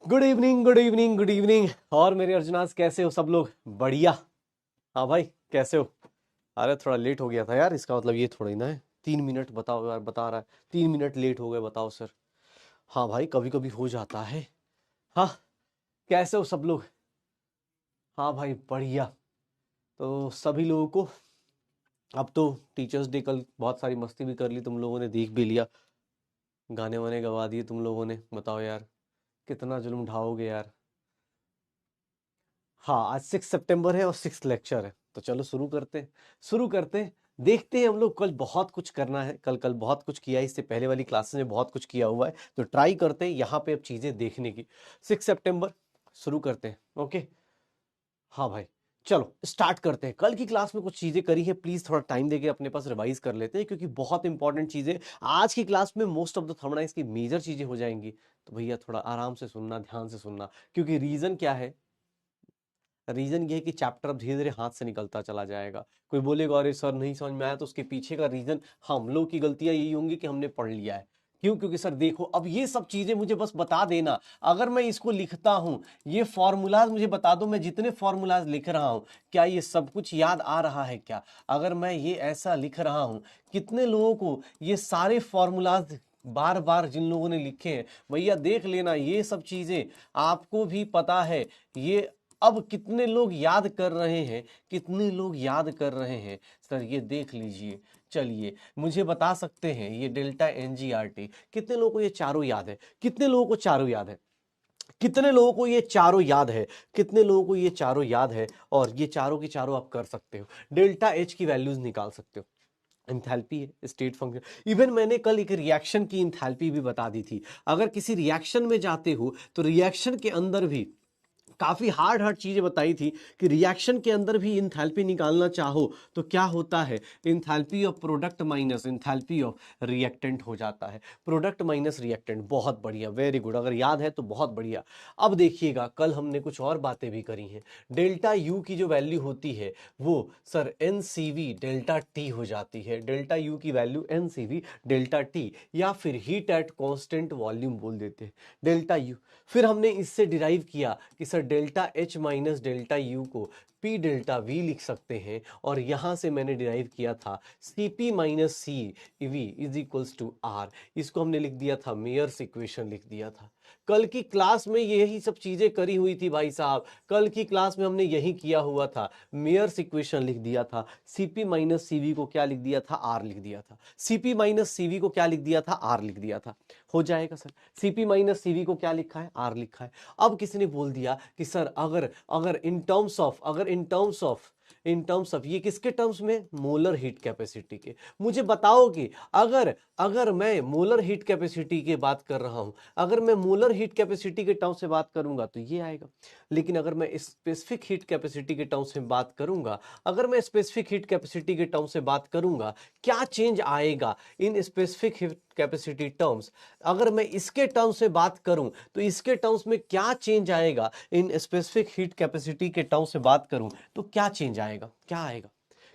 Good evening, good evening, good evening. और मेरे अर्जुनास कैसे हो सब लोग? बढ़िया। हाँ भाई, कैसे हो? अरे थोड़ा लेट हो गया था यार, इसका मतलब ये थोड़ा ही ना है 3 मिनट बताओ यार, बता रहा है 3 मिनट लेट हो गए, बताओ सर। हाँ भाई, कभी कभी हो जाता है। हाँ, कैसे हो सब लोग? हाँ भाई, बढ़िया। तो सभी लोगों को अब तो टीचर्स डे, कल बहुत सारी मस्ती भी कर ली तुम लोगों ने, देख भी लिया, गाने वाने गवा दिए तुम लोगों ने। बताओ यार, कितना जुल्म ढाओगे यार। हाँ, आज 6 सितंबर है और 6 लेक्चर है, तो चलो शुरू करते हैं, शुरू करते हैं। देखते हैं, हम लोग कल बहुत कुछ करना है, कल कल बहुत कुछ किया है, इससे पहले वाली क्लासेस में बहुत कुछ किया हुआ है, तो ट्राई करते हैं यहाँ पे अब चीजें देखने की। 6 सितंबर शुरू करते हैं, ओके। हाँ भाई, चलो स्टार्ट करते हैं। कल की क्लास में कुछ चीजें करी है, प्लीज थोड़ा टाइम देके अपने पास रिवाइज कर लेते हैं, क्योंकि बहुत इंपॉर्टेंट चीजें आज की क्लास में, मोस्ट ऑफ द थंबनेल्स की मेजर चीजें हो जाएंगी। तो भैया थोड़ा आराम से सुनना, ध्यान से सुनना, क्योंकि रीजन क्या है, रीजन ये है कि चैप्टर अब धीरे धीरे हाथ से निकलता चला जाएगा। कोई बोलेगा अरे सर नहीं समझ में आया, तो उसके पीछे का रीजन हम लोग की गलतियां यही होंगी कि हमने पढ़ लिया है। क्यों? क्योंकि सर देखो, अब ये सब चीजें मुझे बस बता देना। अगर मैं इसको लिखता हूं, ये फॉर्मूलाज मुझे बता दो, मैं जितने फॉर्मूलाज लिख रहा हूं, क्या ये सब कुछ याद आ रहा है क्या? अगर मैं ये ऐसा लिख रहा हूं, कितने लोगों को ये सारे फॉर्मूलाज बार बार जिन लोगों ने लिखे हैं, भैया देख लेना, ये सब चीजें आपको भी पता है। ये अब कितने लोग याद कर रहे हैं, कितने लोग याद कर रहे हैं सर, ये देख लीजिए। चलिए मुझे बता सकते हैं, ये डेल्टा एनजीआरटी कितने लोगों को ये चारों याद है? कितने लोगों को चारों याद है? कितने लोगों को ये चारों याद है? कितने लोगों को ये चारों याद है? और ये चारों की चारों आप कर सकते हो, डेल्टा एच की वैल्यूज निकाल सकते हो। इंथैल्पी है, स्टेट फंक्शन। इवन मैंने कल एक रिएक्शन की इंथैल्पी भी बता दी थी। अगर किसी रिएक्शन में जाते हो, तो रिएक्शन के अंदर भी काफी हार्ड हार्ड चीजें बताई थी कि रिएक्शन के अंदर भी इंथैल्पी निकालना चाहो तो क्या होता है, enthalpy of product minus enthalpy of reactant हो जाता है। प्रोडक्ट माइनस रिएक्टेंट, बहुत बढ़िया, वेरी गुड, अगर याद है तो बहुत बढ़िया। अब देखिएगा, कल हमने कुछ और बातें भी करी हैं। डेल्टा यू की जो वैल्यू होती है, वो सर एनसीवी डेल्टा टी हो जाती है। डेल्टा यू की वैल्यू एनसीवी डेल्टा टी, या फिर हीट एट कांस्टेंट वॉल्यूम बोल देते हैं, डेल्टा यू। फिर हमने इससे डिराइव किया कि sir delta H minus delta U को पी डेल्टा वी लिख सकते हैं, और यहां से मैंने डिराइव किया था C P minus C V is equals to R. इसको हमने लिख दिया था, मेयर्स इक्वेशन लिख दिया था। कल की क्लास में यही सब चीजें करी हुई थी भाई साहब, कल की क्लास में हमने यही किया हुआ था, मेयर्स इक्वेशन लिख दिया था। सीपी माइनस सीवी को क्या लिख दिया था? आर लिख दिया था। सीपी माइनस सीवी को क्या लिख दिया था? आर लिख दिया था। हो जाएगा सर। सीपी माइनस सीवी को क्या लिखा है? आर लिखा है। अब किसी ने बोल दिया कि सर अगर अगर इन टर्म्स ऑफ ये किसके टर्म्स में? मोलर हीट कैपेसिटी के। मुझे बताओ कि अगर अगर मैं मोलर हीट कैपेसिटी की बात कर रहा हूं, अगर मैं मोलर हीट कैपेसिटी के टर्म से बात करूंगा तो ये आएगा। लेकिन अगर मैं स्पेसिफिक हीट कैपेसिटी के टर्म से बात करूंगा, अगर मैं स्पेसिफिक हीट कैपेसिटी के टर्म से बात करूंगा, क्या चेंज आएगा in specific heat capacity terms? अगर मैं इसके टर्म्स से बात करूं, तो इसके टर्म्स में क्या चेंज आएगा? इन स्पेसिफिक हीट कैपेसिटी के टर्म्स से बात करूं तो क्या चेंज आएगा? क्या आएगा?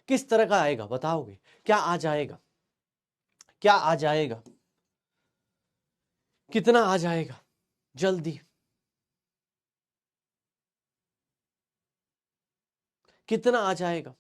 किस तरह का आएगा बताओगे? क्या आ जाएगा? क्या आ जाएगा? कितना आ जाएगा? जल्दी, कितना आ जाएगा?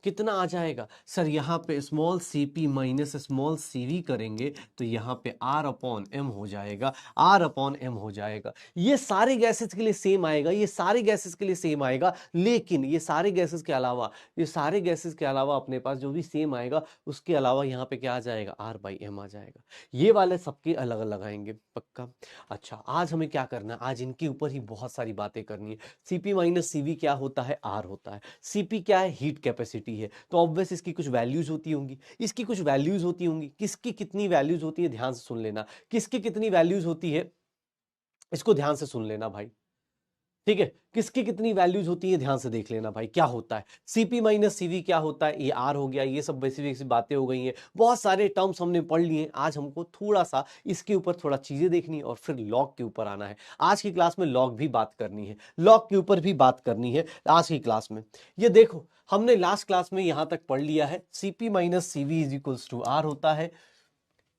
कितना आ जाएगा सर? यहाँ पे small C P minus small C V करेंगे तो यहाँ पे आर अपॉन एम हो जाएगा, आर अपॉन एम हो जाएगा। ये सारे गैसेस के लिए सेम आएगा, ये सारे गैसेस के लिए सेम आएगा। लेकिन ये सारे गैसेस के अलावा, ये सारे गैसेस के अलावा अपने पास जो भी सेम आएगा, उसके अलावा यहाँ पे क्या आ जाएगा? आर बाई एम आ जाएगा। ये वाले सबके अलग अलग आएंगे, पक्का। अच्छा, आज हमें क्या करना है? आज इनके ऊपर ही बहुत सारी बातें करनी है। सीपी माइनस सीवी क्या होता है? आर होता है। सीपी क्या है? हीट कैपेसिटी है, तो ऑब्वियस इसकी कुछ वैल्यूज होती होंगी, इसकी कुछ वैल्यूज होती होंगी। किसकी कितनी वैल्यूज होती है, ध्यान से सुन लेना। किसकी कितनी वैल्यूज होती है, इसको ध्यान से सुन लेना भाई। ठीक है, किसकी कितनी वैल्यूज होती है ध्यान से देख लेना भाई। क्या होता है Cp माइनस Cv, क्या होता है, ये R हो गया, ये सब बेसिक बातें हो गई हैं, बहुत सारे टर्म्स हमने पढ़ लिए। आज हमको थोड़ा सा इसके ऊपर थोड़ा चीजें देखनी है और फिर लॉग के ऊपर आना है। आज की क्लास में लॉग भी बात करनी है, लॉग के ऊपर भी बात करनी है आज की क्लास में। ये देखो हमने लास्ट क्लास में यहां तक पढ़ लिया है, Cp minus Cv is equals to R होता है,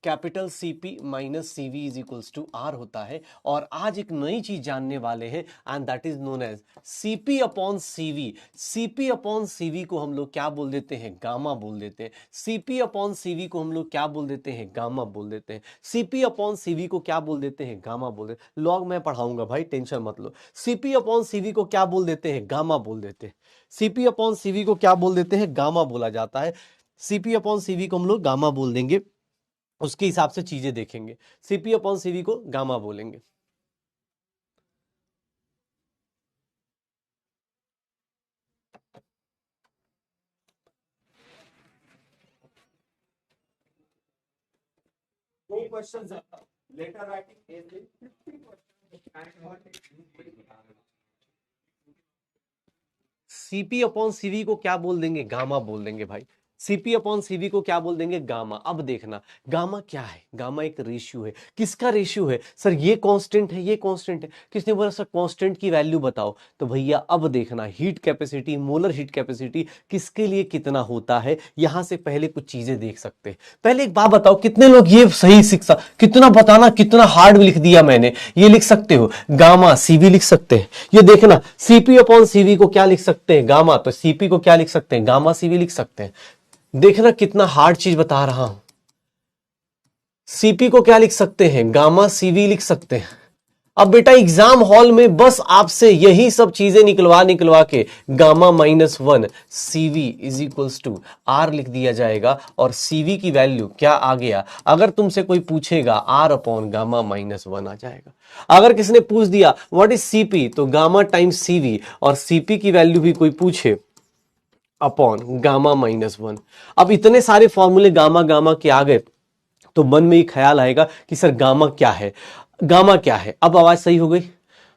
capital Cp minus Cv is equals to R होता है। और आज एक नई चीज जानने वाले हैं and that is known as Cp upon Cv। Cp upon Cv को हम लोग क्या बोल देते हैं, गामा बोल देते हैं। Cp अपॉन Cv को हम लोग क्या बोल देते हैं, गामा बोल देते हैं। Cp अपॉन Cv को क्या बोल देते हैं, गामा बोल देते हैं। लॉग मैं पढ़ाऊंगा भाई, टेंशन मत लो। Cp अपॉन Cv को क्या बोल देते हैं, गामा बोल देते हैं। Cp अपॉन Cv को क्या बोल देते हैं, गामा बोला जाता है। Cp अपॉन Cv को हम लोग गामा बोल देंगे, उसके हिसाब से चीजें देखेंगे। Cp अपॉन Cv को गामा बोलेंगे। कोई क्वेश्चंस है? Letter writing Cp upon Cv को क्या बोल देंगे, गामा बोल देंगे भाई। Cp अपॉन Cv को क्या बोल देंगे, गामा। अब देखना गामा क्या है, गामा एक रेशियो है। किसका रेशियो है सर, ये कांस्टेंट है, ये कांस्टेंट है। किसने बोला सर कांस्टेंट की वैल्यू बताओ, तो भैया अब देखना heat capacity, molar heat capacity किसके लिए कितना होता है, यहां से पहले कुछ चीजें देख सकते हैं। पहले एक बात बताओ, कितने लोग ये सही शिक्षा, कितना बताना, कितना हार्ड लिख दिया मैंने, ये लिख सकते हो गामा Cv लिख सकते हैं। ये देखना Cp अपॉन Cv को क्या लिख सकते हैं, गामा, तो Cp को क्या लिख सकते हैं, गामा Cv लिख सकते हैं। देखना कितना हार्ड चीज बता रहा हूं। Cp को क्या लिख सकते हैं, गामा Cv लिख सकते हैं। अब बेटा एग्जाम हॉल में बस आपसे यही सब चीजें निकलवा के gamma minus 1 Cv is equals to R लिख दिया जाएगा। और Cv की वैल्यू क्या आ गया, अगर तुमसे कोई पूछेगा R अपॉन गामा माइनस 1 आ जाएगा। अगर किसी ने पूछ दिया व्हाट इज Cp, तो गामा टाइम्स Cv, और Cp की वैल्यू भी कोई पूछे अपॉन गामा माइनस 1। अब इतने सारे फॉर्मूले गामा गामा के आ गए तो मन में एक ख्याल आएगा कि सर गामा क्या है, गामा क्या है। अब आवाज सही हो गई,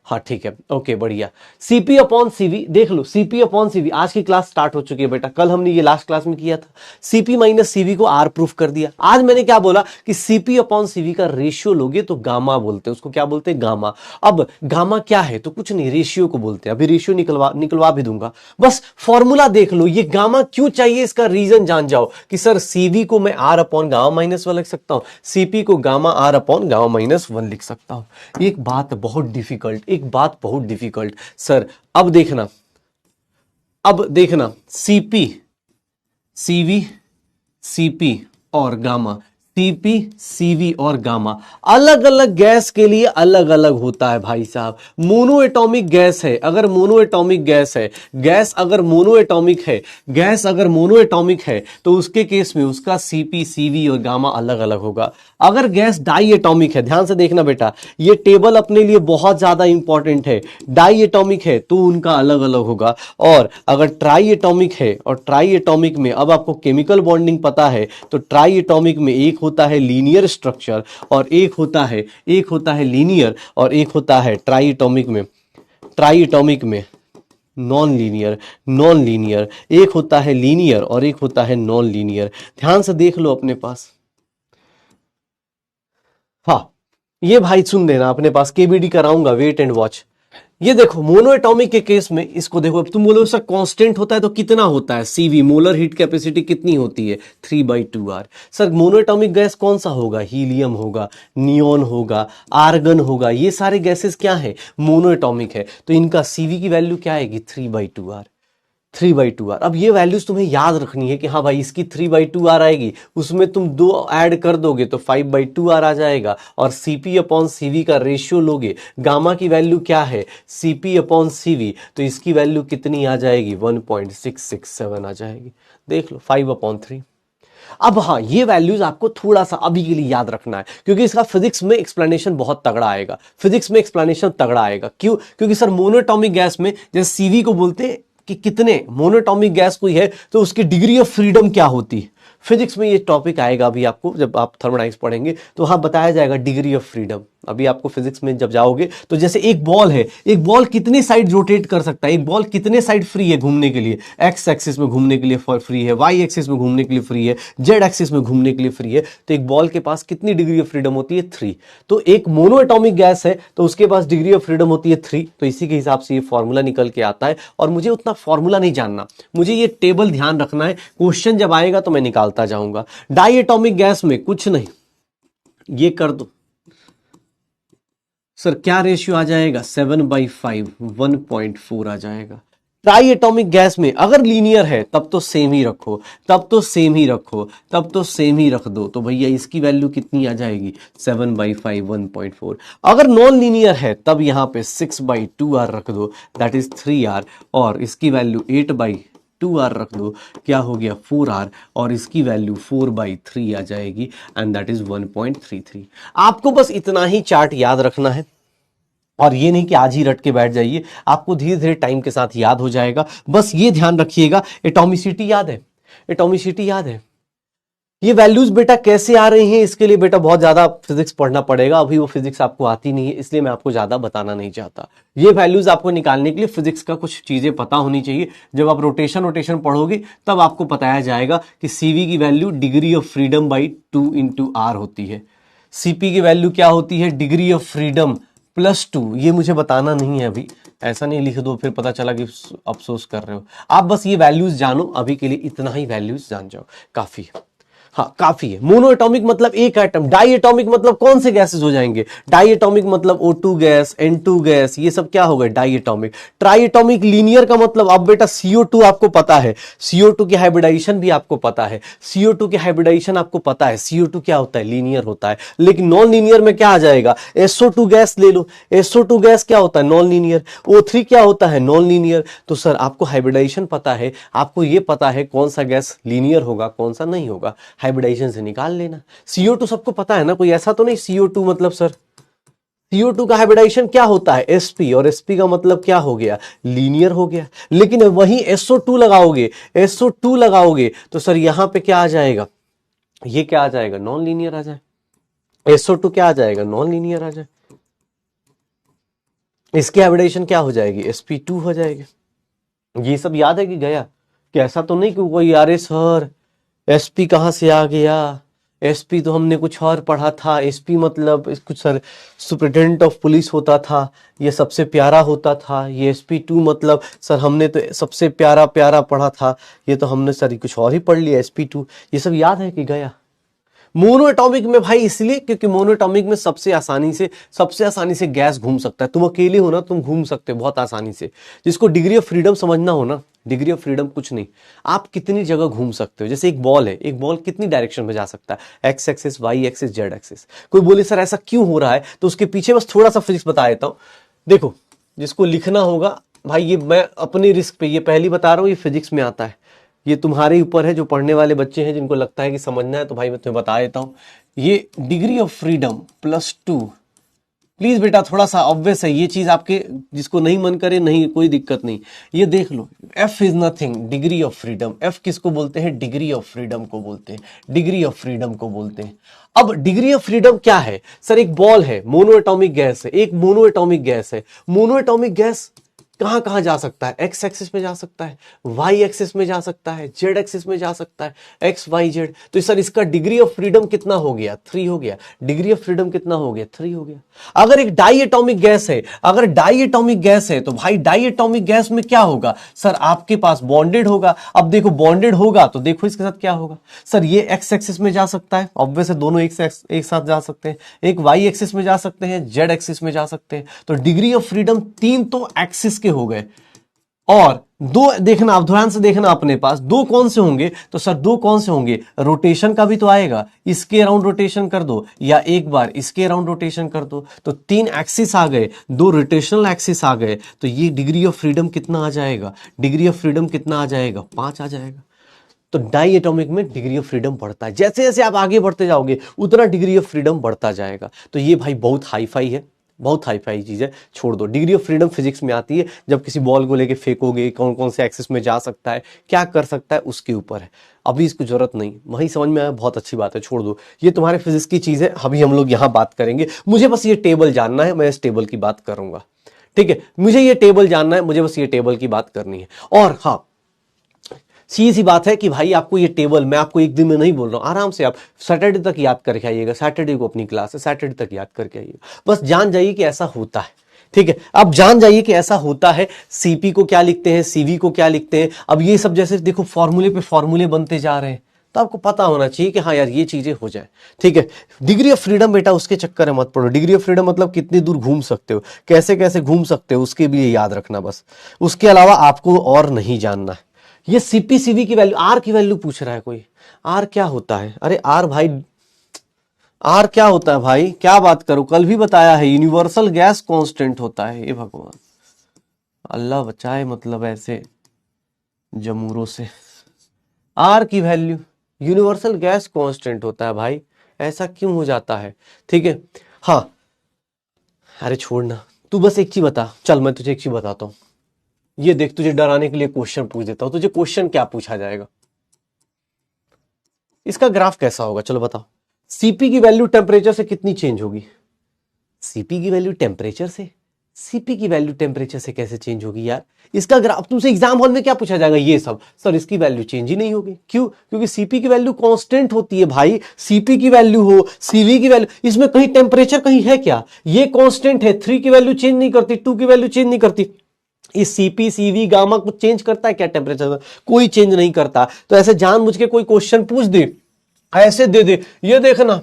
हाँ ठीक है, ओके बढ़िया। Cp अपॉन Cv देख लो, Cp अपॉन Cv आज की क्लास स्टार्ट हो चुकी है बेटा, कल हमने ये लास्ट क्लास में किया था। Cp माइनस Cv को R प्रूफ कर दिया। आज मैंने क्या बोला कि Cp अपॉन Cv का रेशियो लोगे तो गामा बोलते हैं, उसको क्या बोलते हैं, गामा। अब गामा क्या है, तो कुछ नहीं, रेशियो को बोलते हैं। अभी रेशियो निकलवा भी दूंगा, बस फॉर्मूला देख लो। ये गामा क्यों चाहिए, इसका रीजन जान जाओ कि सर Cv को मैं R अपॉन गामा माइनस 1 लिख सकता हूं, Cp को gamma R upon gamma minus 1 लिख सकता हूं। एक बात बहुत डिफिकल्ट, एक बात बहुत डिफिकल्ट सर। अब देखना Cp, Cv, Cp और गामा, Cp, Cv और गामा अलग अलग गैस के लिए अलग अलग होता है भाई साहब। मोनो एटॉमिक गैस है, अगर मोनो एटॉमिक गैस है, गैस अगर मोनो एटॉमिक है, गैस अगर मोनो एटॉमिक है तो उसके केस में उसका Cp, Cv और गामा अलग अलग होगा। अगर गैस डाई एटॉमिक है, ध्यान से देखना बेटा, ये टेबल अपने लिए बहुत ज्यादा इंपॉर्टेंट है। डाई एटॉमिक है तो उनका अलग अलग होगा। और अगर ट्राई एटॉमिक है, और ट्राई एटॉमिक में अब आपको केमिकल बॉन्डिंग पता है, तो ट्राई एटॉमिक में एक होता है लीनियर स्ट्रक्चर और एक होता है लीनियर, और एक होता है ट्राई एटॉमिक में नॉन लीनियर। एक होता है लीनियर और एक होता है नॉन लीनियर। ध्यान से देख लो अपने पास, हाँ ये भाई सुन देना, अपने पास केबीडी कराऊंगा, वेट एंड वॉच। ये देखो मोनो एटॉमिक के केस में इसको देखो, अब तुम बोलो सर कांस्टेंट होता है तो कितना होता है, Cv मोलर हीट कैपेसिटी कितनी होती है, 3/2R। Sir mono atomic gas कौन सा होगा, हीलियम होगा, नियोन होगा, आर्गन होगा, ये सारे गैसेस क्या है, मोनो एटॉमिक है, तो इनका Cv की वैल्यू क्या आएगी, 3/2R। 3/2R। अब ये वैल्यूज तुम्हें याद रखनी है कि हाँ भाई इसकी 3/2R आएगी, उसमें तुम 2 ऐड कर दोगे तो 5/2R आ जाएगा। और Cp अपॉन Cv का रेशियो लोगे, गामा की वैल्यू क्या है, Cp अपॉन Cv, तो इसकी वैल्यू कितनी आ जाएगी, 1.667 आ जाएगी। देख लो 5/3। अब हाँ ये वैल्यूज आपको थोड़ा सा अभी के लिए याद रखना है, क्योंकि इसका फिजिक्स में एक्सप्लेनेशन बहुत तगड़ा आएगा, क्यों, क्योंकि सर मोनोएटॉमिक गैस में जैसे Cv को बोलते हैं कि कितने मोनोएटॉमिक गैस कोई है तो उसकी डिग्री ऑफ फ्रीडम क्या होती है। फिजिक्स में ये टॉपिक आएगा अभी आपको, जब आप थर्मोडायनेमिक्स पढ़ेंगे तो वहां बताया जाएगा डिग्री ऑफ फ्रीडम। अभी आपको फिजिक्स में जब जाओगे तो जैसे एक बॉल है, एक बॉल कितने साइड रोटेट कर सकता है, एक बॉल कितने साइड फ्री है घूमने के लिए, एक्स एक्सिस में घूमने के लिए फ्री है, वाई एक्सिस में घूमने के लिए फ्री है, जेड एक्सिस में घूमने के लिए फ्री है। तो एक बॉल के पास कितनी डिग्री ऑफ फ्रीडम होती है? 3। तो एक मोनो एटॉमिक गैस है तो उसके पास डिग्री ऑफ फ्रीडम होती है 3। तो इसी के हिसाब से ये फॉर्मूला निकल के आता है। और मुझे उतना फॉर्मूला नहीं जानना, मुझे ये टेबल ध्यान रखना है, क्वेश्चन जब आएगा तो मैं निकालता जाऊंगा। डाई एटॉमिक गैस में कुछ नहीं, ये कर दो सर, क्या रेशियो आ जाएगा? 7/5, 1.4 आ जाएगा। ट्राई एटॉमिक गैस में अगर लीनियर है तब तो सेम ही रखो, तब तो सेम ही रखो, तब तो सेम ही रख दो। तो भैया इसकी वैल्यू कितनी आ जाएगी? 7/5, 1.4। अगर नॉन लीनियर है तब यहां पे 6/2r रख दो, दैट इज 3r। और इसकी वैल्यू 8/2r रख दो, क्या हो गया? 4r। और इसकी वैल्यू 4/3 आ जाएगी एंड दैट इज 1.33। आपको बस इतना ही चार्ट याद रखना है और ये नहीं कि आज ही रट के बैठ जाइए, आपको धीरे धीरे टाइम के साथ याद हो जाएगा। बस ये ध्यान रखिएगा, एटॉमिसिटी याद है, एटॉमिसिटी याद है। ये वैल्यूज बेटा कैसे आ रही हैं, इसके लिए बेटा बहुत ज्यादा फिजिक्स पढ़ना पड़ेगा। अभी वो फिजिक्स आपको आती नहीं है, इसलिए मैं आपको ज्यादा बताना नहीं चाहता। ये वैल्यूज आपको निकालने के लिए फिजिक्स का कुछ चीजें पता होनी चाहिए। जब आप रोटेशन पढ़ोगे तब आपको बताया जाएगा कि सीवी की value degree of freedom by 2 into R होती है, सीपी की वैल्यू क्या होती है? Degree of freedom +2। ये मुझे बताना नहीं है अभी, ऐसा नहीं लिख दो फिर पता चला कि अफसोस कर रहे हो। आप बस ये वैल्यूज जानो, अभी के लिए इतना ही वैल्यूज जान जाओ, काफी है। हाँ काफी है। मोनो एटॉमिक मतलब एक एटम, डाई एटॉमिक मतलब कौन से गैसेस हो जाएंगे? डाई एटॉमिक मतलब O2 गैस, N2 गैस, ये सब क्या हो गए? Diatomic. Triatomic linear का मतलब, अब बेटा CO2 आपको पता है, CO2 की हाइब्रिडाइजेशन भी आपको पता है, CO2 की हाइब्रिडाइजेशन आपको पता है, CO2 क्या होता है? लीनियर होता है। लेकिन नॉन लीनियर में क्या आ जाएगा? SO2 गैस ले लो, SO2 गैस क्या होता है? Non linear. O3 क्या होता है? Non linear. तो सर आपको हाइब्रिडाइजेशन पता है, आपको ये पता है कौन सा गैस लीनियर होगा कौन सा नहीं होगा, हाइब्रिडाइजेशन से निकाल लेना। CO2 सबको पता है ना, कोई ऐसा तो नहीं CO2 मतलब सर CO2 का हाइब्रिडाइजेशन क्या होता है? sp, और sp का मतलब क्या हो गया? लीनियर हो गया। लेकिन वहीं SO2 लगाओगे, SO2 लगाओगे तो सर यहां पे क्या आ जाएगा? ये क्या आ जाएगा? नॉन लीनियर आ जाए। SO2 क्या आ जाएगा? नॉन लीनियर आ जाए। इसकी हाइब्रिडाइजेशन क्या हो जाएगी? sp2 हो जाएगी। ये सब याद है कि गया? कि ऐसा तो नहीं कि कोई यार सर एसपी कहां से आ गया, एसपी तो हमने कुछ और पढ़ा था, एसपी मतलब कुछ सर सुपरिटेंडेंट ऑफ पुलिस होता था, ये सबसे प्यारा होता था। ये SP2 मतलब सर हमने तो सबसे प्यारा प्यारा पढ़ा था, ये तो हमने सर कुछ और ही पढ़ लिया SP2। ये सब याद है कि गया? मोनो एटॉमिक में भाई इसलिए क्योंकि मोनो एटॉमिक में सबसे आसानी से गैस घूम सकता है। तुम अकेले हो ना, तुम घूम सकते हो बहुत आसानी से। जिसको डिग्री ऑफ फ्रीडम समझना हो ना, डिग्री ऑफ फ्रीडम कुछ नहीं, आप कितनी जगह घूम सकते हो। जैसे एक बॉल है, एक बॉल कितनी डायरेक्शन में जा सकता है? X axis, Y axis, Z axis. कोई बोले सर ऐसा क्यों हो रहा है, तो उसके पीछे बस थोड़ा सा फिजिक्स बता देता हूं। देखो जिसको लिखना होगा भाई, ये मैं अपनी रिस्क पे ये पहली बता रहा हूं, ये फिजिक्स में आता है, ये तुम्हारे ऊपर है। जो पढ़ने वाले बच्चे हैं जिनको लगता है कि समझना है तो भाई मैं तुम्हें बता देता हूं। ये डिग्री ऑफ फ्रीडम +2, प्लीज बेटा थोड़ा सा ऑब्वियस है ये चीज, आपके जिसको नहीं मन करे नहीं कोई दिक्कत नहीं, ये देख लो। F is nothing, degree of freedom. F किसको बोलते हैं? डिग्री ऑफ फ्रीडम को बोलते हैं, डिग्री ऑफ फ्रीडम को बोलते हैं। अब डिग्री ऑफ फ्रीडम क्या है? सर एक बॉल है, मोनो एटॉमिक गैस है, एक मोनो एटॉमिक गैस है। मोनो एटॉमिक गैस कहां कहां जा सकता है? एक्स एक्सिस में जा सकता है, वाई एक्सिस में जा सकता है, जेड एक्सिस में जा सकता है, एक्स वाई जेड। तो सर इसका डिग्री ऑफ फ्रीडम कितना हो गया? 3 हो गया। डिग्री ऑफ फ्रीडम कितना हो गया? 3 हो गया। अगर एक डाई एटॉमिक गैस है, अगर डाई एटॉमिक गैस है तो भाई डाई एटॉमिक गैस में क्या होगा? सर आपके पास बॉन्डेड होगा। अब देखो बॉन्डेड होगा तो देखो इसके साथ क्या होगा? सर ये एक्स एक्सिस में जा सकता है, ऑब्वियस है दोनों एक साथ जा सकते हैं, एक वाई एक्सिस में जा सकते हैं, जेड एक्सिस में जा सकते हैं। तो डिग्री ऑफ फ्रीडम 3 तो एक्सिस के हो गए, और 2 देखना, आप ध्यान से देखना अपने पास 2 कौन से होंगे? तो सर 2 कौन से होंगे? रोटेशन का भी तो आएगा, इसके अराउंड रोटेशन कर दो या एक बार इसके अराउंड रोटेशन कर दो। तो 3 एक्सिस आ गए, 2 रोटेशनल एक्सिस आ गए। तो ये डिग्री ऑफ फ्रीडम कितना आ जाएगा? डिग्री ऑफ फ्रीडम कितना आ जाएगा? 5 आ जाएगा। तो डाई एटॉमिक में डिग्री ऑफ फ्रीडम बढ़ता है, जैसे जैसे आप आगे बढ़ते जाओगे उतना डिग्री ऑफ फ्रीडम बढ़ता जाएगा। तो ये भाई बहुत हाई फाई है, बहुत हाई फाई चीज़ है, छोड़ दो। डिग्री ऑफ फ्रीडम फिजिक्स में आती है, जब किसी बॉल को लेके फेंकोगे, कौन कौन से एक्सिस में जा सकता है, क्या कर सकता है, उसके ऊपर है। अभी इसको जरूरत नहीं, वहीं समझ में आया, बहुत अच्छी बात है, छोड़ दो। ये तुम्हारे फिजिक्स की चीज़ है, अभी हम लोग यहाँ बात करेंगे। मुझे बस ये टेबल जानना है, मैं इस टेबल की बात करूंगा, ठीक है। मुझे ये टेबल जानना है, मुझे बस ये टेबल की बात करनी है। और हाँ, सीधी सी बात है कि भाई आपको ये टेबल मैं आपको एक दिन में नहीं बोल रहा हूँ, आराम से आप सैटरडे तक याद करके आइएगा। सैटरडे को अपनी क्लास है, सैटरडे तक याद करके आइएगा। बस जान जाइए कि ऐसा होता है, ठीक है। अब जान जाइए कि ऐसा होता है। सीपी को क्या लिखते हैं, सीवी को क्या लिखते हैं। अब ये सब जैसे देखो फॉर्मूले पे फॉर्मूले बनते जा रहे हैं, तो आपको पता होना चाहिए कि हाँ यार ये चीजें हो जाए, ठीक है। डिग्री ऑफ फ्रीडम बेटा उसके चक्कर में मत पड़ो। डिग्री ऑफ फ्रीडम मतलब कितनी दूर घूम सकते हो, कैसे कैसे घूम सकते हो, उसके लिए याद रखना बस। उसके अलावा आपको और नहीं जानना है। ये सीपीसीवी की वैल्यू, आर की वैल्यू पूछ रहा है कोई, आर क्या होता है। अरे आर भाई, आर क्या होता है भाई, क्या बात करो, कल भी बताया है, यूनिवर्सल गैस कांस्टेंट होता है। ये भगवान अल्लाह बचाए, मतलब ऐसे जमूरों से। आर की वैल्यू यूनिवर्सल गैस कांस्टेंट होता है भाई, ऐसा क्यों हो जाता है, ठीक है। हाँ अरे छोड़ना, तू बस एक चीज बता, चल मैं तुझे एक चीज बताता हूं। ये देख, तुझे डराने के लिए क्वेश्चन पूछ देता हूं। तुझे क्वेश्चन क्या पूछा जाएगा, इसका ग्राफ कैसा होगा, चलो बताओ। सीपी की वैल्यू टेम्परेचर से कितनी चेंज होगी। सीपी की वैल्यू टेम्परेचर से, सीपी की वैल्यू टेम्परेचर से कैसे चेंज होगी यार। इसका ग्राफ तुमसे एग्जाम हॉल में क्या पूछा जाएगा, ये सब सर इसकी वैल्यू चेंज ही नहीं होगी। क्यों, क्योंकि सीपी की वैल्यू कांस्टेंट होती है भाई। सीपी की वैल्यू हो, सीवी की वैल्यू, इसमें कहीं टेम्परेचर कहीं है क्या। ये कांस्टेंट है, 3 की वैल्यू चेंज नहीं करती, 2 की वैल्यू चेंज नहीं करती। इस सीपी सीवी गामा कुछ चेंज करता है क्या टेम्परेचर में, कोई चेंज नहीं करता। तो ऐसे जानबूझ के कोई क्वेश्चन पूछ दे, ऐसे दे दे, ये देखना,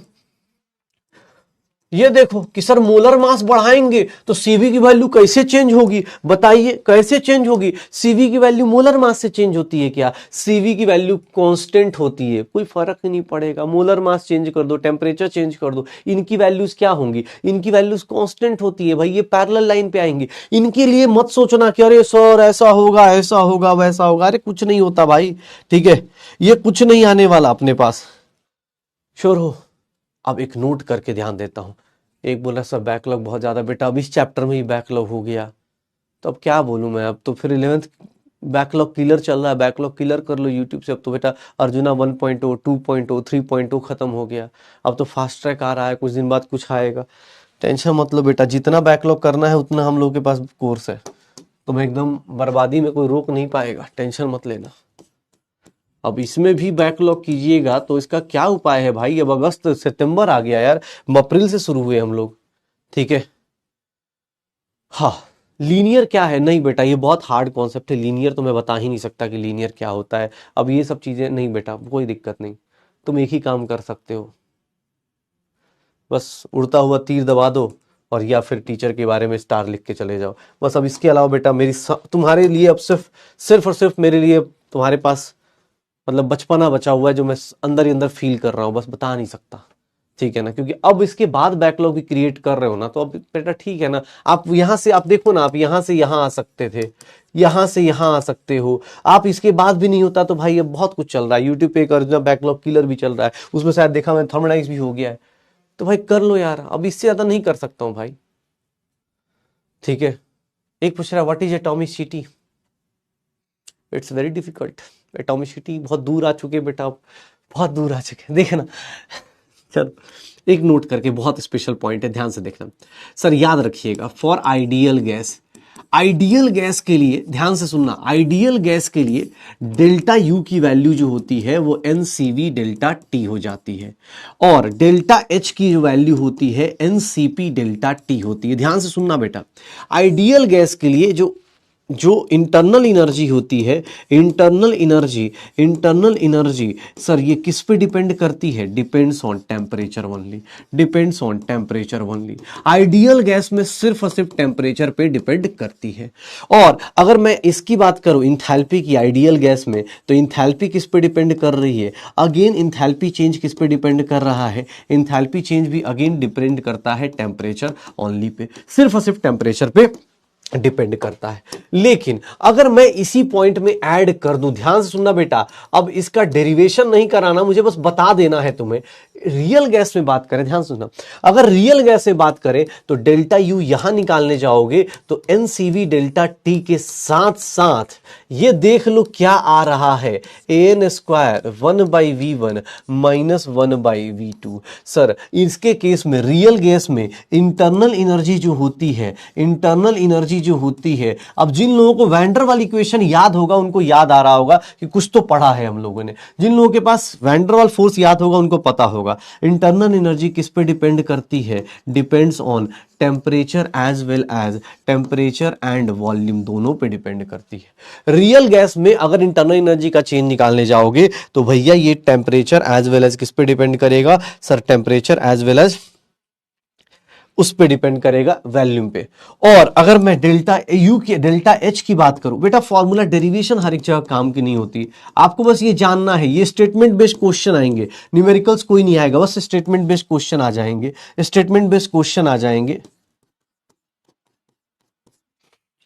ये देखो कि सर मोलर मास बढ़ाएंगे तो सीवी की वैल्यू कैसे चेंज होगी, बताइए कैसे चेंज होगी। सीवी की वैल्यू मोलर मास से चेंज होती है क्या, सीवी की वैल्यू कांस्टेंट होती है, कोई फर्क ही नहीं पड़ेगा। मोलर मास चेंज कर दो, टेम्परेचर चेंज कर दो, इनकी वैल्यूज क्या होंगी, इनकी वैल्यूज कांस्टेंट होती है भाई। ये पैरेलल लाइन पे आएंगी। इनके लिए मत सोचना कि अरे सर ऐसा होगा, ऐसा होगा, वैसा होगा। अरे कुछ नहीं होता भाई, ठीक है, ये कुछ नहीं आने वाला अपने पास, श्योर हो। अब एक नोट करके ध्यान देता हूं। एक बोला सर बैकलॉग बहुत ज्यादा बेटा, अब इस चैप्टर में ही बैकलॉग हो गया, तो अब क्या बोलूं मैं। अब तो फिर 11th बैकलॉग क्लियर चल रहा है, बैकलॉग क्लियर कर लो यूट्यूब से। अब तो बेटा अर्जुना 1.0 2.0 3.0 खत्म हो गया, अब तो फास्ट ट्रैक आ रहा है, कुछ दिन बाद कुछ आएगा। टेंशन मत लो बेटा, जितना बैकलॉग करना है उतना हम लोग के पास कोर्स है, तुम्हें एकदम बर्बादी में कोई रोक नहीं पाएगा, टेंशन मत लेना। अब इसमें भी बैकलॉग कीजिएगा तो इसका क्या उपाय है भाई। अब अगस्त सितंबर आ गया यार, अप्रैल से शुरू हुए हम लोग, ठीक है। हाँ लीनियर क्या है, नहीं बेटा ये बहुत हार्ड कॉन्सेप्ट है। लीनियर तो मैं बता ही नहीं सकता कि लीनियर क्या होता है। अब ये सब चीजें नहीं बेटा, कोई दिक्कत नहीं, तुम एक ही काम कर सकते हो, बस उड़ता हुआ तीर दबा दो और या फिर टीचर के बारे में स्टार लिख के चले जाओ बस। अब इसके अलावा बेटा मेरी तुम्हारे लिए अब सिर्फ और सिर्फ मेरे लिए तुम्हारे पास मतलब बचपना बचा हुआ है, जो मैं अंदर ही अंदर फील कर रहा हूँ, बस बता नहीं सकता, ठीक है ना। क्योंकि अब इसके बाद बैकलॉग भी क्रिएट कर रहे हो ना, तो अब बेटा ठीक है ना। आप यहाँ से आप देखो ना, आप यहाँ से यहाँ आ सकते थे, यहाँ से यहाँ आ सकते हो। आप इसके बाद भी नहीं होता तो भाई अब बहुत कुछ चल रहा है यूट्यूब पे, एक अर्जुना बैकलॉग किलर भी चल रहा है, उसमें शायद देखा मैं थर्मोडाइज भी हो गया है। तो भाई कर लो यार, अब इससे ज्यादा नहीं कर सकता हूँ भाई, ठीक है। एक पूछ रहा है what is atomicity, it's very difficult. Atomicity बहुत दूर आ चुके बेटा, बहुत दूर आ चुके, देखना। चलो एक नोट करके, बहुत स्पेशल पॉइंट है, ध्यान से देखना सर, याद रखिएगा। For ideal gas, ideal gas के लिए ध्यान से सुनना, आइडियल गैस के लिए डेल्टा यू की वैल्यू जो होती है वो एनसीवी डेल्टा टी हो जाती है, और डेल्टा एच की जो वैल्यू होती है एनसीपी डेल्टा टी होती है। ध्यान से सुनना बेटा, आइडियल गैस के लिए जो इंटरनल एनर्जी होती है, इंटरनल एनर्जी सर ये किस पे डिपेंड करती है, depends on temperature only, depends on temperature only. Ideal gas में सिर्फ और सिर्फ टेम्परेचर पे डिपेंड करती है। और अगर मैं इसकी बात करूं इंथैल्पी की आइडियल गैस में, तो इंथैल्पी किस पे डिपेंड कर रही है, अगेन इंथैल्पी चेंज किस पे डिपेंड कर रहा है, इंथैल्पी चेंज भी अगेन डिपेंड करता है टेम्परेचर ओनली पे, सिर्फ और सिर्फ टेम्परेचर पे डिपेंड करता है। लेकिन अगर मैं इसी पॉइंट में ऐड कर दूं, ध्यान से सुनना बेटा, अब इसका डेरिवेशन नहीं कराना, मुझे बस बता देना है तुम्हें। रियल गैस में बात करें, ध्यान सुनना, अगर रियल गैस में बात करें तो डेल्टा यू यहां निकालने जाओगे तो एनसीवी डेल्टा टी के साथ साथ ये देख लो क्या आ रहा है, N square 1/v1 minus 1/v2। Sir इसके केस में रियल गैस में इंटरनल एनर्जी जो होती है, इंटरनल एनर्जी जो होती है, अब जिन लोगों को वैन डर वाल इक्वेशन याद होगा उनको याद आ रहा होगा कि कुछ तो पढ़ा है हम लोगों ने, जिन लोगों के पास वैन डर वाल फोर्स याद होगा उनको पता होगा इंटरनल एनर्जी किस पे डिपेंड करती है, depends on temperature as well as temperature and volume, दोनों पे डिपेंड करती है। रियल गैस में अगर इंटरनल एनर्जी का चेंज निकालने जाओगे तो भैया ये टेम्परेचर एज वेल एज किस पे डिपेंड करेगा sir, temperature as well as उस पे डिपेंड करेगा वॉल्यूम पे। और अगर मैं डेल्टा यू की डेल्टा एच की बात करूं, बेटा फॉर्मूला डेरिवेशन हर एक जगह काम की नहीं होती, आपको बस ये जानना है, ये स्टेटमेंट बेस्ड क्वेश्चन आएंगे, न्यूमेरिकल्स कोई नहीं आएगा, बस स्टेटमेंट बेस्ड क्वेश्चन आ जाएंगे, स्टेटमेंट बेस्ड क्वेश्चन आ जाएंगे।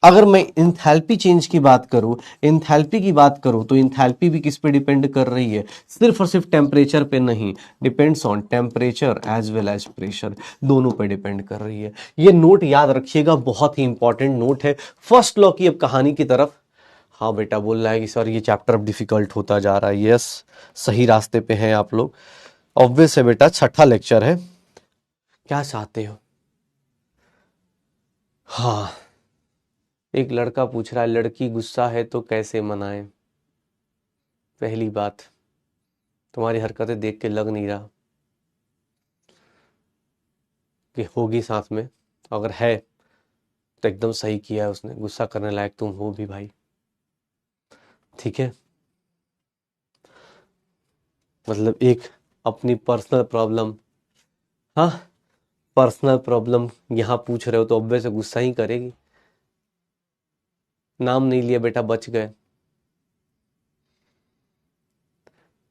अगर मैं इंथैल्पी चेंज की बात करूं, इंथैल्पी की बात करूं तो इंथैल्पी भी किस पे डिपेंड कर रही है, सिर्फ और सिर्फ टेम्परेचर पे नहीं, depends on temperature as well as pressure, दोनों पे डिपेंड कर रही है। ये नोट याद रखिएगा, बहुत ही इंपॉर्टेंट नोट है। फर्स्ट लॉ की अब कहानी की तरफ। हाँ बेटा बोल रहा है कि सर ये चैप्टर अब डिफिकल्ट होता जा रहा है, यस सही रास्ते पे हैं आप लोग, ऑब्वियस है बेटा, छठा लेक्चर है, क्या चाहते हो। हाँ एक लड़का पूछ रहा है लड़की गुस्सा है तो कैसे मनाएं। पहली बात, तुम्हारी हरकतें देख के लग नहीं रहा कि होगी साथ में, अगर है तो एकदम सही किया है उसने, गुस्सा करने लायक तुम हो भी भाई, ठीक है। मतलब एक अपनी पर्सनल प्रॉब्लम, हाँ पर्सनल प्रॉब्लम यहाँ पूछ रहे हो तो ऑब्वियस गुस्सा ही करेगी। नाम नहीं लिया बेटा, बच गए।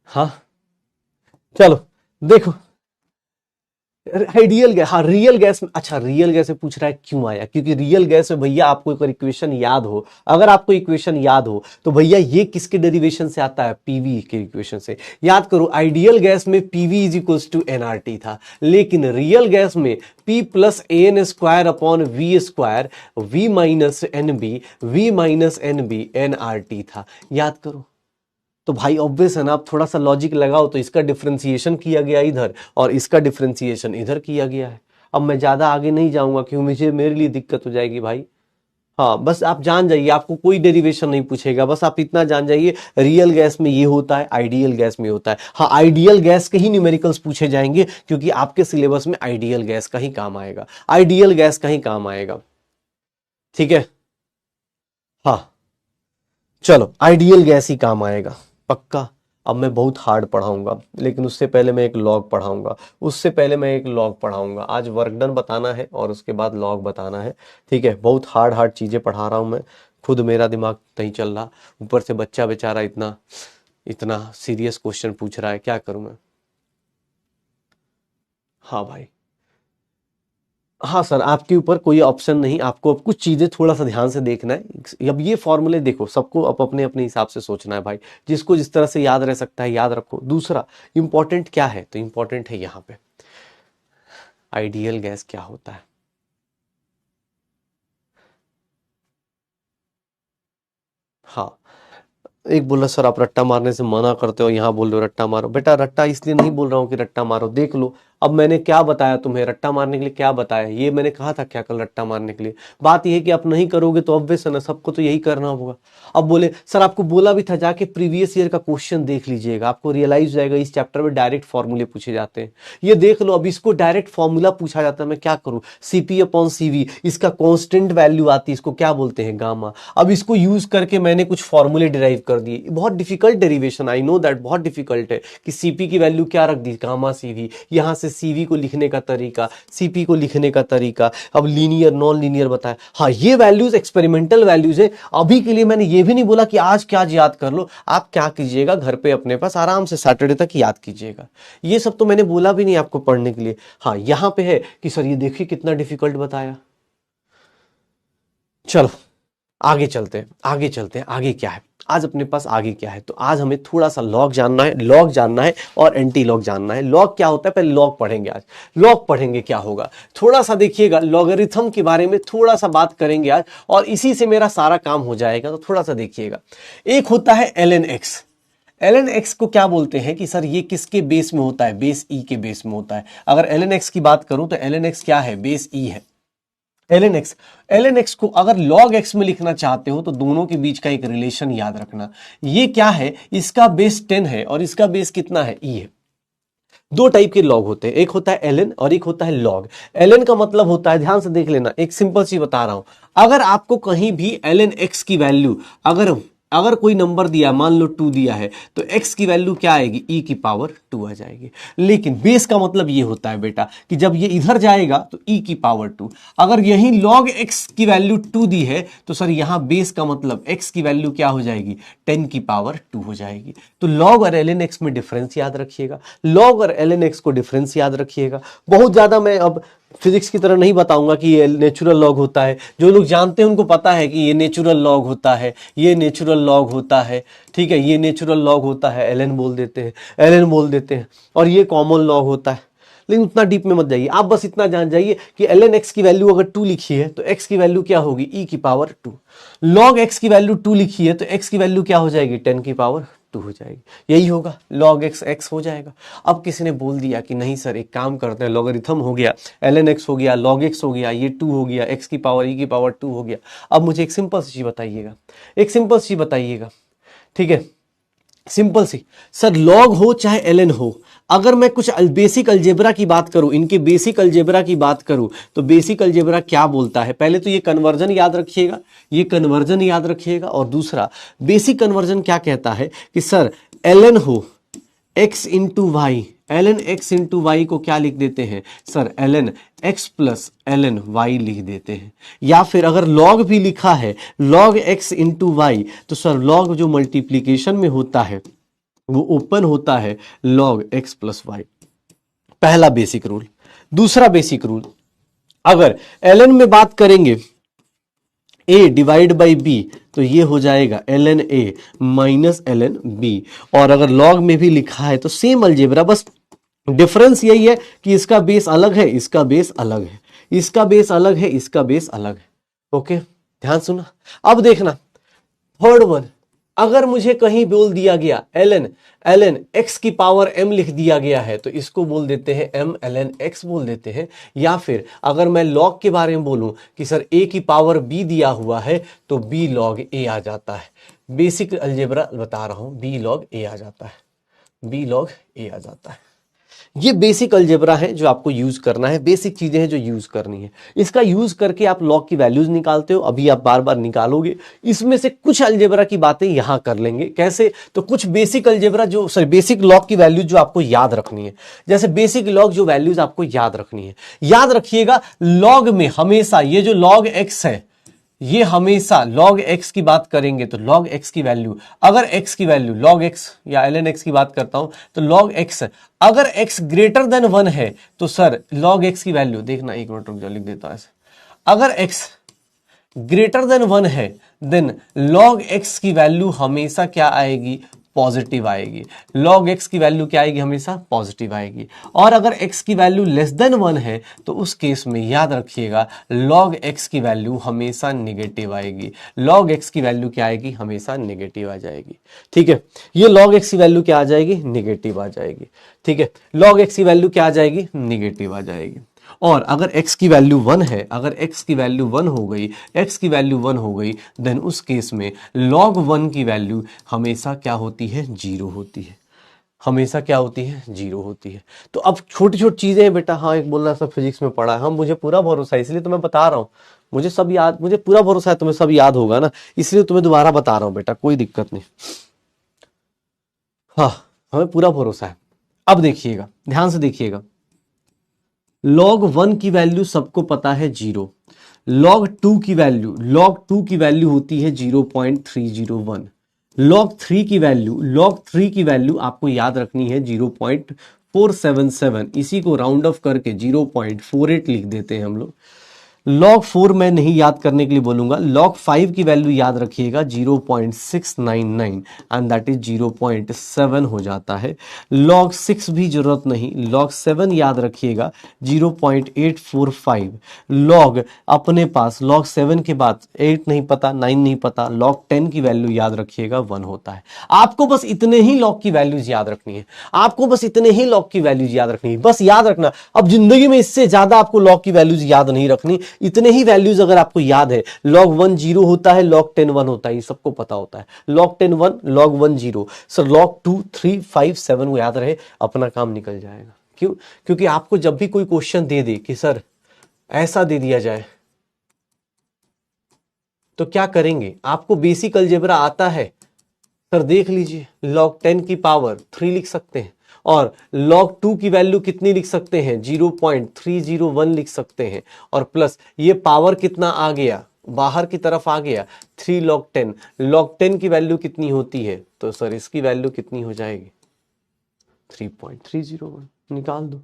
हाँ चलो देखो, आइडियल गैस, हाँ रियल गैस में, अच्छा रियल गैस में पूछ रहा है क्यों आया, क्योंकि रियल गैस में भैया आपको एक इक्वेशन याद हो, अगर आपको इक्वेशन याद हो तो भैया ये किसके डेरिवेशन से आता है, पीवी के इक्वेशन से। याद करो आइडियल गैस में PV is equals to NRT था, लेकिन रियल गैस में P plus N square upon V square V minus N B NRT था, याद करो। तो भाई ऑब्वियस है ना, आप थोड़ा सा लॉजिक लगाओ तो इसका डिफरेंशिएशन किया गया इधर और इसका डिफरेंशिएशन इधर किया गया है। अब मैं ज्यादा आगे नहीं जाऊंगा क्योंकि मुझे मेरे लिए दिक्कत हो जाएगी भाई। हाँ बस आप जान जाइए, आपको कोई डेरिवेशन नहीं पूछेगा, बस आप इतना जान जाइए रियल गैस में ये होता है, आइडियल गैस में होता है। हाँ आइडियल गैस के ही न्यूमेरिकल्स पूछे जाएंगे क्योंकि आपके सिलेबस में आइडियल गैस का ही काम आएगा, आइडियल गैस का ही काम आएगा, ठीक है। हाँ चलो आइडियल गैस ही काम आएगा पक्का। अब मैं बहुत हार्ड पढ़ाऊंगा, लेकिन उससे पहले मैं एक लॉग पढ़ाऊंगा, उससे पहले मैं एक लॉग पढ़ाऊंगा। आज वर्क डन बताना है और उसके बाद लॉग बताना है, ठीक है। बहुत हार्ड हार्ड चीजें पढ़ा रहा हूं मैं, खुद मेरा दिमाग नहीं चल रहा, ऊपर से बच्चा बेचारा इतना इतना सीरियस क्वेश्चन पूछ रहा है, क्या करूं मैं। हाँ भाई, हाँ सर आपके ऊपर कोई ऑप्शन नहीं, आपको अब कुछ चीजें थोड़ा सा ध्यान से देखना है। अब ये फॉर्मूले देखो, सबको अब अपने अपने हिसाब से सोचना है भाई, जिसको जिस तरह से याद रह सकता है याद रखो। दूसरा इंपॉर्टेंट क्या है, तो इंपॉर्टेंट है यहाँ पे आइडियल गैस क्या होता है। हाँ एक बोला सर आप रट्टा मारने से मना करते हो, यहाँ बोल रहे हो रट्टा मारो। बेटा रट्टा इसलिए नहीं बोल रहा हूँ कि रट्टा मारो, देख लो अब मैंने क्या बताया तुम्हें, रट्टा मारने के लिए क्या बताया, ये मैंने कहा था क्या कल रट्टा मारने के लिए। बात यह है कि आप नहीं करोगे तो ऑब्वियस है ना, सबको तो यही करना होगा। अब बोले सर आपको बोला भी था जाके प्रीवियस ईयर का क्वेश्चन देख लीजिएगा, आपको रियलाइज हो जाएगा इस चैप्टर में डायरेक्ट फॉर्मूले पूछे जाते हैं। ये देख लो, अब इसको डायरेक्ट फॉर्मूला पूछा जाता है, मैं क्या करूँ, सीपी अपॉन सीवी, इसका कॉन्स्टेंट वैल्यू आती है, इसको क्या बोलते हैं गामा। अब इसको यूज करके मैंने कुछ फॉर्मूले डिराइव कर दिए, बहुत difficult derivation, I know that बहुत डिफिकल्ट है कि सीपी की वैल्यू क्या रख दी, गामा सीवी, यहां से सीवी को लिखने का तरीका, सीपी को लिखने का तरीका, अब लीनियर नॉन लीनियर बताया। हाँ ये वैल्यूज एक्सपेरिमेंटल वैल्यूज है, अभी के लिए मैंने ये भी नहीं बोला कि आज क्या याद कर लो, आप क्या कीजिएगा घर पे अपने पास आराम से सैटरडे तक याद कीजिएगा, ये सब तो मैंने बोला भी नहीं आपको पढ़ने के लिए। हाँ यहां पे है कि सर ये देखिए कितना डिफिकल्ट बताया, चलो आगे चलते हैं, आगे चलते हैं। आगे क्या है आज अपने पास, आगे क्या है? तो आज हमें थोड़ा सा लॉग जानना है, लॉग जानना है और एंटी लॉग जानना है। लॉग क्या होता है पहले लॉग पढ़ेंगे आज। लॉग पढ़ेंगे क्या होगा, थोड़ा सा देखिएगा, लॉगरिथम के बारे में थोड़ा सा बात करेंगे आज और इसी से मेरा सारा काम हो जाएगा। तो थोड़ा सा देखिएगा, एक होता है ln x। ln x को क्या बोलते हैं कि सर ये किसके बेस में होता है? बेस e के बेस में होता है। अगर ln x की बात करूं तो ln x क्या है? बेस e है। ln x को अगर log x में लिखना चाहते हो तो दोनों के बीच का एक रिलेशन याद रखना। ये क्या है? इसका बेस 10 है और इसका बेस कितना है? e है। दो टाइप के लॉग होते हैं, एक होता है ln और एक होता है लॉग। ln का मतलब होता है, ध्यान से देख लेना, एक सिंपल सी बता रहा हूं, अगर आपको कहीं भी ln x की वैल्यू अगर कोई नंबर दिया, मान लो 2 दिया है, तो x की वैल्यू क्या आएगी? e की पावर 2 आ जाएगी। लेकिन बेस का मतलब ये होता है बेटा कि जब ये इधर जाएगा तो e की पावर 2। अगर यही log x की वैल्यू 2 दी है तो सर यहां बेस का मतलब x की वैल्यू क्या हो जाएगी? 10 की पावर 2 हो जाएगी। तो log और ln x में डिफरेंस याद रखिएगा, log और ln x को डिफरेंस याद रखिएगा। बहुत ज्यादा मैं अब फिजिक्स की तरह नहीं बताऊंगा कि ये नेचुरल लॉग होता है। जो लोग जानते हैं उनको पता है कि ये नेचुरल लॉग होता है, ये नेचुरल लॉग होता है, ठीक है, ये नेचुरल लॉग होता है, ln बोल देते हैं, ln बोल देते हैं, और ये कॉमन लॉग होता है। लेकिन उतना डीप में मत जाइए, आप बस इतना जान जाइए कि ln x की वैल्यू अगर 2 लिखी है तो x की वैल्यू क्या होगी? e की पावर 2। log x की वैल्यू 2 लिखी है तो x की वैल्यू क्या हो जाएगी? 10 की पावर 2 हो जाएगी। यही होगा, log x x हो जाएगा। अब किसी ने बोल दिया कि नहीं सर एक काम करते हैं, लॉगरिथम हो गया, ln x हो गया, log x हो गया, ये 2 हो गया, x की पावर e की पावर 2 हो गया। अब मुझे एक सिंपल सी चीज बताइएगा, एक सिंपल सी बताइएगा, ठीक है, सिंपल सी। सर लॉग हो चाहे ln हो, अगर मैं कुछ बेसिक अलजेब्रा की बात करूं, इनके बेसिक अलजेब्रा की बात करूं, तो बेसिक अलजेब्रा क्या बोलता है? पहले तो ये कन्वर्जन याद रखिएगा, ये कन्वर्जन याद रखिएगा। और दूसरा बेसिक कन्वर्जन क्या कहता है कि सर ln हो x into Y, ln x into Y को क्या लिख देते हैं? Sir ln x plus ln y लिख देते हैं। या फिर अगर log भी लिखा है, log x इंटू वाई, तो सर log जो मल्टीप्लीकेशन में होता है वो ओपन होता है log x प्लस वाई। पहला बेसिक रूल। दूसरा बेसिक रूल, अगर ln में बात करेंगे a डिवाइड बाई b, तो ये हो जाएगा ln a minus ln b। और अगर log में भी लिखा है तो सेम अलजेब्रा, बस डिफरेंस यही है कि इसका बेस अलग है, इसका बेस अलग है, इसका बेस अलग है, इसका बेस अलग है। ओके, ध्यान सुना। अब देखना थर्ड वन, अगर मुझे कहीं बोल दिया गया ln x की पावर m लिख दिया गया है तो इसको बोल देते हैं m ln x बोल देते हैं। या फिर अगर मैं log के बारे में बोलूं कि सर a की पावर b दिया हुआ है तो b log a आ जाता है। बेसिक अलजेब्रा बता रहा हूं, b log a आ जाता है, b log a आ जाता है। ये बेसिक अलजेब्रा है जो आपको यूज करना है, बेसिक चीजें हैं जो यूज करनी है। इसका यूज करके आप लॉग की वैल्यूज निकालते हो, अभी आप बार बार निकालोगे। इसमें से कुछ अलजेब्रा की बातें यहां कर लेंगे। कैसे? तो कुछ बेसिक अलजेब्रा जो बेसिक लॉग की वैल्यूज जो आपको याद रखनी है, जैसे बेसिक लॉग जो वैल्यूज आपको याद रखनी है, याद रखिएगा लॉग में हमेशा ये जो लॉग एक्स है, ये हमेशा log x की बात करेंगे तो log x की वैल्यू, अगर x की वैल्यू log x या ln x की बात करता हूं तो log x, अगर x ग्रेटर देन 1 है तो सर log x की वैल्यू, देखना एक मिनट रुक जाओ, लिख देता है, अगर x ग्रेटर देन 1 है देन log x की वैल्यू हमेशा क्या आएगी? पॉजिटिव आएगी। log x की वैल्यू क्या आएगी? हमेशा पॉजिटिव आएगी। और अगर x की वैल्यू लेस देन 1 है तो उस केस में याद रखिएगा log x की वैल्यू हमेशा नेगेटिव आएगी। log x की वैल्यू क्या आएगी? हमेशा नेगेटिव आ जाएगी। ठीक है, ये log x की वैल्यू क्या आ जाएगी? नेगेटिव आ जाएगी। ठीक है, log x की वैल्यू क्या आ जाएगी? नेगेटिव आ जाएगी। और अगर x की वैल्यू 1 है, अगर x की वैल्यू 1 हो गई, x की वैल्यू 1 हो गई, देन उस केस में log 1 की वैल्यू हमेशा क्या होती है? 0 होती है। हमेशा क्या होती है? 0 होती है। तो अब छोटी छोटी चीजें हैं बेटा, हाँ एक बोलना सब फिजिक्स में पढ़ा है, हम मुझे पूरा भरोसा है, इसलिए तो मैं बता रहा हूँ, मुझे सब याद, मुझे पूरा भरोसा है तुम्हें सब याद होगा ना, इसलिए तुम्हें दोबारा बता रहा हूँ बेटा, कोई दिक्कत नहीं। हाँ हमें पूरा भरोसा है। अब देखिएगा, ध्यान से देखिएगा, log 1 की वैल्यू सबको पता है 0, log 2 की वैल्यू होती है 0.301, log 3 की वैल्यू आपको याद रखनी है 0.477, इसी को राउंड ऑफ करके 0.48 लिख देते हैं हम लोग। log 4 मैं नहीं याद करने के लिए बोलूंगा, log 5 की वैल्यू याद रखिएगा 0.699 एंड दैट इज 0.7 हो जाता है। log 6 भी जरूरत नहीं, log 7 याद रखिएगा 0.845। log अपने पास log 7 के बाद 8 नहीं पता, 9 नहीं पता, log 10 की वैल्यू याद रखिएगा 1 होता है। आपको बस इतने ही log की वैल्यूज याद रखनी है, आपको बस इतने ही log की वैल्यूज याद रखनी है, बस याद रखना। अब जिंदगी में इससे ज्यादा आपको log की वैल्यूज याद नहीं रखनी, इतने ही वैल्यूज अगर आपको याद है। log 1 0 होता है, log 10 1 होता है, ये सबको पता होता है। log 10 1, log 1 0, सर log 2 3 5 7 वो याद रहे, अपना काम निकल जाएगा। क्यों? क्योंकि आपको जब भी कोई क्वेश्चन दे दे कि सर ऐसा दे दिया जाए तो क्या करेंगे, आपको बेसिक अलजेब्रा आता है, सर देख लीजिए log 10 की पावर 3 लिख सकते हैं और log 2 की वैल्यू कितनी लिख सकते हैं, 0.301 लिख सकते हैं, और प्लस ये पावर कितना आ गया, बाहर की तरफ आ गया 3 log 10। log 10 की वैल्यू कितनी होती है, तो सर इसकी वैल्यू कितनी हो जाएगी 3.301, निकाल दो।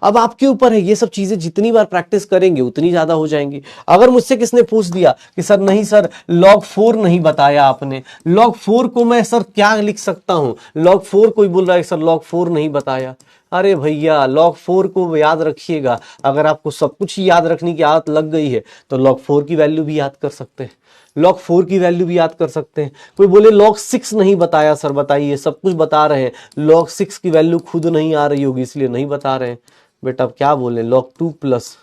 अब आपके ऊपर है, ये सब चीजें जितनी बार प्रैक्टिस करेंगे उतनी ज्यादा हो जाएंगी। अगर मुझसे किसने पूछ दिया कि सर नहीं सर log 4 नहीं बताया आपने, log 4 को मैं सर क्या लिख सकता हूं, log 4 कोई बोल रहा है सर log 4 नहीं बताया, अरे भैया log 4 को याद रखिएगा। अगर आपको सब कुछ याद रखने की आदत लग गई है तो log 4 की वैल्यू भी याद कर सकते हैं, log 4 की वैल्यू भी याद कर सकते हैं। कोई बोले log 6 नहीं बताया, सर बताइए, सब कुछ बता रहे हैं, log 6 की वैल्यू खुद नहीं आ रही होगी इसलिए नहीं बता रहे हैं। बेटा अब क्या बोले, log 2 plus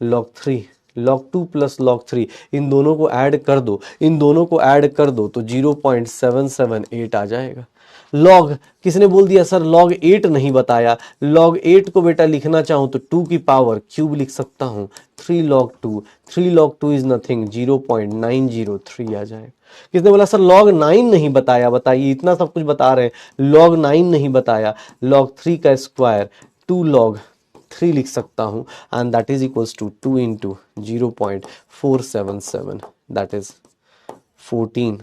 log 3, log 2 plus log 3, इन दोनों को ऐड कर दो, इन दोनों को ऐड कर दो तो 0.778 आ जाएगा। log किसने बोल दिया सर log 8 नहीं बताया, log 8 को बेटा लिखना चाहूं तो 2 की पावर क्यूब लिख सकता हूं, 3 log 2, 3 log 2 इज नथिंग, 0.903 आ जाएगा। किसने बोला सर log 9 नहीं बताया, बताइए इतना सब कुछ बता रहे हैं, log 9 नहीं बताया, log 3 का स्क्वायर 2 log 3 लिख सकता हूं and that is equals to 2 into 0.477 that is 14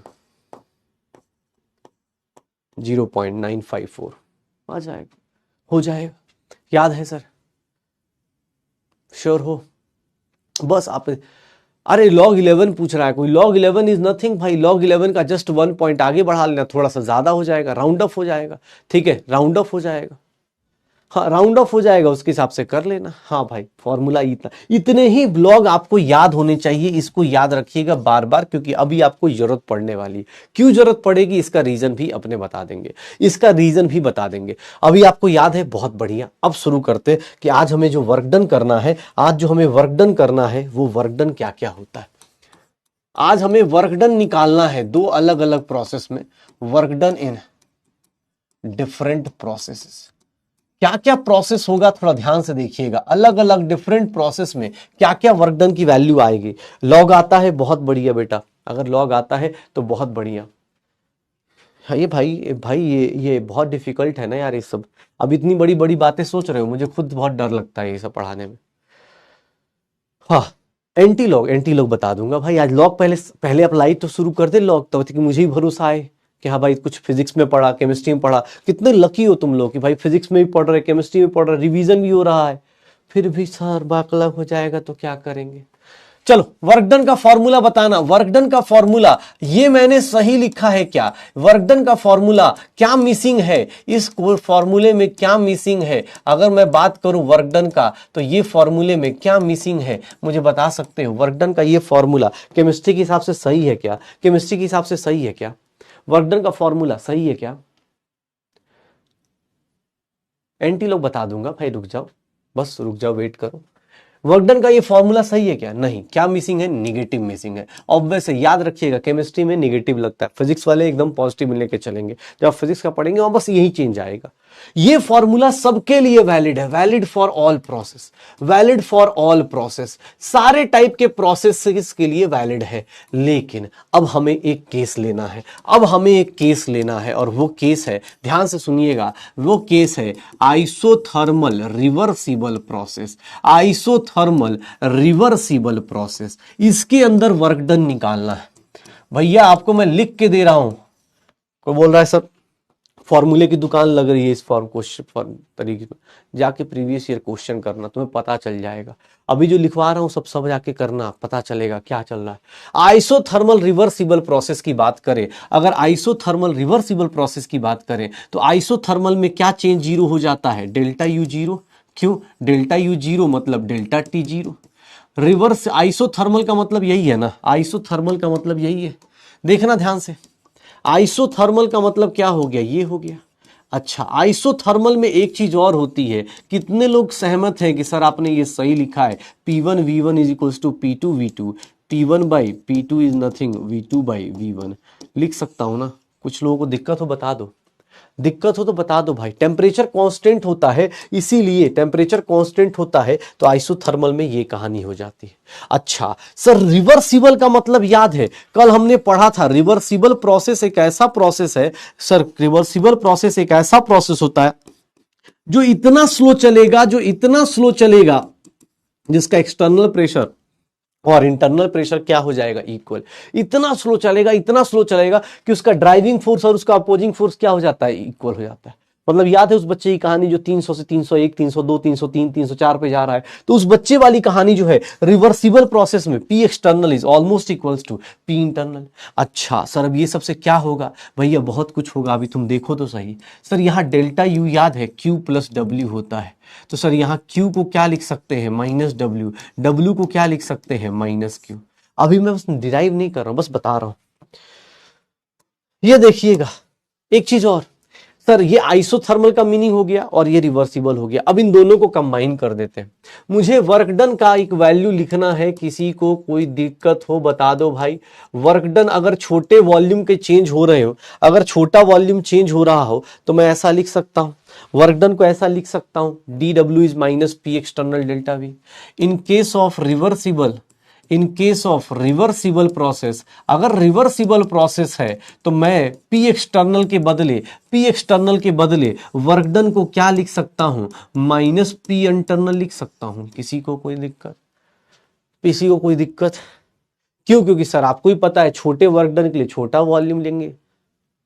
0.954 आ जाएगा, हो जाएगा। याद है सर, श्योर हो? बस आप, अरे log 11 पूछ रहा है कोई, log 11 इज नथिंग भाई, log 11 का जस्ट 1 पॉइंट आगे बढ़ा लेना, थोड़ा सा ज्यादा हो जाएगा, राउंड अप हो जाएगा, ठीक है राउंड अप हो जाएगा, हाँ राउंड ऑफ हो जाएगा, उसके हिसाब से कर लेना। हाँ भाई फॉर्मूला इतना, इतने ही ब्लॉग आपको याद होने चाहिए, इसको याद रखिएगा बार बार क्योंकि अभी आपको जरूरत पड़ने वाली है। क्यों जरूरत पड़ेगी इसका रीजन भी अपने बता देंगे, इसका रीजन भी बता देंगे। अभी आपको याद है, बहुत बढ़िया। अब शुरू करते कि आज हमें जो वर्क डन करना है, आज जो हमें वर्क डन करना है वो वर्क डन क्या क्या होता है। आज हमें वर्क डन निकालना है दो अलग अलग प्रोसेस में, work done in different processes. क्या क्या प्रोसेस होगा थोड़ा ध्यान से देखिएगा, अलग अलग डिफरेंट प्रोसेस में क्या क्या वर्क डन की वैल्यू आएगी। लॉग आता है, बहुत बढ़िया बेटा, अगर लॉग आता है तो बहुत बढ़िया। हाँ ये भाई ये बहुत डिफिकल्ट है ना यार ये सब। अब इतनी बड़ी बड़ी बातें सोच रहे हो, मुझे खुद बहुत डर लगता है ये सब पढ़ाने में। हाँ एंटी लॉग बता दूंगा भाई। आज लॉग पहले अप्लाई तो शुरू कर दे लॉग, तब तक मुझे ही भरोसा आए कि हाँ भाई कुछ फिजिक्स में पढ़ा, केमिस्ट्री में पढ़ा। कितने लकी हो तुम लोग कि भाई फिजिक्स में भी पढ़ रहे, केमिस्ट्री में पढ़ रहे, रिवीजन भी हो रहा है, फिर भी सर बाकलब हो जाएगा तो क्या करेंगे। चलो वर्क डन का फॉर्मूला बताना। वर्क डन का फॉर्मूला ये मैंने सही लिखा है क्या? वर्क डन का फॉर्मूला क्या मिसिंग है, इस फॉर्मूले में क्या मिसिंग है? अगर मैं बात करूं वर्क डन का तो ये फॉर्मूले में क्या मिसिंग है मुझे बता सकते हो? वर्क डन का ये फॉर्मूला केमिस्ट्री के हिसाब से सही है क्या? केमिस्ट्री के हिसाब से सही है क्या? वर्क डन का फॉर्मूला सही है क्या? एंटी लोग बता दूंगा भाई, रुक जाओ, बस रुक जाओ, वेट करो। वर्क डन का ये फॉर्मूला सही है क्या? नहीं। क्या मिसिंग है? निगेटिव मिसिंग है। ऑब्वियस है, याद रखिएगा केमिस्ट्री में निगेटिव लगता है, फिजिक्स वाले एकदम पॉजिटिव लेके चलेंगे। जब फिजिक्स का पढ़ेंगे वहां बस यही चेंज आएगा। ये फॉर्मूला सबके लिए वैलिड है, valid for all process, valid for all process, सारे टाइप के प्रोसेस के लिए वैलिड है। लेकिन अब हमें एक केस लेना है, अब हमें एक केस लेना है, और वो केस है, ध्यान से सुनिएगा, वो केस है isothermal reversible process. Isothermal reversible process, इसके अंदर वर्क डन निकालना है। भैया आपको मैं लिख के दे रहा हूं। कोई बोल रहा है सर फॉर्मूले की दुकान लग रही है इस फॉर्म क्वेश्चन तरीके में, जाके प्रीवियस ईयर क्वेश्चन करना, तुम्हें पता चल जाएगा। अभी जो लिखवा रहा हूं सब जाके करना, पता चलेगा क्या चल रहा है। आइसोथर्मल रिवर्सिबल प्रोसेस की बात करें, अगर आइसोथर्मल रिवर्सिबल प्रोसेस की बात करें तो आइसोथर्मल में क्या चेंज जीरो हो जाता है, डेल्टा यू जीरो। क्यों डेल्टा यू जीरो, मतलब delta T zero. Reverse isothermal का मतलब यही है ना, आइसोथर्मल का मतलब यही है, देखना ध्यान से। आइसोथर्मल का मतलब क्या हो गया, ये हो गया। अच्छा, आइसोथर्मल में एक चीज और होती है, कितने लोग सहमत हैं कि सर आपने ये सही लिखा है, P1 V1 is equals to P2 V2, P1 by P2 is nothing V2 by V1। लिख सकता हूं ना, कुछ लोगों को दिक्कत हो बता दो, दिक्कत हो तो बता दो भाई। टेम्परेचर कांस्टेंट होता है, इसीलिए टेम्परेचर कांस्टेंट होता है तो आइसोथर्मल में ये कहानी हो जाती है। अच्छा सर, रिवर्सिबल का मतलब याद है, कल हमने पढ़ा था, रिवर्सिबल प्रोसेस एक ऐसा प्रोसेस है सर, रिवर्सिबल प्रोसेस एक ऐसा प्रोसेस होता है जो इतना स्लो चलेगा, जो इतना स्लो चलेगा जिसका एक्सटर्नल प्रेशर और इंटरनल प्रेशर क्या हो जाएगा, इक्वल। इतना स्लो चलेगा, इतना स्लो चलेगा कि उसका ड्राइविंग फोर्स और उसका अपोजिंग फोर्स क्या हो जाता है, इक्वल हो जाता है। मतलब याद है उस बच्चे की कहानी जो 300 से 301, 302, 303, 304 पे जा रहा है, तो उस बच्चे वाली कहानी जो है रिवर्सिबल प्रोसेस में P external is almost equals to P internal. अच्छा सर, अब ये सबसे क्या होगा भैया, बहुत कुछ होगा, अभी तुम देखो तो सही। सर यहाँ डेल्टा यू याद है, Q प्लस W होता है, तो सर यहाँ Q को क्या लिख सकते हैं, माइनस W, W को क्या लिख सकते हैं, माइनस Q। अभी मैं बस डिराइव नहीं कर रहा हूं, बस बता रहा हूं। ये देखिएगा एक चीज और, सर ये आइसोथर्मल का मीनिंग हो गया और ये रिवर्सिबल हो गया। अब इन दोनों को कंबाइन कर देते हैं। मुझे वर्क डन का एक वैल्यू लिखना है, किसी को कोई दिक्कत हो बता दो भाई। वर्क डन अगर छोटे वॉल्यूम के चेंज हो रहे हो, अगर छोटा वॉल्यूम चेंज हो रहा हो तो मैं ऐसा लिख सकता हूं, वर्क डन को ऐसा लिख सकता हूं, DW is minus P external delta V। In case of reversible, in case of reversible process, अगर रिवर्सिबल प्रोसेस है तो मैं P एक्सटर्नल के बदले, P एक्सटर्नल के बदले वर्क डन को क्या लिख सकता हूं, माइनस P इंटरनल लिख सकता हूं। किसी को कोई दिक्कत, किसी को कोई दिक्कत? क्यों? क्योंकि सर आपको ही पता है छोटे वर्क डन के लिए छोटा वॉल्यूम लेंगे।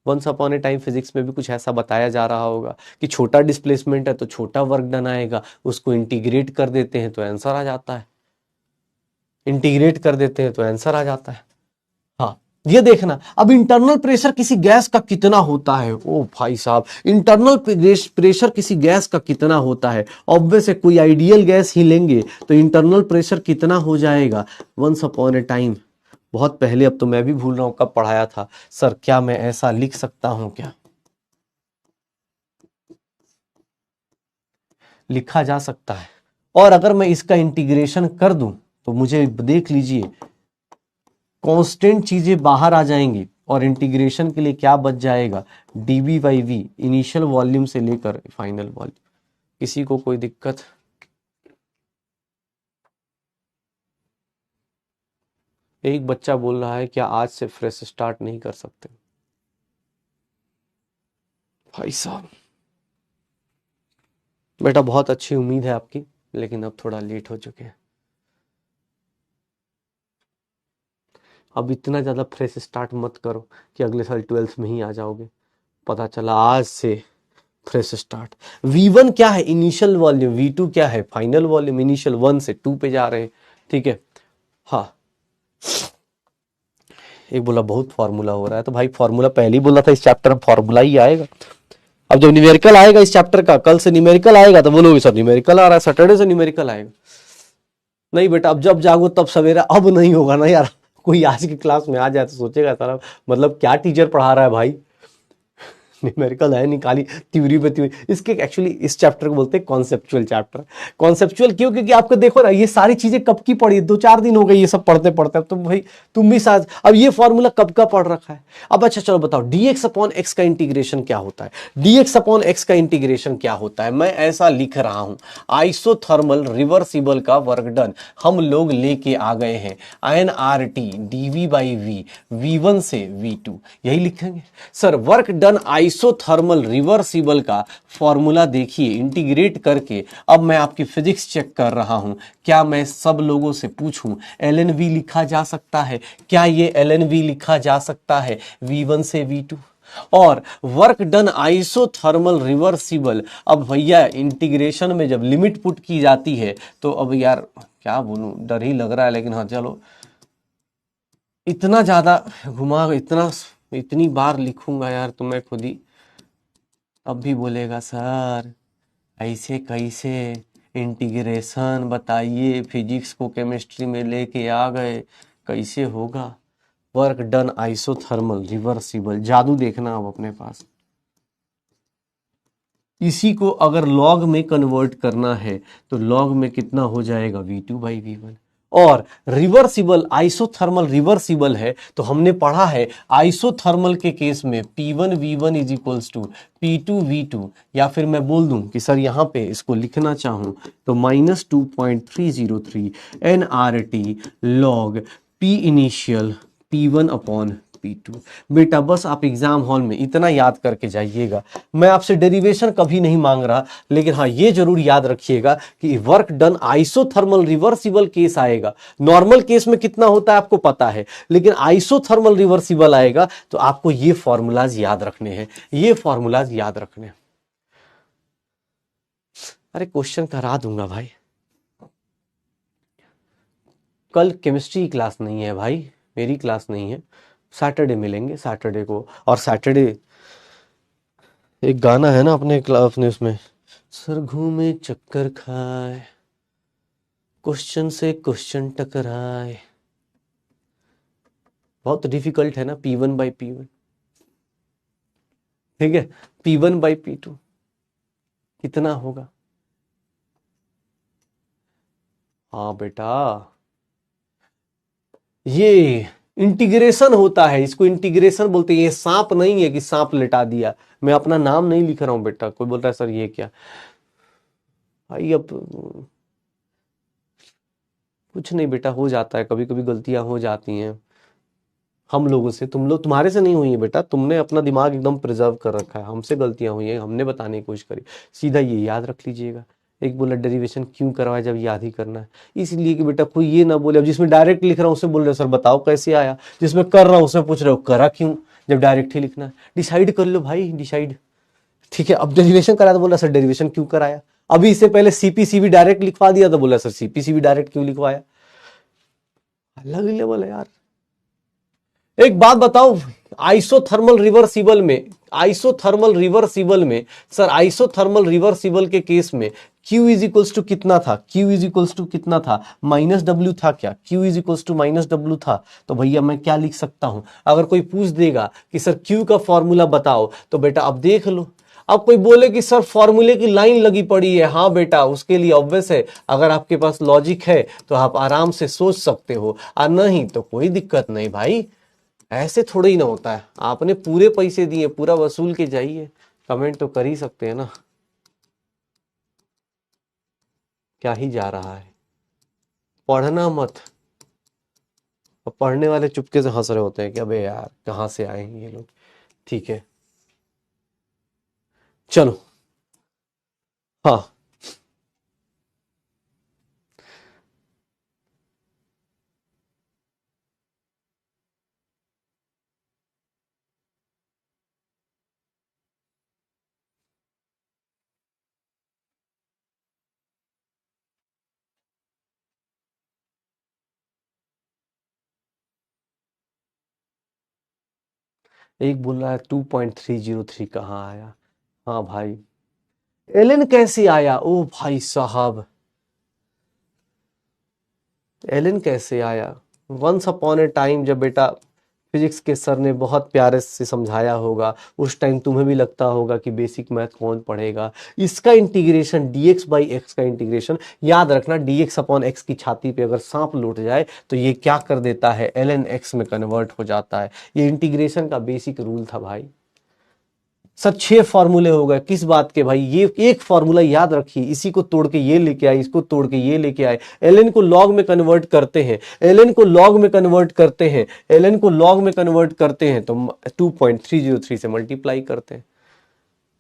Once upon a time physics में भी कुछ ऐसा बताया जा रहा होगा कि छोटा डिस्प्लेसमेंट है तो छोटा वर्क डन आएगा, उसको इंटीग्रेट कर देते हैं तो आंसर आ जाता है, इंटीग्रेट कर देते हैं तो आंसर आ जाता है। हाँ ये देखना, अब इंटरनल प्रेशर किसी गैस का कितना होता है, ओ भाई साहब इंटरनल प्रेशर किसी गैस का कितना होता है, ऑब्वियस है कोई आइडियल गैस ही लेंगे तो इंटरनल प्रेशर कितना हो जाएगा, वंस अपॉन ए टाइम, बहुत पहले, अब तो मैं भी भूल रहा हूं कब पढ़ाया था। सर क्या मैं ऐसा लिख सकता हूं क्या, लिखा जा सकता है। और अगर मैं इसका इंटीग्रेशन कर दूं तो मुझे देख लीजिए कांस्टेंट चीजें बाहर आ जाएंगी और इंटीग्रेशन के लिए क्या बच जाएगा, dB by V, initial volume से लेकर फाइनल वॉल्यूम। किसी को कोई दिक्कत? एक बच्चा बोल रहा है क्या आज से फ्रेश स्टार्ट नहीं कर सकते? भाई साहब बेटा बहुत अच्छी उम्मीद है आपकी, लेकिन अब थोड़ा लेट हो चुके हैं। अब इतना ज्यादा फ्रेश स्टार्ट मत करो कि अगले साल 12th में ही आ जाओगे। पता चला आज से फ्रेश स्टार्ट। V1 क्या है, इनिशियल वॉल्यूम, V2 क्या है, फाइनल वॉल्यूम। इनिशियल 1 से 2 पे जा रहे हैं, ठीक है। हाँ एक बोला बहुत फॉर्मूला हो रहा है, तो भाई फॉर्मूला पहले ही बोला था इस चैप्टर में फॉर्मूला ही आएगा। अब जब न्यूमेरिकल आएगा इस चैप्टर का, कल से न्यूमेरिकल आएगा तो बोलोगे सर न्यूमेरिकल आ रहा है, सैटरडे से न्यूमेरिकल आएगा। नहीं बेटा अब जब जागो तब सवेरा, अब नहीं होगा ना यार। कोई आज की क्लास में आ जाए तो सोचेगा सारा मतलब क्या टीचर पढ़ा रहा है भाई, न्यूमेरिकल है निकाली थ्योरी पे थ्योरी। इसके एक्चुअली इस चैप्टर को बोलते हैं कॉन्सेप्चुअल चैप्टर। कॉन्सेप्चुअल क्यों? क्योंकि आपको देखो ना ये सारी चीजें कब की पढ़ी, 2-4 दिन हो गए ये सब पढ़ते पढ़ते। अब तो भाई तुम भी साथ, अब ये फॉर्मूला कब का पढ़ रखा है। अब अच्छा चलो बताओ dx अपॉन x का इंटीग्रेशन क्या होता है, dx अपॉन x का इंटीग्रेशन क्या होता है। मैं ऐसा लिख रहा हूं, आइसोथर्मल रिवर्सिबल का वर्क डन हम लोग लेके आ गए हैं nRT dV by V, V1 से V2, यही लिखेंगे। Sir work done isothermal reversible का फॉर्मूला देखिए, इंटीग्रेट करके अब मैं आपकी फिजिक्स चेक कर रहा हूं। क्या मैं सब लोगों से पूछूं LNV लिखा जा सकता है क्या, ये LNV लिखा जा सकता है V1 से V2? और वर्क डन आइसोथर्मल रिवर्सिबल। अब भैया इंटीग्रेशन में जब लिमिट पुट की जाती है तो अब यार क्या बोलूं, डर ही लग रहा है, लेकिन हाँ चलो, इतना ज्यादा घुमा, इतनी बार लिखूंगा यार तो मैं खुद ही अब भी बोलेगा सर ऐसे कैसे इंटीग्रेशन बताइए, फिजिक्स को केमिस्ट्री में लेके आ गए, कैसे होगा। वर्क डन आइसोथर्मल रिवर्सिबल, जादू देखना अब अपने पास। इसी को अगर लॉग में कन्वर्ट करना है तो लॉग में कितना हो जाएगा, v2/v1। और रिवर्सिबल, आइसोथर्मल रिवर्सिबल है तो हमने पढ़ा है आइसोथर्मल के केस में P1v1 is equals to P2v2, या फिर मैं बोल दूं कि सर यहां पे इसको लिखना चाहूं तो -2.303 nRT log P initial P1/P2। बेटा बस आप एग्जाम हॉल में इतना याद करके जाइएगा। मैं आपसे डेरिवेशन कभी नहीं मांग रहा, लेकिन हाँ ये जरूर याद रखिएगा कि work done isothermal reversible case आएगा। नॉर्मल केस में कितना होता है आपको पता है, लेकिन आइसोथर्मल रिवर्सिबल आएगा तो आपको ये फॉर्मूलाज याद रखने हैं, ये फॉर्मूलाज याद रखने हैं। अरे क्वेश्चन करा दूंगा भाई। कल केमिस्ट्री की क्लास नहीं है भाई, मेरी क्लास नहीं है, सैटरडे मिलेंगे सैटरडे को। और सैटरडे एक गाना है ना अपने उसमें, सर घूमे चक्कर खाए, क्वेश्चन से क्वेश्चन टकराए। बहुत डिफिकल्ट है ना P1/P1, ठीक है। P1/P2 कितना होगा। हाँ बेटा, ये इंटीग्रेशन होता है, इसको इंटीग्रेशन बोलते हैं। ये सांप नहीं है कि सांप लिटा दिया, मैं अपना नाम नहीं लिख रहा हूं बेटा। कोई बोलता है सर ये क्या भाई, अब कुछ नहीं बेटा, हो जाता है, कभी कभी गलतियां हो जाती हैं हम लोगों से। तुम्हारे से नहीं हुई है बेटा, तुमने अपना दिमाग एकदम प्रिजर्व कर रखा है। हमसे गलतियां हुई हैं, हमने बताने की कोशिश करी। सीधा ये याद रख लीजिएगा। एक बोला डेरिवेशन क्यों करवाया, जब याद ही करना है, इसलिए कि बेटा कोई ये ना बोले। अब जिसमें डायरेक्ट लिख रहा हूं उसे बोल रहे हो सर बताओ कैसे आया, जिसमें कर रहा हूं उसमें पूछ रहे हो करा क्यों, जब डायरेक्ट ही लिखना है। डिसाइड कर लो भाई, डिसाइड, ठीक है। अब डेरिवेशन कराया तो बोला सर डेरिवेशन क्यों कराया। अभी इससे पहले सीपीसीबी डायरेक्ट लिखवा दिया तो बोला सर सीपीसीबी डायरेक्ट क्यों लिखवाया। अलग ही लेवल है यार। एक बात बताओ, आइसोथर्मल रिवर्सिबल में, आइसोथर्मल रिवर्सिबल में सर, आइसोथर्मल रिवर्सिबल के केस में Q इज इक्वल्स टू कितना था, Q इज इक्वल्स टू कितना था, -W था क्या, Q is equals to -W था। तो भैया मैं क्या लिख सकता हूं, अगर कोई पूछ देगा कि सर Q का फॉर्मूला बताओ तो बेटा अब देख लो। अब कोई बोले कि सर फॉर्मूले की लाइन लगी पड़ी है, हाँ बेटा उसके लिए ऑब्वियस है, अगर आपके पास लॉजिक है तो आप आराम से सोच सकते हो, और नहीं तो कोई दिक्कत नहीं भाई। ऐसे थोड़ा ही ना होता है, आपने पूरे पैसे दिए, पूरा वसूल के जाइए। कमेंट तो कर ही सकते हैं ना, क्या ही जा रहा है। पढ़ना मत। और पढ़ने वाले चुपके से हंस रहे होते हैं कि अबे यार कहाँ से आए हैं ये लोग। ठीक है चलो। हाँ, एक बोल रहा है 2.303 कहाँ आया। हाँ भाई, एलन कैसे आया, ओ भाई साहब, एलन कैसे आया। वंस अपॉन ए टाइम जब बेटा फिजिक्स के सर ने बहुत प्यारे से समझाया होगा, उस टाइम तुम्हें भी लगता होगा कि बेसिक मैथ कौन पढ़ेगा। इसका इंटीग्रेशन dx/x का इंटीग्रेशन याद रखना, dx/x की छाती पे अगर सांप लौट जाए तो ये क्या कर देता है, ln x में कन्वर्ट हो जाता है। ये इंटीग्रेशन का बेसिक रूल था भाई। सर 6 फॉर्मूले हो गए, किस बात के भाई, ये एक फॉर्मूला याद रखिए, इसी को तोड़ के ये लेके आए, इसको तोड़ के ये लेके आए, एलएन को लॉग में कन्वर्ट करते हैं, एलएन को लॉग में कन्वर्ट करते हैं, एलएन को लॉग में कन्वर्ट करते हैं तो 2.303 से मल्टीप्लाई करते हैं।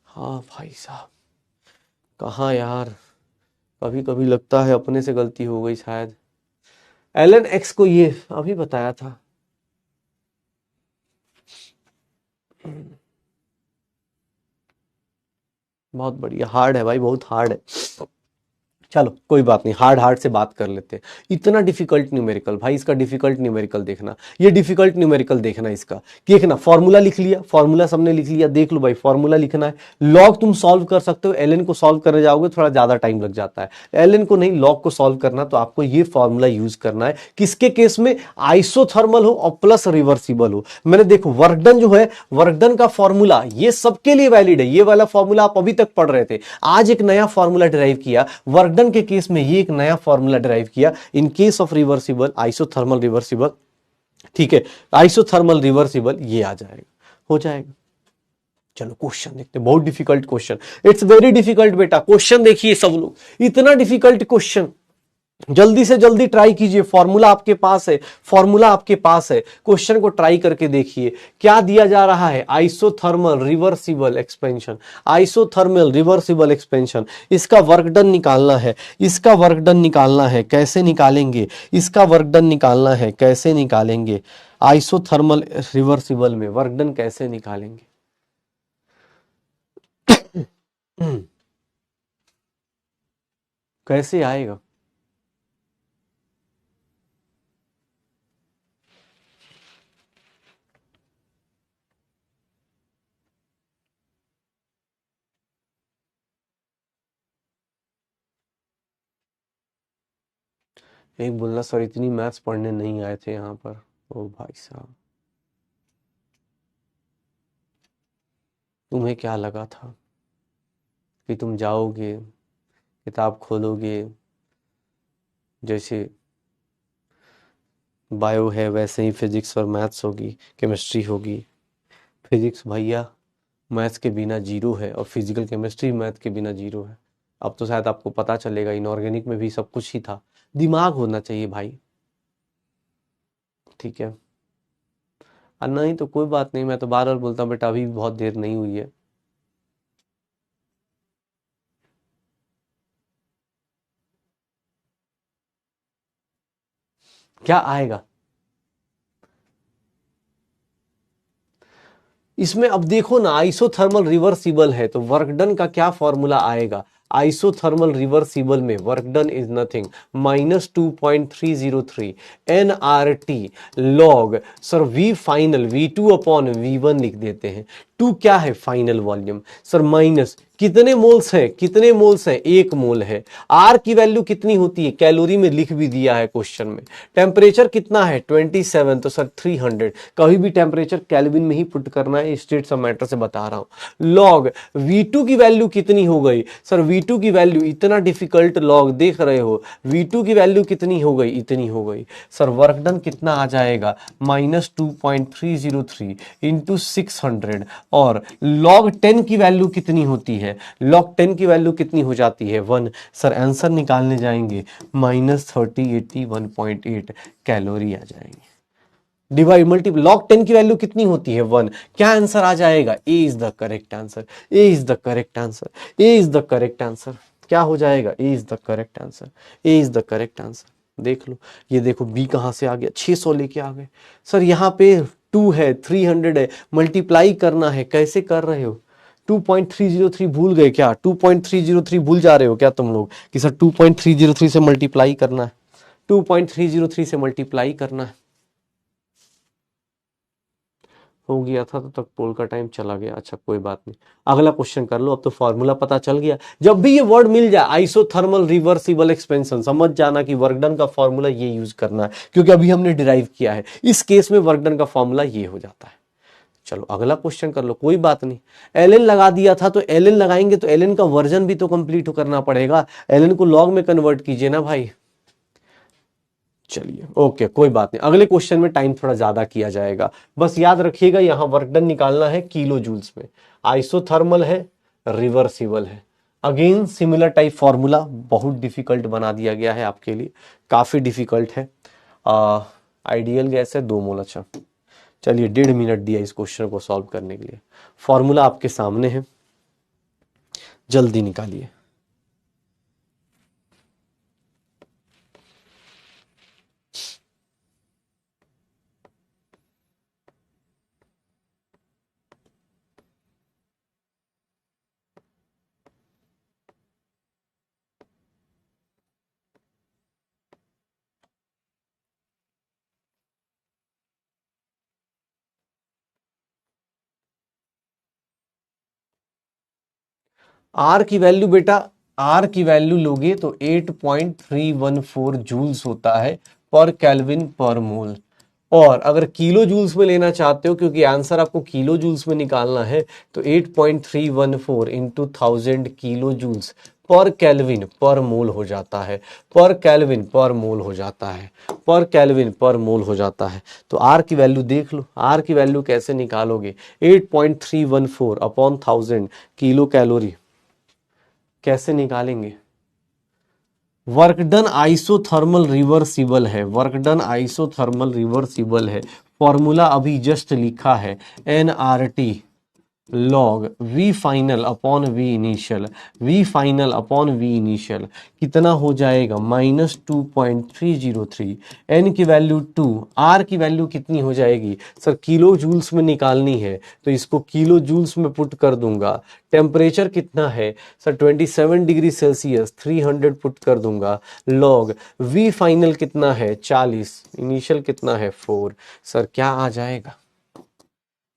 हाँ भाई साहब, कहाँ यार, कभी कभी लगता है अपने से गलती हो गई शायद। एलन एक्स को ये अभी बताया था। बहुत बढ़िया, हार्ड है भाई, बहुत हार्ड है। चलो कोई बात नहीं, हार्ड हार्ड से बात कर लेते हैं। इतना डिफिकल्ट न्यूमेरिकल भाई, इसका डिफिकल्ट न्यूमेरिकल देखना, ये डिफिकल्ट न्यूमेरिकल देखना इसका। देखना फॉर्मूला लिख लिया, फॉर्मूला सबने लिख लिया, देख लो भाई फॉर्मूला लिखना है। लॉग तुम सॉल्व कर सकते हो, एलएन को सॉल्व करने जाओगे थोड़ा ज्यादा टाइम लग जाता है, एलएन को नहीं लॉग को सॉल्व करना, तो आपको ये फॉर्मूला यूज करना है। किसके केस में? आइसोथर्मल हो और प्लस रिवर्सिबल हो। मैंने देखो वर्क डन जो है, वर्क डन का फॉर्मूला ये सबके लिए वैलिड है, ये वाला फॉर्मूला आप अभी तक पढ़ रहे थे। आज एक नया फॉर्मूला डिराइव किया वर्क डन के केस में, ये एक नया फॉर्मूला डिराइव किया in case of reversible, isothermal reversible. ठीक है, आइसोथर्मल रिवर्सिबल ये आ जाएगा, हो जाएगा। चलो क्वेश्चन देखते हैं, बहुत difficult question, it's very difficult बेटा। क्वेश्चन देखिए सब लोग, इतना डिफिकल्ट क्वेश्चन, जल्दी से जल्दी ट्राई कीजिए। फॉर्मूला आपके पास है, फॉर्मूला आपके पास है, क्वेश्चन को ट्राई करके देखिए। क्या दिया जा रहा है? Isothermal reversible expansion, isothermal reversible expansion. इसका वर्क डन निकालना है, इसका वर्क डन निकालना है, कैसे निकालेंगे? इसका वर्क डन निकालना है, कैसे निकालेंगे? आइसोथर्मल रिवर्सिबल में वर्क डन कैसे निकालेंगे? कैसे आएगा? एक बोलना सर इतनी मैथ्स पढ़ने नहीं आए थे यहाँ पर। ओ भाई साहब, तुम्हें क्या लगा था कि तुम जाओगे, किताब खोलोगे, जैसे बायो है वैसे ही फिजिक्स और मैथ्स होगी, केमिस्ट्री होगी। फिजिक्स भैया मैथ्स के बिना जीरो है, और फिजिकल केमिस्ट्री मैथ के बिना जीरो है। अब तो शायद आपको पता चलेगा, इनऑर्गेनिक में भी सब कुछ ही था। दिमाग होना चाहिए भाई, ठीक है। और नहीं तो कोई बात नहीं, मैं तो बार बार बोलता हूँ बेटा, अभी भी बहुत देर नहीं हुई है। क्या आएगा इसमें? अब देखो ना, आइसोथर्मल रिवर्सिबल है तो वर्क डन का क्या फॉर्मूला आएगा? आइसोथर्मल रिवर्सिबल में work done is nothing -2.303 NRT log, sir V final V2 upon V1 लिख देते हैं। टू क्या है? Final volume. सर माइनस कितने मोल्स हैं? कितने मोल्स हैं? 1 मोल है। आर की वैल्यू कितनी होती है? कैलोरी में लिख भी दिया है क्वेश्चन में। टेम्परेचर कितना है? 27, तो सर 300। कभी भी टेम्परेचर केल्विन में ही पुट करना है, स्टेट्स ऑफ मैटर से बता रहा हूं। लॉग V2 की वैल्यू कितनी हो गई? सर V2 की वैल्यू, इतना डिफिकल्ट लॉग देख रहे हो, V2 की वैल्यू कितनी हो गई? इतनी हो गई। सर वर्क डन कितना आ जाएगा? -2.303 इंटू 600। और log 10 की वैल्यू कितनी होती है? log 10 की वैल्यू कितनी हो जाती है? 1। सर आंसर निकालने जाएंगे -3081.8 कैलोरी आ जाएंगे। डिवाइड मल्टीपल, log 10 की वैल्यू कितनी होती है? 1। क्या आंसर आ जाएगा? A is the correct answer, A is the correct answer, A is the correct answer. क्या हो जाएगा? A is the correct answer, A is the correct answer. देख लो, ये देखो बी कहां से आ गया, 600 लेके आ गए। सर यहाँ पे 2 है, 300 है, मल्टीप्लाई करना है, कैसे कर रहे हो? 2.303 भूल गए क्या? 2.303 भूल जा रहे हो क्या तुम लोग कि सर 2.303 से मल्टीप्लाई करना है? 2.303 से मल्टीप्लाई करना है। हो गया था तो तक पोल का टाइम चला गया। अच्छा कोई बात नहीं, अगला क्वेश्चन कर लो। अब तो फॉर्मूला पता चल गया। जब भी ये वर्ड मिल जाए आइसोथर्मल रिवर्सिबल एक्सपेंशन, समझ जाना कि वर्क डन का फॉर्मूला ये यूज करना है, क्योंकि अभी हमने डिराइव किया है। इस केस में वर्क डन का फॉर्मूला ये हो जाता है। चलो अगला क्वेश्चन कर लो, कोई बात नहीं। एलएन लगा दिया था तो एलएन लगाएंगे तो एलएन का वर्जन भी तो कंप्लीट करना पड़ेगा। एलएन को लॉग में कन्वर्ट कीजिए ना भाई। चलिए ओके, कोई बात नहीं, अगले क्वेश्चन में टाइम थोड़ा ज्यादा किया जाएगा। बस याद रखिएगा यहां वर्क डन निकालना है किलो जूल्स में। आइसोथर्मल है, रिवर्सिबल है। अगेन सिमिलर टाइप फॉर्मूला, बहुत डिफिकल्ट बना दिया गया है आपके लिए, काफी डिफिकल्ट है। आइडियल गैस है 2 मोल। अच्छा चलिए, 1.5 मिनट दिया इस क्वेश्चन को सॉल्व करने के लिए। फॉर्मूला आपके सामने है, जल्दी निकालिए। आर की वैल्यू बेटा, आर की वैल्यू लोगे तो 8.314 जूल्स होता है पर केल्विन पर मोल। और अगर किलो जूल्स में लेना चाहते हो, क्योंकि आंसर आपको किलो जूल्स में निकालना है, तो 8.314 into 1000 kilo joules per kelvin per mole हो जाता है, पर केल्विन पर मोल हो जाता है, पर केल्विन पर मोल हो जाता है। तो आर की वैल्यू देख लो, आर की वैल्यू कैसे निकालोगे, 8.314 अपॉन 1000 किलो कैलोरी कैसे निकालेंगे। वर्क डन आइसोथर्मल रिवर्सिबल है, वर्क डन आइसोथर्मल रिवर्सिबल है। फॉर्मूला अभी जस्ट लिखा है, NRT log V final upon V initial, V final upon V initial कितना हो जाएगा, -2.303। एन की वैल्यू 2, आर की वैल्यू कितनी हो जाएगी सर, किलो जूल्स में निकालनी है तो इसको किलो जूल्स में पुट कर दूंगा। टेम्परेचर कितना है सर, 27 डिग्री सेल्सियस, 300 पुट कर दूंगा। लॉग वी फाइनल कितना है 40, इनिशियल कितना है 4। सर क्या आ जाएगा,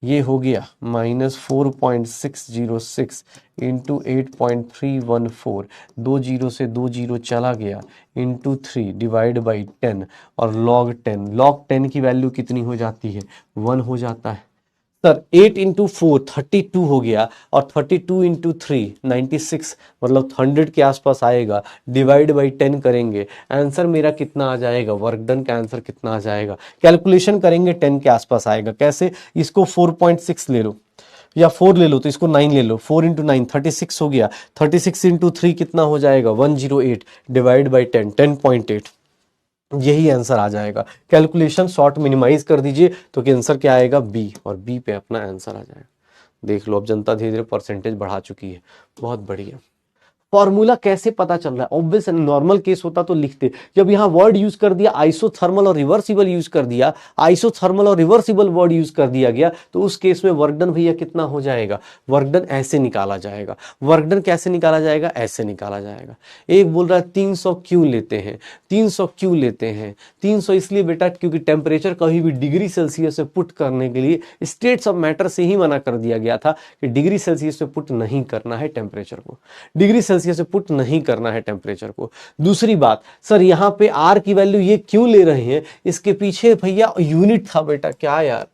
ये हो गया -4.606 इंटू 8.314, 2 जीरो से 2 जीरो चला गया, इंटू 3 डिवाइड बाई 10 और लॉग 10, लॉग 10 की वैल्यू कितनी हो जाती है 1 हो जाता है। सर 8 इंटू 4 32 हो गया, और 32 इंटू 3 96, मतलब 100 के आसपास आएगा। डिवाइड बाई 10 करेंगे, आंसर मेरा कितना आ जाएगा, वर्क डन का आंसर कितना आ जाएगा, कैलकुलेशन करेंगे 10 के आसपास आएगा। कैसे, इसको 4.6 ले लो या 4 ले लो, तो इसको 9 ले लो, 4 इंटू 9 36 हो गया, 36 इंटू 3 कितना हो जाएगा 108, डिवाइड बाई 10 10.8, यही आंसर आ जाएगा। कैलकुलेशन शॉर्ट मिनिमाइज कर दीजिए तो कि आंसर क्या आएगा बी, और बी पे अपना आंसर आ जाएगा। देख लो अब जनता धीरे धीरे परसेंटेज बढ़ा चुकी है, बहुत बढ़िया। फॉर्मूला कैसे पता चल रहा है, ऑब्वियस नॉर्मल केस होता तो लिखते, जब यहाँ वर्ड यूज कर दिया आइसोथर्मल और रिवर्सिबल यूज कर दिया, आइसोथर्मल और रिवर्सिबल वर्ड यूज कर दिया गया, तो उस केस में वर्कडन भैया कितना हो जाएगा, वर्कडन ऐसे निकाला जाएगा। वर्कडन कैसे निकाला जाएगा, ऐसे निकाला जाएगा। एक बोल रहा है 300 क्यों लेते हैं, 300 क्यों लेते हैं, 300 इसलिए बेटा क्योंकि टेम्परेचर कभी भी डिग्री सेल्सियस से पुट करने के लिए स्टेट्स ऑफ मैटर से ही मना कर दिया गया था कि डिग्री सेल्सियस से पुट नहीं करना है टेम्परेचर को, डिग्री सेल्सियस से पुट नहीं करना है टेम्परेचर को। दूसरी बात सर, यहां पे आर की वैल्यू ये क्यों ले रहे हैं, इसके पीछे भैया यूनिट था बेटा, क्या यार,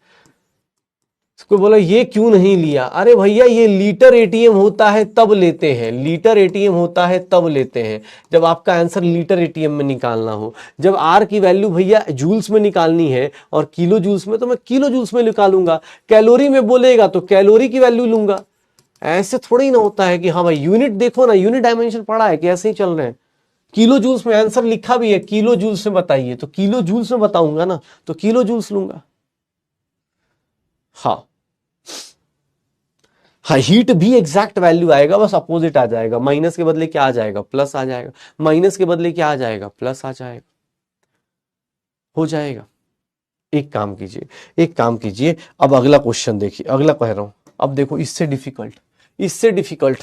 इसको बोला ये क्यों नहीं लिया, अरे भैया ये लीटर एटीएम होता है तब लेते हैं, लीटर एटीएम होता है तब लेते हैं जब आपका आंसर लीटर एटीएम में निकालना हो। जब आर की वैल्यू भैया जूल्स में निकालनी है और किलो जूल्स में, तो मैं किलो जूल्स में निकालूंगा। कैलोरी में बोलेगा तो कैलोरी की वैल्यू लूंगा। ऐसे थोड़ी ना होता है कि हाँ भाई यूनिट देखो ना, यूनिट डायमेंशन पढ़ा है कि ऐसे ही चल रहे हैं। किलो जूल्स में आंसर लिखा भी है, किलो जूल्स में बताइए, तो किलो जूल्स में बताऊंगा ना, तो किलो जूल्स लूंगा। हाँ हाँ, हीट भी एग्जैक्ट वैल्यू आएगा, बस अपोजिट आ जाएगा, माइनस के बदले क्या आ जाएगा प्लस आ जाएगा, माइनस के बदले क्या आ जाएगा प्लस आ जाएगा, हो जाएगा। एक काम कीजिए, एक काम कीजिए, अब अगला क्वेश्चन देखिए, अगला कह रहा हूं, अब देखो इससे डिफिकल्ट, इससे डिफिकल्ट,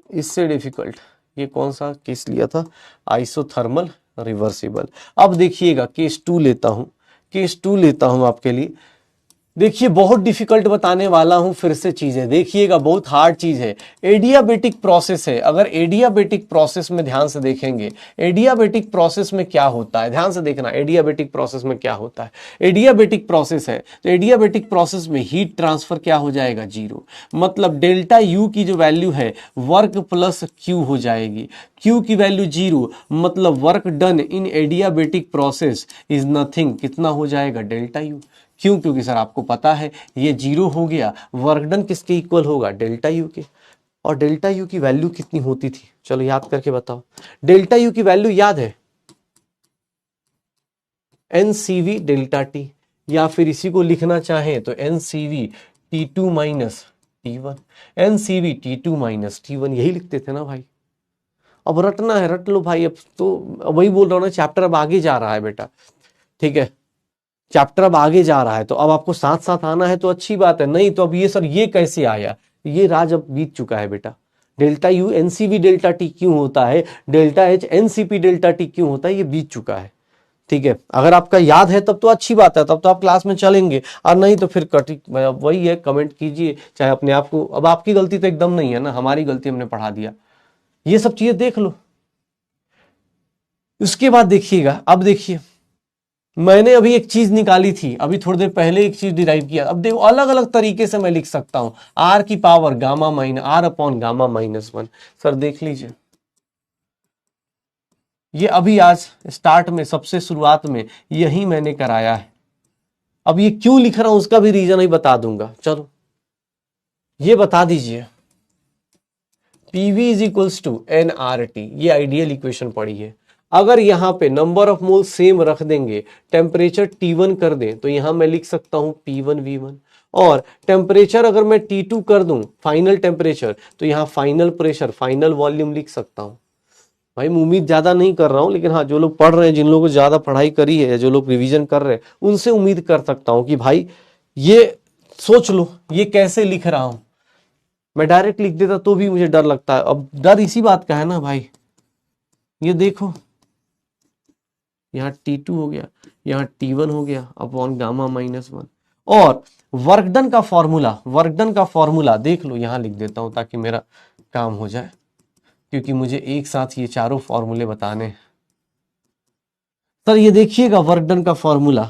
इससे डिफिकल्ट, ये कौन सा केस लिया था, आइसोथर्मल रिवर्सिबल। अब देखिएगा केस 2 लेता हूं, केस 2 लेता हूं आपके लिए। देखिए बहुत डिफिकल्ट बताने वाला हूं फिर से चीजें, देखिएगा बहुत हार्ड चीज है। एडियाबेटिक प्रोसेस है, अगर एडियाबेटिक प्रोसेस में ध्यान से देखेंगे, एडियाबेटिक प्रोसेस में क्या होता है, ध्यान से देखना, एडियाबेटिक प्रोसेस में क्या होता है। एडियाबेटिक प्रोसेस है तो एडियाबेटिक प्रोसेस में हीट ट्रांसफर क्या हो जाएगा 0, मतलब डेल्टा यू की जो वैल्यू है वर्क प्लस क्यू हो जाएगी। क्यू की वैल्यू 0, मतलब work done in adiabatic process is nothing, कितना हो जाएगा डेल्टा यू। क्यों, क्योंकि सर आपको पता है ये 0 हो गया, वर्क डन किसके इक्वल होगा डेल्टा यू के, और डेल्टा यू की वैल्यू कितनी होती थी, चलो याद करके बताओ। डेल्टा यू की वैल्यू याद है, एनसीवी डेल्टा टी, या फिर इसी को लिखना चाहें तो NCV T2 minus T1, NCV T2 minus T1, यही लिखते थे ना भाई। अब रटना है रट लो भाई, अब तो वही बोल रहा हूं ना, चैप्टर अब आगे जा रहा है बेटा, ठीक है, चैप्टर अब आगे जा रहा है, तो अब आपको साथ साथ आना है तो अच्छी बात है, नहीं तो अब ये सर ये कैसे आया, ये राज अब बीत चुका है बेटा। Delta U NCV delta T क्यों होता है, delta H NCP delta T क्यों होता है, ये बीत चुका है। ठीक है, अगर आपका याद है तब तो अच्छी बात है, तब तो आप क्लास में चलेंगे, और नहीं तो फिर कटी वही है, कमेंट कीजिए चाहे अपने आप को। अब आपकी गलती तो एकदम नहीं है ना, हमारी गलती, हमने पढ़ा दिया। ये सब चीजें देख लो। उसके बाद देखिएगा, अब देखिए मैंने अभी एक चीज निकाली थी, अभी थोड़ी देर पहले एक चीज डिराइव किया। अब देखो अलग अलग तरीके से मैं लिख सकता हूं, आर की power gamma minus R upon gamma minus 1। Sir देख लीजिए, ये अभी आज स्टार्ट में सबसे शुरुआत में यही मैंने कराया है। अब ये क्यों लिख रहा हूं उसका भी रीजन ही बता दूंगा। चलो ये बता दीजिए, PV is equals to N R T, ये आइडियल इक्वेशन पड़ी है। अगर यहां पे नंबर ऑफ मोल सेम रख देंगे, टेम्परेचर T1 कर दें, तो यहां मैं लिख सकता हूं P1 V1, और टेम्परेचर अगर मैं T2 कर दूं फाइनल टेम्परेचर, तो यहां फाइनल प्रेशर फाइनल वॉल्यूम लिख सकता हूं। भाई मैं उम्मीद ज्यादा नहीं कर रहा हूं, लेकिन हाँ जो लोग पढ़ रहे हैं, जिन लोगों को ज्यादा पढ़ाई करी है, जो लोग रिवीजन कर रहे हैं, उनसे उम्मीद कर सकता हूं कि भाई ये सोच लो ये कैसे लिख रहा हूं। मैं डायरेक्ट लिख देता तो भी मुझे डर लगता है। अब डर इसी बात का है ना भाई, ये देखो यहाँ T2 हो गया, यहाँ T1 हो गया अपॉन गामा माइनस 1, और वर्कडन का फॉर्मूला देख लो, यहां लिख देता हूं ताकि मेरा काम हो जाए, क्योंकि मुझे एक साथ ये चारों फॉर्मूले बताने हैं। सर ये देखिएगा वर्कडन का फॉर्मूला,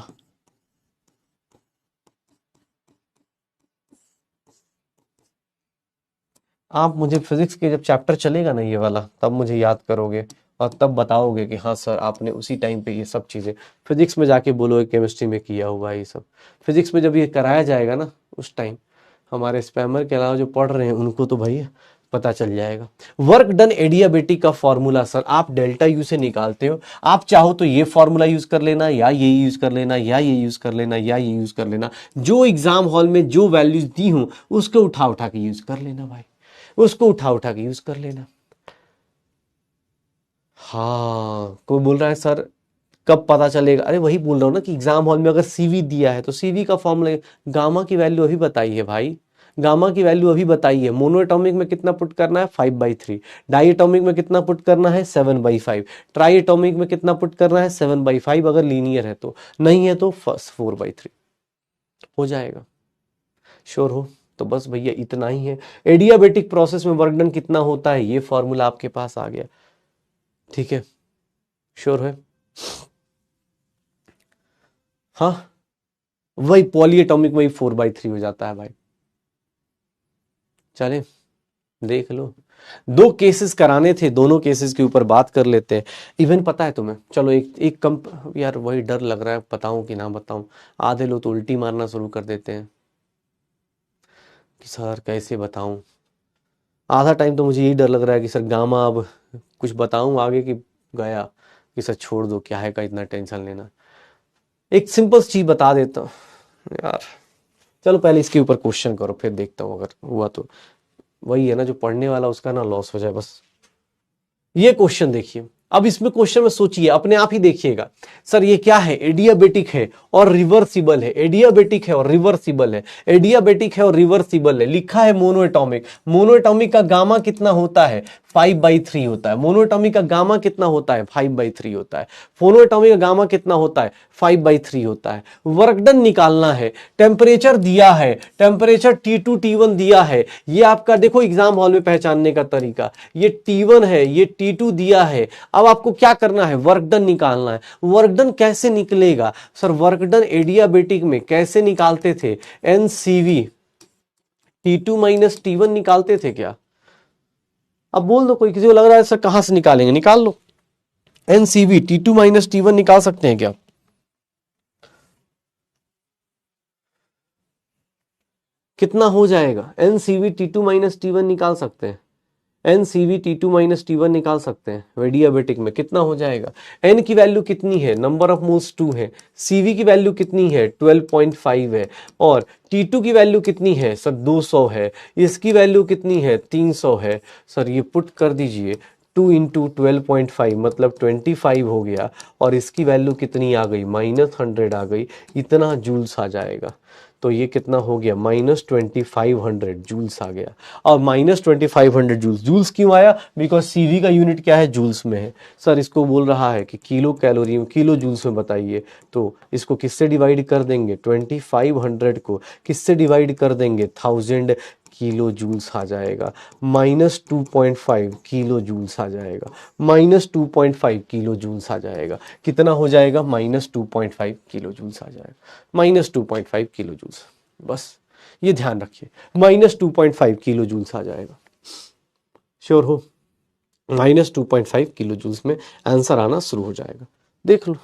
आप मुझे फिजिक्स के जब चैप्टर चलेगा ना ये वाला, तब मुझे याद करोगे और तब बताओगे कि हाँ सर आपने उसी टाइम पे ये सब चीजें फिजिक्स में जाके बोलोगे केमिस्ट्री में किया हुआ है। ये सब फिजिक्स में जब ये कराया जाएगा ना, उस टाइम हमारे स्पैमर के अलावा जो पढ़ रहे हैं उनको तो भाई पता चल जाएगा। वर्क डन एडियाबेटिक का फॉर्मूला सर आप डेल्टा यू से निकालते हो। आप चाहो तो ये फॉर्मूला यूज कर लेना, या ये यूज कर लेना, या ये यूज कर लेना, या ये यूज कर लेना। जो एग्जाम हॉल में जो वैल्यूज दी हूं उसको उठा उठा के यूज कर लेना भाई, उसको उठा उठा के यूज कर लेना। हाँ कोई बोल रहा है सर कब पता चलेगा, अरे वही बोल रहा हूं ना कि एग्जाम हॉल में अगर सीवी दिया है तो सीवी का फॉर्मूला, गामा की वैल्यू अभी बताई है भाई, गामा की वैल्यू अभी बताई है। मोनोएटॉमिक में कितना पुट करना है 5/3, डाईएटॉमिक में कितना पुट करना है 7/5, ट्राईएटॉमिक में कितना पुट करना है 7/5 अगर लीनियर है तो, नहीं है तो 4/3 हो जाएगा। श्योर हो तो बस भैया इतना ही है। एडियाबेटिक प्रोसेस में वर्क डन कितना होता है ये फॉर्मूला आपके पास आ गया, ठीक है। श्योर है, हाँ वही पॉलीएटॉमिक में 4/3 हो जाता है भाई। चले देख लो, दो केसेस कराने थे, दोनों केसेस के ऊपर बात कर लेते हैं। इवन पता है तुम्हें, चलो एक कम, यार वही डर लग रहा है बताऊं कि ना बताऊं। आधे लोग तो उल्टी मारना शुरू कर देते हैं कि सर कैसे बताऊं। आधा टाइम तो मुझे यही डर लग रहा है कि सर गामा अब कुछ बताऊं आगे कि गया, कि सर छोड़ दो क्या है का इतना टेंशन लेना। एक सिंपल चीज बता देता हूँ यार, चलो पहले इसके ऊपर क्वेश्चन करो फिर देखता हूँ, अगर हुआ तो वही है ना, जो पढ़ने वाला उसका ना लॉस हो जाए बस। ये क्वेश्चन देखिए, अब इसमें क्वेश्चन में सोचिए, अपने आप ही देखिएगा। सर ये क्या है, एडियाबेटिक है और रिवर्सिबल है, एडियाबेटिक है और रिवर्सिबल है, एडियाबेटिक है और रिवर्सिबल है, लिखा है मोनोएटॉमिक। मोनोएटॉमिक का गामा कितना होता है 5/3 होता है। मोनोएटॉमिक का गामा कितना होता है 5/3 होता है। फोनोएटॉमिक का गामा कितना होता है 5/3 होता है। वर्क डन निकालना है, टेम्परेचर दिया है, टेम्परेचर T2 T1 दिया है। ये आपका देखो एग्जाम हॉल में पहचानने का तरीका, ये T1 है, ये T2 दिया है। अब आपको क्या करना है, वर्क डन निकालना है। वर्क डन कैसे निकलेगा सर, वर्क डन एडियाबेटिक में कैसे निकालते थे, NCV T2 - T1 निकालते थे क्या। अब बोल दो, कोई किसी को लग रहा है सर कहां से निकालेंगे, निकाल लो। NCV T2 - T1 निकाल सकते हैं क्या, कितना हो जाएगा। NCV T2 - T1 निकाल सकते हैं, NCV T2 - T1 निकाल सकते हैं। एडियाबेटिक में कितना हो जाएगा, N की वैल्यू कितनी है, नंबर ऑफ मोल्स 2 है, CV की वैल्यू कितनी है 12.5 है, और T2 की वैल्यू कितनी है सर 200 है, इसकी वैल्यू कितनी है 300 है। सर ये पुट कर दीजिए, 2 × 12.5 मतलब 25 हो गया, और इसकी वैल्यू कितनी आ गई -100 आ गई, इतना जूल्स आ जाएगा। तो ये कितना हो गया, -2500 जूल्स आ गया। और -2500 जूल्स, जूल्स क्यों आया, बिकॉज सीवी का यूनिट क्या है, जूल्स में है। सर इसको बोल रहा है कि किलो कैलोरी में, किलो जूल्स में बताइए, तो इसको किससे डिवाइड कर देंगे, 2500 को किससे डिवाइड कर देंगे, 1000 किलो जूल्स आ जाएगा। -2.5 किलो जूल्स आ जाएगा, -2.5 किलो जूल्स आ जाएगा। कितना हो जाएगा, -2.5 किलो जूल्स आ जाएगा, -2.5 किलो जूल्स। बस ये ध्यान रखिए, -2.5 किलो जूल्स आ जाएगा। श्योर हो, -2.5 किलो जूल्स में आंसर आना शुरू हो जाएगा। देख लो।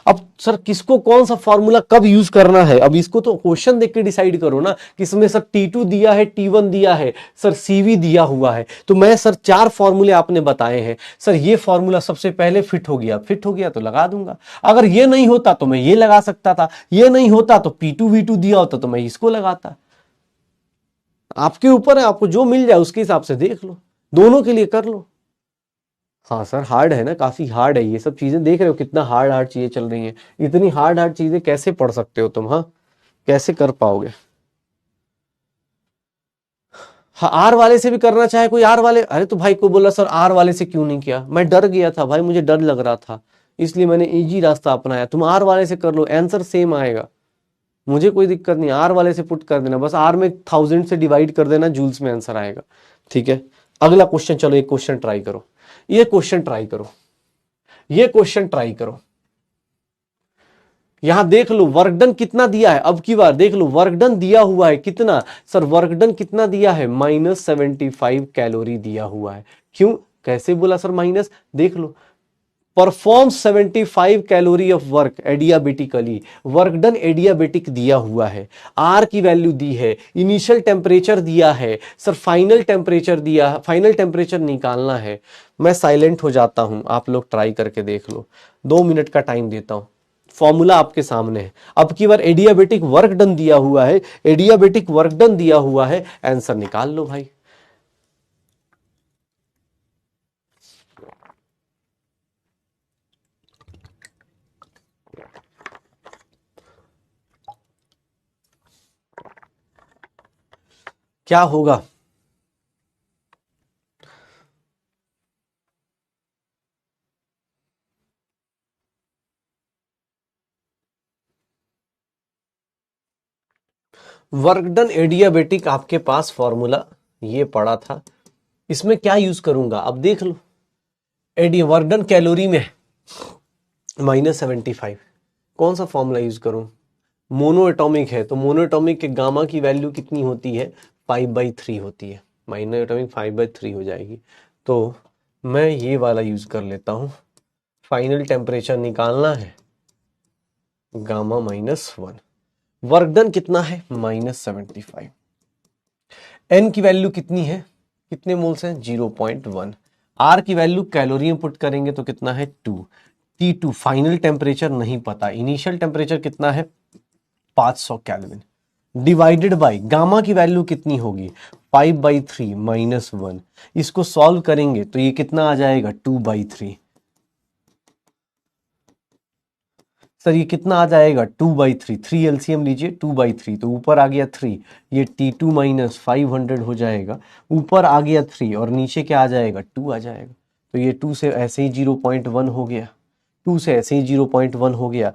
अब सर किसको कौन सा फॉर्मूला कब यूज करना है, अब इसको तो क्वेश्चन देख के डिसाइड करो ना, किसमें सर T2 दिया है, T1 दिया है, सर CV दिया हुआ है। तो मैं सर 4 फॉर्मूले आपने बताए हैं, सर ये फॉर्मूला सबसे पहले फिट हो गया तो लगा दूंगा। अगर ये नहीं होता तो मैं ये लगा सकता था, ये नहीं होता तो P2 V2 दिया होता तो मैं इसको लगाता। आपके ऊपर है, आपको जो मिल जाए उसके हिसाब से देख लो, दोनों के लिए कर लो। हाँ सर हार्ड है ना, काफी हार्ड है ये सब चीजें, देख रहे हो कितना हार्ड हार्ड चीजें चल रही हैं। इतनी हार्ड हार्ड चीजें कैसे पढ़ सकते हो तुम, हाँ कैसे कर पाओगे। हाँ आर वाले से भी करना चाहे कोई, आर वाले, अरे तो भाई को बोला सर आर वाले से क्यों नहीं किया, मैं डर गया था भाई, मुझे डर लग रहा था, इसलिए मैंने इजी रास्ता अपनाया। तुम आर वाले से कर लो, आंसर सेम आएगा, मुझे कोई दिक्कत नहीं, आर वाले से पुट कर देना, बस आर में 1000 से डिवाइड कर देना, जूल्स में आंसर आएगा। ठीक है, अगला क्वेश्चन, चलो एक क्वेश्चन ट्राई करो, ये क्वेश्चन ट्राई करो, ये क्वेश्चन ट्राई करो। यहां देख लो वर्क डन कितना दिया है, अब की बार देख लो वर्क डन दिया हुआ है कितना, सर वर्क डन कितना दिया है, -75 कैलोरी दिया हुआ है। क्यों, कैसे बोला सर माइनस, देख लो, perform 75 calorie of work adiabatically, work done adiabatic दिया हुआ है, आर की वैल्यू दी है, इनिशियल टेम्परेचर दिया है, सर फाइनल टेम्परेचर दिया, फाइनल टेम्परेचर निकालना है। मैं साइलेंट हो जाता हूं, आप लोग ट्राई करके देख लो, 2 मिनट का टाइम देता हूं। फॉर्मूला आपके सामने है, अब की बार एडियाबेटिक वर्क डन दिया हुआ है, एडियाबेटिक वर्क डन दिया हुआ है, आंसर निकाल लो भाई। क्या होगा, वर्क डन एडियाबेटिक आपके पास फॉर्मूला ये पड़ा था, इसमें क्या यूज करूंगा, अब देख लो, एडी वर्क डन कैलोरी में -75, कौन सा फॉर्मूला यूज करूं, मोनो एटॉमिक है तो मोनो एटॉमिक के गामा की वैल्यू कितनी होती है, 5/3 होती है, मोनो एटॉमिक 5/3 हो जाएगी। तो मैं ये वाला यूज कर लेता हूं, फाइनल टेम्परेचर निकालना है, गामा -1, वर्क डन कितना है, -75, एन की वैल्यू कितनी है, कितने मोल्स हैं, 0.1, आर की वैल्यू कैलोरी में पुट करेंगे तो कितना है 2, T2 फाइनल टेम्परेचर नहीं पता, इनिशियल टेम्परेचर कितना है 500 केल्विन, डिवाइडेड बाय गामा की वैल्यू कितनी होगी 5/3 -1, इसको सॉल्व करेंगे तो ये कितना आ जाएगा 2/3, सर ये कितना आ जाएगा 2/3, 3 एलसीएम लीजिए 2/3, तो ऊपर आ गया 3, ये T2 -500 हो जाएगा, ऊपर आ गया 3 और नीचे क्या आ जाएगा 2 आ जाएगा, तो ये 2 से ऐसे ही 0.1 हो गया, 2 से ऐसे ही 0.1 हो गया,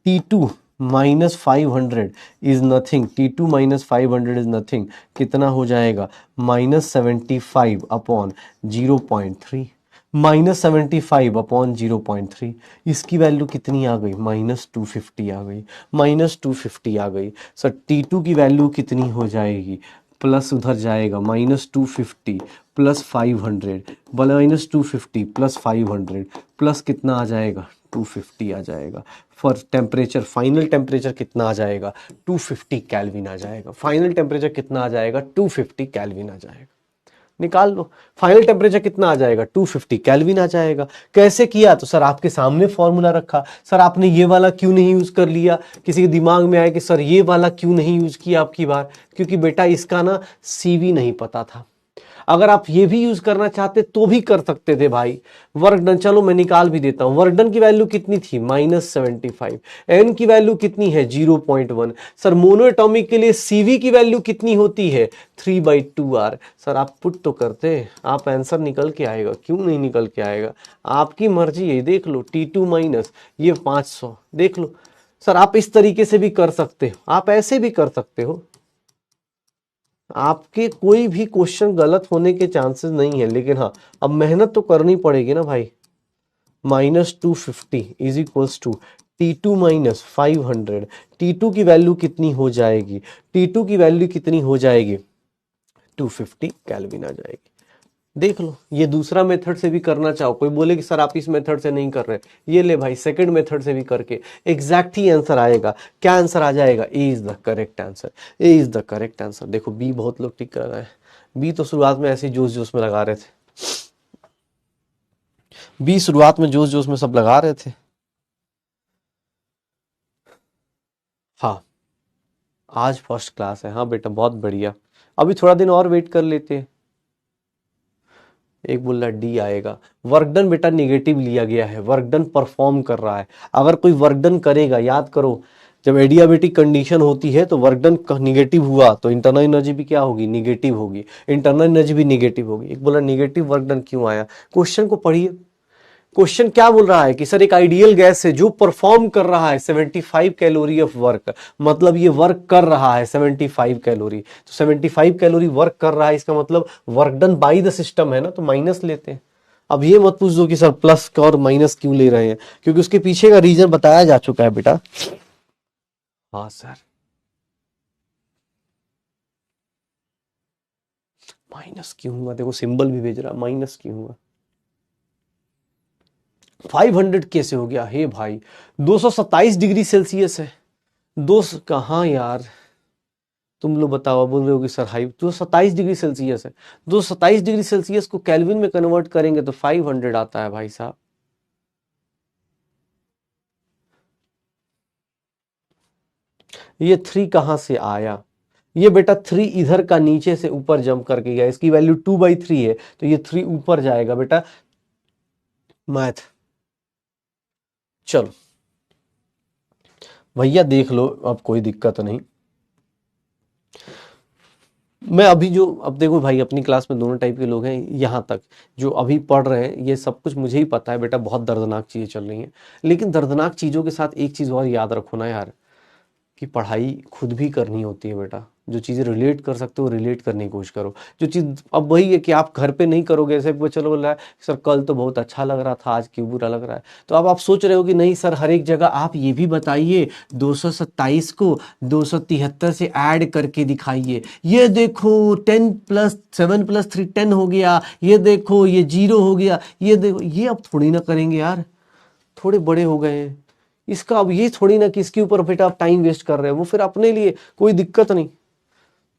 T2 -500 is nothing, T2 -500 is nothing, कितना हो जाएगा -75 अपॉन 0.3, -75 अपॉन 0.3, इसकी वैल्यू कितनी आ गई -250 आ गई, -250 आ गई। सर T2 की वैल्यू कितनी हो जाएगी, प्लस उधर जाएगा -250 प्लस 500, -250 प्लस 500 प्लस कितना आ जाएगा 250 आ जाएगा, फॉर टेम्परेचर फाइनल टेम्परेचर कितना आ जाएगा 250 केल्विन आ जाएगा, फाइनल टेम्परेचर कितना आ जाएगा 250 केल्विन आ जाएगा, निकाल लो फाइनल टेम्परेचर कितना आ जाएगा 250 केल्विन आ जाएगा। कैसे किया, तो सर आपके सामने फॉर्मूला रखा, सर आपने ये वाला क्यों नहीं यूज कर लिया, किसी के दिमाग में आया कि सर ये वाला क्यों नहीं यूज किया आपकी बार, क्योंकि बेटा इसका ना CV नहीं पता था। अगर आप ये भी यूज करना चाहते तो भी कर सकते थे भाई। वर्क डन, चलो मैं निकाल भी देता हूं। वर्क डन की वैल्यू कितनी थी? -75। एन की वैल्यू कितनी है? 0.1। सर मोनो एटॉमिक के लिए सीवी की वैल्यू कितनी होती है? 3/2r। सर आप पुट तो करते, आप आंसर निकल के आएगा, क्यों नहीं निकल के आएगा? आपकी मर्जी है, देख लो T2 माइनस ये 500, देख लो। सर आप इस तरीके से भी कर सकते हो, आप ऐसे भी कर सकते हो, आपके कोई भी क्वेश्चन गलत होने के चांसेस नहीं है। लेकिन हाँ, अब मेहनत तो करनी पड़ेगी ना भाई। -250 is equals to T2 minus 500। T2 की वैल्यू कितनी हो जाएगी? T2 की वैल्यू कितनी हो जाएगी? 250 केल्विन आ जाएगी। देख लो, ये दूसरा मेथड से भी करना चाहो, कोई बोले कि सर आप इस मेथड से नहीं कर रहे, ये ले भाई सेकंड मेथड से भी करके एग्जैक्ट ही आंसर आएगा। क्या आंसर आ जाएगा? A is the correct answer, A is the correct answer. देखो बी बहुत लोग टिक कर रहे हैं, बी तो शुरुआत में ऐसे जोश जोश में लगा रहे थे, बी शुरुआत में जोश जोश में सब लगा रहे थे। हाँ आज फर्स्ट क्लास है, हाँ बेटा बहुत बढ़िया, अभी थोड़ा दिन और वेट कर लेते हैं। एक बोल रहा डी आएगा। वर्क डन बेटा निगेटिव लिया गया है, वर्क डन परफॉर्म कर रहा है। अगर कोई वर्क डन करेगा, याद करो जब एडियाबेटिक कंडीशन होती है तो वर्क डन निगेटिव हुआ तो इंटरनल एनर्जी भी क्या होगी? निगेटिव होगी, इंटरनल एनर्जी भी निगेटिव होगी। एक बोला निगेटिव वर्क डन क्यों आया? क्वेश्चन को पढ़िए, क्वेश्चन क्या बोल रहा है कि सर एक आइडियल गैस है जो परफॉर्म कर रहा है 75 कैलोरी ऑफ वर्क, मतलब ये वर्क कर रहा है 75 कैलोरी, तो 75 कैलोरी वर्क कर रहा है, इसका मतलब work done by the system है ना, तो माइनस लेते हैं। अब ये मत पूछ दो कि सर प्लस और माइनस क्यों ले रहे हैं, क्योंकि उसके पीछे का रीजन बताया जा चुका है बेटा। हाँ सर, माइनस क्यों हुआ? देखो सिंबल भी भेज रहा, माइनस क्यों हुआ? 500 कैसे हो गया? हे भाई 227 डिग्री सेल्सियस है। दो कहाँ यार, तुम लोग बताओ, बोल रहे हो कि सर हाई 227 डिग्री सेल्सियस है। 227 डिग्री सेल्सियस को केल्विन में कन्वर्ट करेंगे तो 500 आता है भाई साहब। ये 3 कहाँ से आया? ये बेटा 3 इधर का नीचे से ऊपर जंप करके गया, इसकी वैल्यू 2/3 है तो ये 3 ऊपर जाएगा बेटा। मैथ, चलो भैया देख लो, अब कोई दिक्कत नहीं। मैं अभी जो, अब देखो भाई अपनी क्लास में दोनों टाइप के लोग हैं, यहाँ तक जो अभी पढ़ रहे हैं ये सब कुछ मुझे ही पता है बेटा, बहुत दर्दनाक चीज़ें चल रही हैं। लेकिन दर्दनाक चीज़ों के साथ एक चीज़ और याद रखो ना यार, कि पढ़ाई खुद भी करनी होती है बेटा। जो चीज़ें रिलेट कर सकते हो रिलेट करने की कोशिश करो। जो चीज़ अब वही है कि आप घर पे नहीं करोगे, ऐसे चलो बोल रहा है सर कल तो बहुत अच्छा लग रहा था आज क्यों बुरा लग रहा है, तो अब आप सोच रहे हो कि नहीं सर हर एक जगह आप ये भी बताइए 227 को 273 से ऐड करके दिखाइए, ये देखो 10 + 7 + 3 10 हो गया, ये देखो ये 0 हो गया, ये देखो, ये अब थोड़ी ना करेंगे यार, थोड़े बड़े हो गए हैं। इसका अब ये थोड़ी ना कि इसके ऊपर बेटा आप टाइम वेस्ट कर रहे हो, वो फिर अपने लिए कोई दिक्कत नहीं।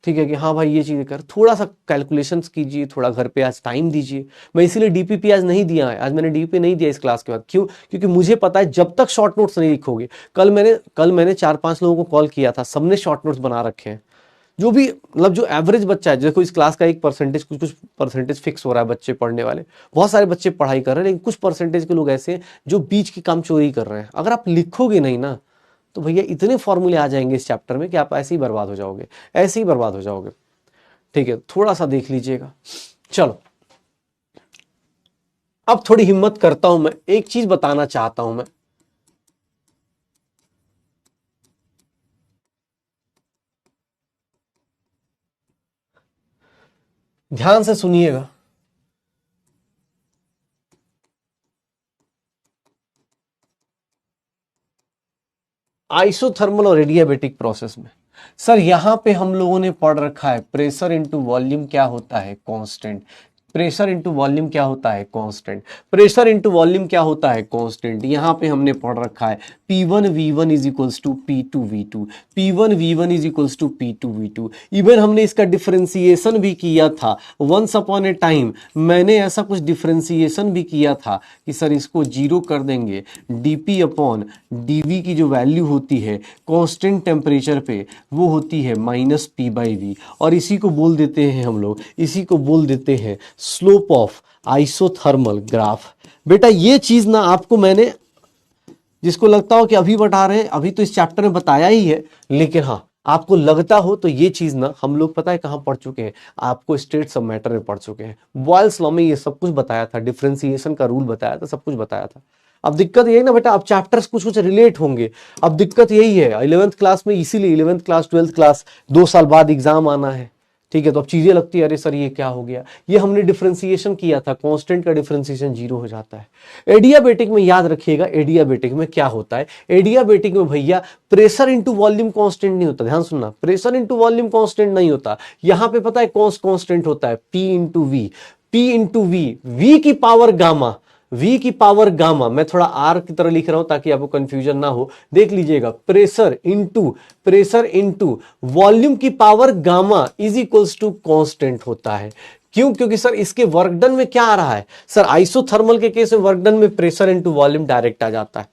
ठीक है कि हाँ भाई ये चीज़ें कर, थोड़ा सा कैलकुलेशंस कीजिए, थोड़ा घर पे आज टाइम दीजिए। मैं इसीलिए डीपीपी आज नहीं दिया है, आज मैंने डीपीपी नहीं दिया इस क्लास के बाद। क्यों? क्योंकि मुझे पता है जब तक शॉर्ट नोट्स नहीं लिखोगे, कल मैंने 4-5 लोगों को कॉल किया था, सबने शॉर्ट नोट्स बना रखे हैं। जो भी मतलब जो एवरेज बच्चा है, देखो इस क्लास का एक परसेंटेज कुछ कुछ परसेंटेज फिक्स हो रहा है बच्चे पढ़ने वाले, बहुत सारे बच्चे पढ़ाई कर रहे हैं, लेकिन कुछ परसेंटेज के लोग ऐसे हैं जो बीच की काम चोरी कर रहे हैं। अगर आप लिखोगे नहीं ना तो भैया इतने फॉर्मूले आ जाएंगे इस चैप्टर में कि आप ऐसे ही बर्बाद हो जाओगे, ऐसे ही बर्बाद हो जाओगे। ठीक है, थोड़ा सा देख लीजिएगा। चलो अब थोड़ी हिम्मत करता हूं, मैं एक चीज बताना चाहता हूं मैं, ध्यान से सुनिएगा। आइसोथर्मल और एडियाबेटिक प्रोसेस में सर यहां पे हम लोगों ने पढ़ रखा है प्रेशर इनटू वॉल्यूम क्या होता है? कांस्टेंट। प्रेशर इंटू वॉल्यूम क्या होता है, कांस्टेंट। प्रेशर इंटू वॉल्यूम क्या होता है, कांस्टेंट। यहां पे हमने पढ़ रखा है P1 V1 is equals to P2 V2, P1 V1 is equals to P2 V2। Even हमने इसका डिफरेंशिएशन भी किया था वंस अपॉन ए टाइम। मैंने ऐसा कुछ डिफरेंशिएशन भी किया था कि सर इसको जीरो कर देंगे, dP अपॉन dV की जो वैल्यू होती है कांस्टेंट टेम्परेचर पे वो होती है माइनस P/V, और इसी को बोल देते हैं हम लोग, इसी को बोल देते हैं स्लोप ऑफ आइसोथर्मल ग्राफ। बेटा ये चीज ना आपको मैंने, जिसको लगता हो कि अभी बता रहे हैं, अभी तो इस चैप्टर में बताया ही है, लेकिन हाँ आपको लगता हो तो ये चीज ना हम लोग पता है कहां पढ़ चुके हैं, आपको स्टेट्स ऑफ मैटर में पढ़ चुके हैं। बॉयल्स लॉ में ये सब कुछ बताया था, डिफरेंशिएशन का रूल बताया था, सब कुछ बताया था। अब दिक्कत यही ना बेटा, अब चैप्टर्स कुछ कुछ रिलेट होंगे। अब दिक्कत यही है 11th क्लास में, इसीलिए 11th क्लास 12th क्लास 2 साल बाद एग्जाम आना है, ठीक है। तो अब चीजें लगती है अरे सर ये क्या हो गया, ये हमने डिफरेंशिएशन किया था, कांस्टेंट का डिफरेंशिएशन जीरो हो जाता है। एडियाबेटिक में याद रखिएगा, एडियाबेटिक में क्या होता है, एडियाबेटिक में भैया प्रेशर इंटू वॉल्यूम कांस्टेंट नहीं होता, ध्यान सुनना, प्रेशर इंटू वॉल्यूम कांस्टेंट नहीं होता। यहां पे पता है कांस्टेंट होता है P into V, P into V, V की पावर गामा, V की पावर गामा। मैं थोड़ा R की तरह लिख रहा हूं ताकि आपको कंफ्यूजन ना हो, देख लीजिएगा, प्रेशर इंटू वॉल्यूम की power gamma is equals to constant होता है। क्यों? क्योंकि सर इसके वर्क डन में क्या आ रहा है, सर आइसोथर्मल के केस में वर्क डन में प्रेशर इंटू वॉल्यूम डायरेक्ट आ जाता है।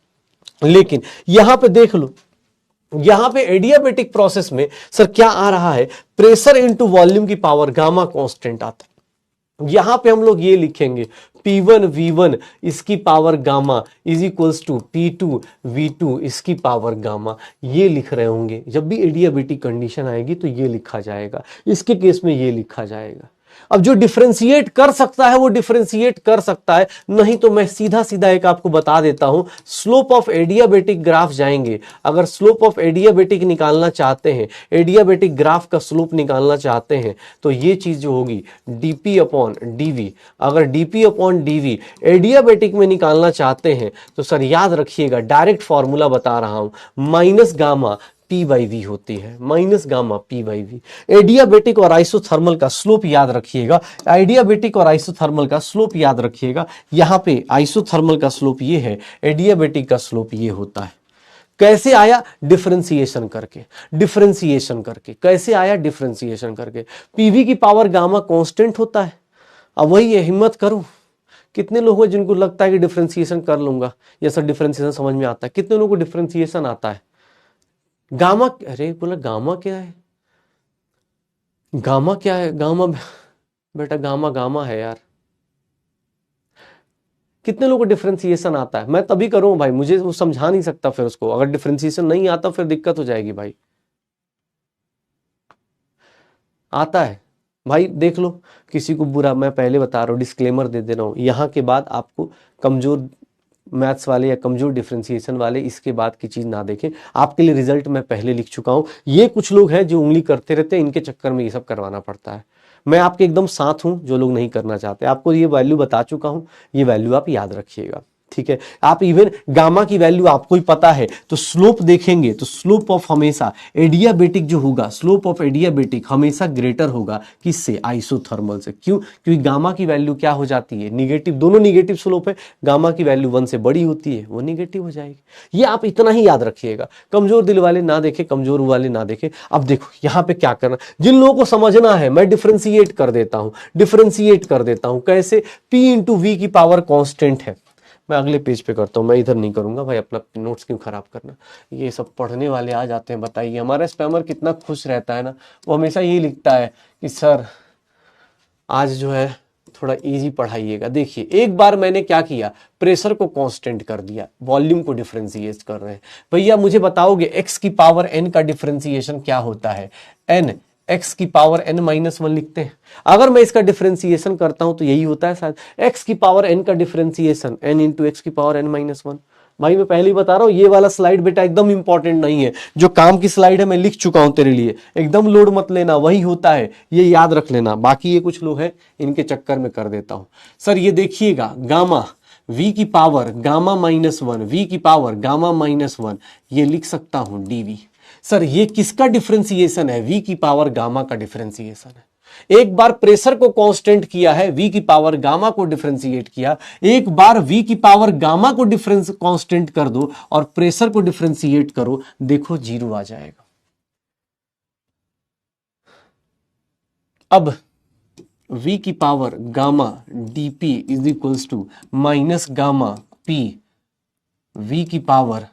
लेकिन यहां पे देख लो, यहां पे एडियाबेटिक प्रोसेस में सर क्या आ रहा है, प्रेशर इंटू वॉल्यूम की पावर गामा कांस्टेंट आता है। यहां पे हम लोग ये लिखेंगे P1 V1 इसकी power gamma is equals to P2 V2 इसकी पावर गामा, ये लिख रहे होंगे। जब भी एडियाबेटिक कंडीशन आएगी तो ये लिखा जाएगा, इसके केस में ये लिखा जाएगा। अब जो डिफरेंशिएट कर सकता है वो डिफरेंशिएट कर सकता है, नहीं तो मैं सीधा सीधा एक आपको बता देता हूं, स्लोप ऑफ एडियाबेटिक ग्राफ जाएंगे। अगर स्लोप ऑफ एडियाबेटिक निकालना चाहते हैं, एडियाबेटिक ग्राफ का स्लोप निकालना चाहते हैं, तो ये चीज जो होगी dP अपॉन dV। अगर dP अपॉन dV एडियाबेटिक में निकालना चाहते हैं तो सर याद रखिएगा, डायरेक्ट फॉर्मूला बता रहा हूं, माइनस गामा P/V होती है, माइनस गामा P/V। एडियाबेटिक और आइसोथर्मल का स्लोप याद रखिएगा, एडियाबेटिक और आइसोथर्मल का स्लोप याद रखिएगा। यहां पे आइसोथर्मल का स्लोप ये है, एडियाबेटिक का स्लोप ये होता है। कैसे आया? डिफरेंशिएशन करके, डिफरेंशिएशन करके कैसे आया? डिफरेंशिएशन करके। पीवी की पावर गामा कांस्टेंट होता है। अब वही है, हिम्मत करो। कितने लोग हैं जिनको लगता है कि डिफरेंशिएशन कर लूंगा, या सर डिफरेंशिएशन समझ में आता है? कितने लोगों को डिफरेंशिएशन आता है? गामा, अरे बोला गामा क्या है, गामा क्या है? गामा बेटा गामा गामा है यार। कितने लोगों को डिफरेंशिएशन आता है? मैं तभी करूं भाई, मुझे वो समझा नहीं सकता फिर उसको। अगर डिफरेंशिएशन नहीं आता फिर दिक्कत हो जाएगी भाई। आता है भाई, देख लो, किसी को बुरा, मैं पहले बता रहा हूं, डिस्क्लेमर दे दे रहा हूं, यहां के बाद आपको कमजोर मैथ्स वाले या कमजोर डिफरेंशिएशन वाले इसके बाद की चीज ना देखें। आपके लिए रिजल्ट मैं पहले लिख चुका हूं। ये कुछ लोग हैं जो उंगली करते रहते हैं, इनके चक्कर में ये सब करवाना पड़ता है। मैं आपके एकदम साथ हूं जो लोग नहीं करना चाहते। आपको ये वैल्यू बता चुका हूं, ये वैल्यू आप याद रखिएगा, ठीक है। आप इवन गामा की वैल्यू आपको ही पता है, तो स्लोप देखेंगे तो स्लोप ऑफ हमेशा एडियाबेटिक जो होगा, स्लोप ऑफ एडियाबेटिक हमेशा ग्रेटर होगा किससे? आइसोथर्मल से। क्यों? क्योंकि गामा की वैल्यू क्या हो जाती है? निगेटिव। दोनों निगेटिव स्लोप है, गामा की वैल्यू 1 से बड़ी होती है, वो निगेटिव हो जाएगी। ये आप इतना ही याद रखिएगा। कमजोर दिल वाले ना देखें, कमजोर वाले ना देखें। अब देखो यहां पे क्या करना, जिन लोगों को समझना है मैं डिफरेंशिएट कर देता हूं, डिफरेंशिएट कर देता हूं। कैसे? P इंटू वी की पावर कांस्टेंट है। मैं अगले पेज पे करता हूँ, मैं इधर नहीं करूंगा भाई, अपना नोट्स क्यों खराब करना। ये सब पढ़ने वाले आ जाते हैं, बताइए। हमारा स्पैमर कितना खुश रहता है ना, वो हमेशा यही लिखता है कि सर आज जो है थोड़ा इजी पढ़ाइएगा। देखिए एक बार मैंने क्या किया, प्रेशर को कांस्टेंट कर दिया, वॉल्यूम को डिफरेंशिएट कर रहे हैं। भैया मुझे बताओगे x की पावर n का डिफरेंशिएशन क्या होता है? n, x की पावर n-1 लिखते हैं। अगर मैं इसका डिफरेंशिएशन करता हूं तो यही होता है शायद, x की पावर n का डिफरेंशिएशन n इंटू x की पावर n-1। भाई मैं पहले ही बता रहा हूं, ये वाला स्लाइड बेटा एकदम इंपॉर्टेंट नहीं है। जो काम की स्लाइड है मैं लिख चुका हूं तेरे लिए, एकदम लोड मत लेना, वही होता है, ये याद रख लेना। बाकी ये कुछ लोग हैं इनके चक्कर में कर देता हूं। सर ये देखिएगा, गामा v की पावर गामा -1, v की पावर गामा -1, ये लिख सकता हूं dv। सर ये किसका डिफरेंशिएशन है? v की पावर गामा का डिफरेंशिएशन है। एक बार प्रेशर को कांस्टेंट किया है, v की पावर गामा को डिफरेंशिएट किया, एक बार v की पावर गामा को डिफरेंस कांस्टेंट कर दो और प्रेशर को डिफरेंशिएट करो, देखो 0 आ जाएगा। अब v की power gamma dp is equals to minus gamma p v की पावर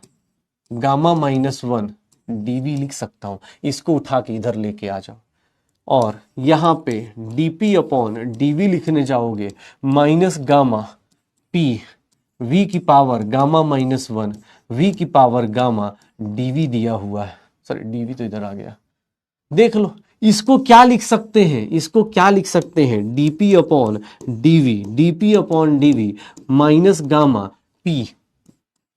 गामा -1 dv लिख सकता हूं। इसको उठा के इधर लेके आ जाओ और यहां पे dp अपॉन dv लिखने जाओगे माइनस गामा p v की पावर गामा -1 v की पावर गामा dv दिया हुआ है। सॉरी dv तो इधर आ गया, देख लो इसको क्या लिख सकते हैं, इसको क्या लिख सकते हैं, dp upon dv minus gamma p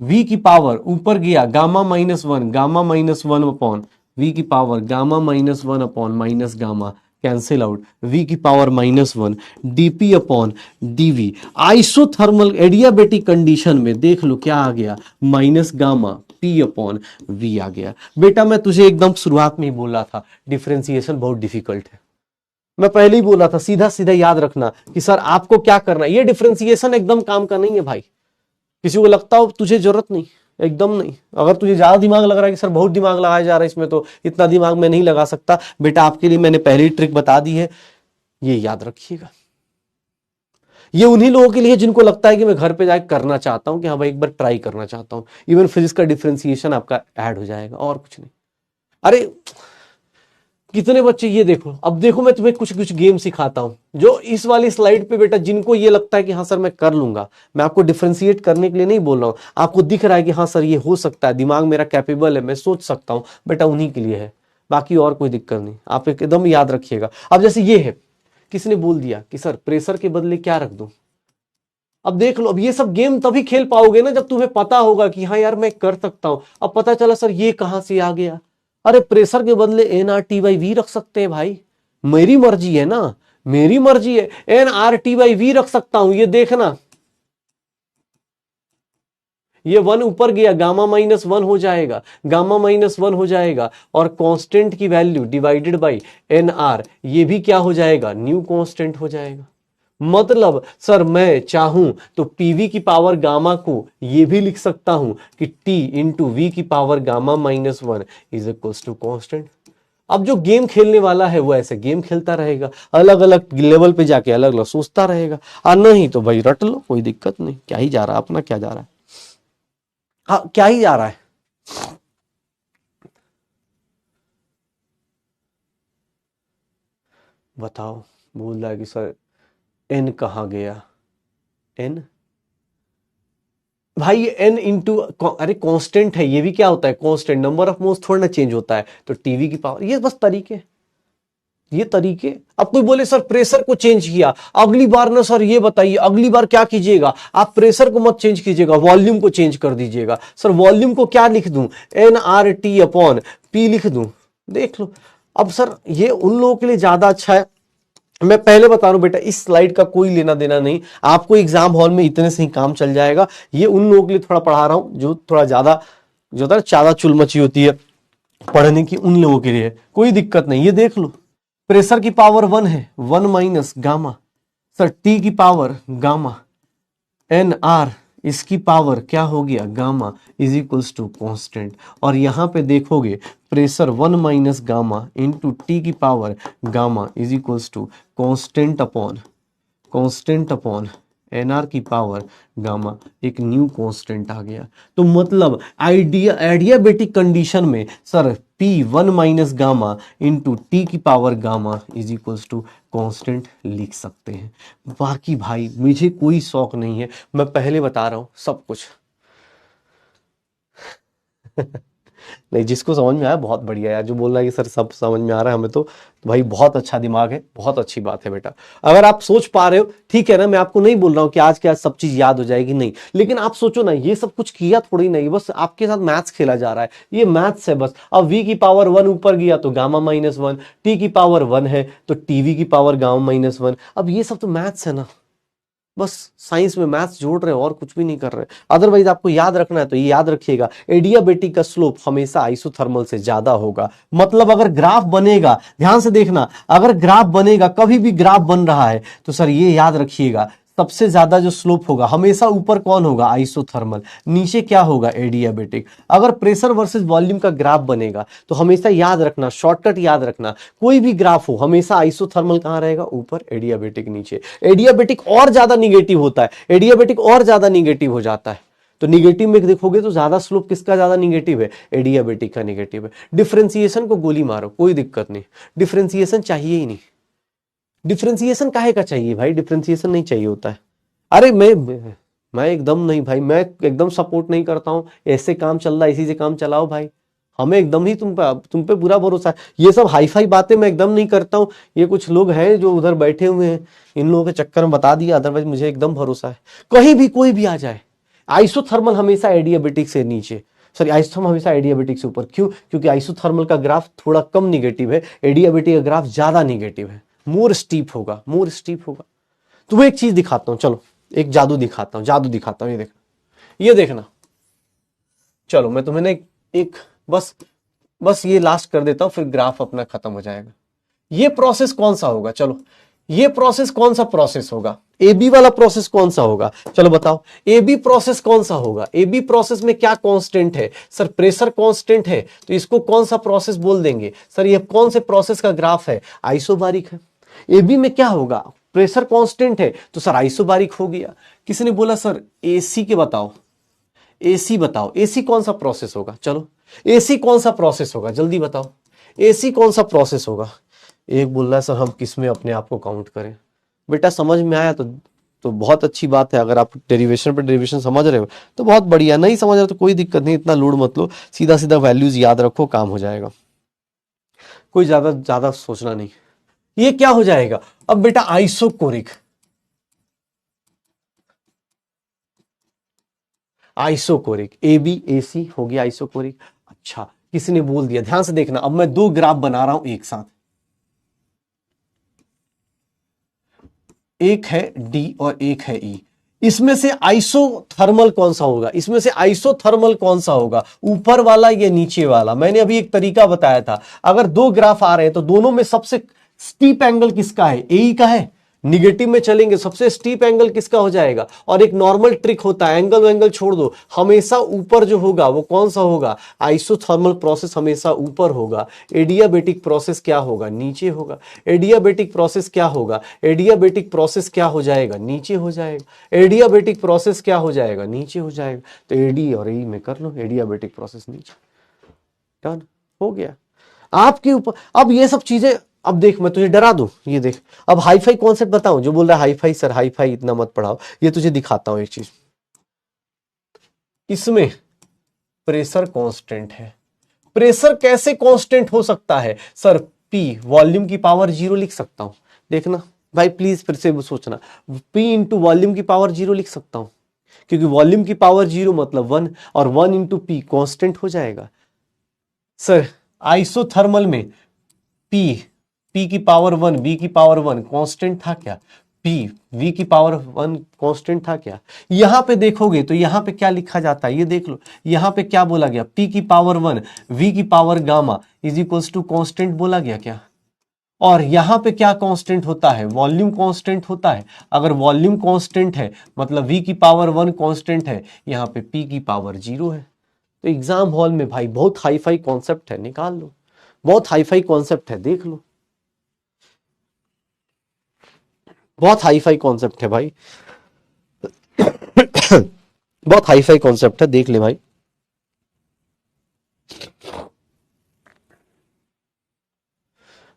v की पावर ऊपर गया गामा -1 अपॉन v की power gamma -1 upon minus gamma cancel out, v की power -1 dp upon dv। Isothermal adiabatic condition में देख लो क्या आ गया, minus gamma p upon v आ गया। बेटा मैं तुझे एकदम शुरुआत में ही बोला था डिफरेंशिएशन बहुत डिफिकल्ट है, मैं पहले ही बोला था, सीधा सीधा याद रखना कि सर आपको क्या करना है, ये डिफरेंशिएशन एकदम काम का नहीं है भाई। किसी को लगता हो तुझे जरूरत नहीं, एकदम नहीं। अगर तुझे ज्यादा दिमाग लग रहा है कि सर बहुत दिमाग लगाया जा रहा है इसमें, तो इतना दिमाग मैं नहीं लगा सकता, बेटा आपके लिए मैंने पहले ही ट्रिक बता दी है, ये याद रखिएगा। ये उन्हीं लोगों के लिए जिनको लगता है कि मैं घर पे जाकर करना चाहता हूं, कि हाँ भाई एक बार ट्राई करना चाहता हूं, इवन फिजिक्स का डिफरेंशिएशन आपका ऐड हो जाएगा और कुछ नहीं। अरे कितने बच्चे, ये देखो, अब देखो मैं तुम्हें कुछ कुछ गेम सिखाता हूं जो इस वाली स्लाइड पे बेटा जिनको ये लगता है कि हाँ सर मैं कर लूंगा, मैं आपको डिफरेंशिएट करने के लिए नहीं बोल रहा हूं, आपको दिख रहा है कि हाँ सर ये हो सकता है, दिमाग मेरा कैपेबल है, मैं सोच सकता हूं, बेटा उन्हीं के लिए है, बाकी और कोई दिक्कत नहीं, आप एकदम याद रखिएगा। अब जैसे ये है, किसने बोल दिया कि सर प्रेशर के बदले क्या रख दूं, अब देख लो, अब ये सब गेम तभी खेल पाओगे ना जब तुम्हें पता होगा कि हाँ यार मैं कर सकता हूं। अब पता चला सर ये कहां से आ गया, अरे प्रेशर के बदले NRT/V रख सकते हैं भाई, मेरी मर्जी है ना, मेरी मर्जी है, NRT/V रख सकता हूं। ये देखना, ये 1 ऊपर गया गामा -1 हो जाएगा, गामा -1 हो जाएगा और कांस्टेंट की वैल्यू डिवाइडेड बाय NR, ये भी क्या हो जाएगा, न्यू कांस्टेंट हो जाएगा। मतलब सर मैं चाहूं तो PV की पावर गामा को ये भी लिख सकता हूं कि T इंटू V की power gamma -1 is equals to constant. अब जो गेम खेलने वाला है वो ऐसे गेम खेलता रहेगा, अलग अलग लेवल पे जाके अलग अलग सोचता रहेगा, और नहीं तो भाई रट लो, कोई दिक्कत नहीं। क्या ही जा रहा है अपना, क्या जा रहा है, हाँ क्या ही जा रहा है। बताओ, बोल रहा है कि सर n कहाँ गया, n भाई n इंटू, अरे कांस्टेंट है, ये भी क्या होता है कांस्टेंट, नंबर ऑफ मोल्स थोड़ा ना चेंज होता है, तो टीवी की पावर, ये बस तरीके, ये तरीके। अब कोई बोले सर प्रेशर को चेंज किया, अगली बार ना सर ये बताइए अगली बार क्या कीजिएगा, आप प्रेशर को मत चेंज कीजिएगा, वॉल्यूम को चेंज कर दीजिएगा। सर वॉल्यूम को क्या लिख दूं, NRT अपॉन P लिख दूं, देख लो। अब सर ये उन लोगों के लिए ज्यादा अच्छा है, मैं पहले बता रहा हूं बेटा इस स्लाइड का कोई लेना देना नहीं, आपको एग्जाम हॉल में इतने से ही काम चल जाएगा। ये उन लोगों के लिए थोड़ा पढ़ा रहा हूं जो थोड़ा ज्यादा, जो होता है ज्यादा चुल मची होती है पढ़ने की, उन लोगों के लिए कोई दिक्कत नहीं। ये देख लो, प्रेशर की पावर 1 है, 1 माइनस गामा, सर T की पावर गामा, NR इसकी पावर क्या हो गया gamma is equals to constant, और यहां पे देखोगे pressure 1 minus gamma into T की power gamma is equals to constant upon NR की पावर गामा, एक न्यू कांस्टेंट आ गया। तो मतलब एडियाबेटिक कंडीशन में sir P 1 minus gamma into T की power gamma is equals to constant लिख सकते हैं। बाकी भाई मुझे कोई शौक नहीं है, मैं पहले बता रहा हूं सब कुछ नहीं, जिसको समझ में आया बहुत बढ़िया यार, जो बोल रहा है कि सर सब समझ में आ रहा है हमें, तो भाई बहुत अच्छा दिमाग है, बहुत अच्छी बात है बेटा। अगर आप सोच पा रहे हो ठीक है ना, मैं आपको नहीं बोल रहा हूं कि आज के आज सब चीज याद हो जाएगी, नहीं, लेकिन आप सोचो ना, ये सब कुछ किया थोड़ी नहीं, बस आपके साथ मैथ्स खेला जा रहा है, ये मैथ्स है बस। अब V की पावर 1 ऊपर गया तो गामा -1, T की पावर 1 है तो TV की पावर गामा -1, अब ये सब तो मैथ्स है ना, बस साइंस में मैथ्स जोड़ रहे हो और कुछ भी नहीं कर रहे। अदरवाइज आपको याद रखना है तो ये याद रखिएगा, एडियाबेटिक का स्लोप हमेशा आइसोथर्मल से ज्यादा होगा। मतलब अगर ग्राफ बनेगा, ध्यान से देखना, अगर ग्राफ बनेगा, कभी भी ग्राफ बन रहा है तो सर ये याद रखिएगा, सबसे ज्यादा जो स्लोप होगा हमेशा ऊपर कौन होगा, आइसोथर्मल, नीचे क्या होगा, एडियाबेटिक। अगर प्रेशर वर्सेस वॉल्यूम का ग्राफ बनेगा तो हमेशा याद रखना, शॉर्टकट याद रखना, कोई भी ग्राफ हो हमेशा आइसोथर्मल कहां रहेगा, ऊपर, एडियाबेटिक नीचे। एडियाबेटिक और ज्यादा निगेटिव होता है, एडियाबेटिक और ज्यादा निगेटिव हो जाता है। तो निगेटिव में देखोगे तो ज्यादा स्लोप किसका ज्यादा निगेटिव है, एडियाबेटिक का निगेटिव है। डिफरेंशिएशन को गोली मारो, कोई दिक्कत नहीं, डिफरेंशिएशन चाहिए ही नहीं। डिफरेंशिएशन काहे का चाहिए भाई, डिफरेंशिएशन नहीं चाहिए होता है। अरे मैं एकदम नहीं भाई, मैं एकदम सपोर्ट नहीं करता हूं, ऐसे काम चल रहा है इसी से काम चलाओ भाई। हमें एकदम ही तुम पे पूरा भरोसा है। ये सब हाई फाई बातें मैं एकदम नहीं करता हूं, ये कुछ लोग हैं जो उधर बैठे हुए हैं, इन लोगों के चक्कर में बता दिया, अदरवाइज मुझे एकदम भरोसा है। कहीं भी कोई भी आ जाए, आइसोथर्मल हमेशा एडियाबेटिक से नीचे, सॉरी आइसोथर्मल हमेशा एडियाबेटिक से ऊपर। क्यों? क्योंकि आइसोथर्मल का ग्राफ थोड़ा कम निगेटिव है, एडियाबेटिक का ग्राफ ज्यादा निगेटिव है, मोर स्टीप होगा, मोर स्टीप होगा। तुम्हें एक चीज दिखाता हूं, चलो एक जादू दिखाता हूं, जादू दिखाता हूं, ये देखना, ये देखना। चलो मैं तुम्हें ना एक बस ये लास्ट कर देता हूं, फिर ग्राफ अपना खत्म हो जाएगा। ये प्रोसेस कौन सा होगा, चलो ये प्रोसेस कौन सा प्रोसेस होगा, ए बी वाला प्रोसेस कौन सा होगा, चलो बताओ ए बी प्रोसेस कौन सा होगा। ए बी प्रोसेस में क्या कांस्टेंट है, सर प्रेशर कांस्टेंट है, तो इसको कौन सा प्रोसेस बोल देंगे, सर ये कौन से प्रोसेस का ग्राफ है, आइसोबारिक है। ए बी में क्या होगा, प्रेशर कांस्टेंट है, तो सर आइसोबारिक हो गया। किसी ने बोला सर एसी के बताओ, एसी बताओ, एसी कौन सा प्रोसेस होगा, चलो एसी कौन सा प्रोसेस होगा, जल्दी बताओ एसी कौन सा प्रोसेस होगा। एक बोल रहा है सर हम किसमें अपने आप को काउंट करें। बेटा समझ में आया तो बहुत अच्छी बात है, अगर आप डेरिवेशन पे डेरिवेशन समझ रहे हो तो बहुत बढ़िया, नहीं समझ रहे हो तो कोई दिक्कत नहीं, इतना लोड मत लो, सीधा सीधा वैल्यूज याद रखो, काम हो जाएगा, कोई ज्यादा ज्यादा सोचना नहीं। ये क्या हो जाएगा अब बेटा, आइसोकोरिक, आइसोकोरिक, ए बी ए सी हो गया आइसोकोरिक। अच्छा किसी ने बोल दिया, ध्यान से देखना, अब मैं दो ग्राफ बना रहा हूं एक साथ, एक है डी और एक है ई। इसमें से आइसोथर्मल कौन सा होगा, इसमें से आइसोथर्मल कौन सा होगा, ऊपर वाला या नीचे वाला। मैंने अभी एक तरीका बताया था, अगर दो ग्राफ आ रहे हैं तो दोनों में सबसे स्टीप एंगल किसका है, ए का है। निगेटिव में चलेंगे सबसे स्टीप एंगल किसका हो जाएगा। और एक नॉर्मल ट्रिक होता है, एंगल एंगल छोड़ दो, हमेशा ऊपर जो होगा वो कौन सा होगा, आइसोथर्मल प्रोसेस हमेशा ऊपर होगा। एडियाबेटिक प्रोसेस क्या होगा, नीचे होगा। एडियाबेटिक प्रोसेस क्या होगा, एडियाबेटिक प्रोसेस क्या हो जाएगा, नीचे हो जाएगा। एडियाबेटिक प्रोसेस क्या हो जाएगा, नीचे हो जाएगा। तो एडी और ई में कर लो, एडियाबेटिक प्रोसेस नीचे, डन हो गया आपके ऊपर। अब ये सब चीजें, अब देख मैं तुझे डरा दूं, ये देख, अब हाई फाई कॉन्सेप्ट बताऊं, जो बोल रहा है hi fi sir hi fi इतना मत पढ़ाओ, ये तुझे दिखाता हूं एक चीज। इसमें प्रेशर कांस्टेंट है, प्रेशर कैसे कांस्टेंट हो सकता है, सर पी वॉल्यूम की पावर 0 लिख सकता हूं। देखना भाई प्लीज फिर से सोचना, पी इंटू वॉल्यूम की पावर 0 लिख सकता हूं, क्योंकि वॉल्यूम की पावर 0 मतलब 1, और 1 इंटू पी कॉन्स्टेंट हो जाएगा। सर आइसोथर्मल में पी की पावर 1, वी की पावर 1 कांस्टेंट था क्या, पी वी की पावर 1 कांस्टेंट था क्या। यहां पे देखोगे तो यहां पे क्या लिखा जाता है, ये देख लो, यहां पे क्या बोला गया, पी की पावर 1 वी की power gamma is equals to constant बोला गया क्या। और यहां पे क्या कांस्टेंट होता है, वॉल्यूम कांस्टेंट होता है। अगर वॉल्यूम कांस्टेंट है मतलब वी की पावर 1 कांस्टेंट है, यहां पे पी की पावर 0 है। तो एग्जाम हॉल में भाई बहुत हाई फाई कॉन्सेप्ट है, निकाल लो, बहुत हाई फाई कॉन्सेप्ट है, देख लो, बहुत हाई फाई कॉन्सेप्ट है भाई बहुत हाई फाई कॉन्सेप्ट है, देख ले भाई।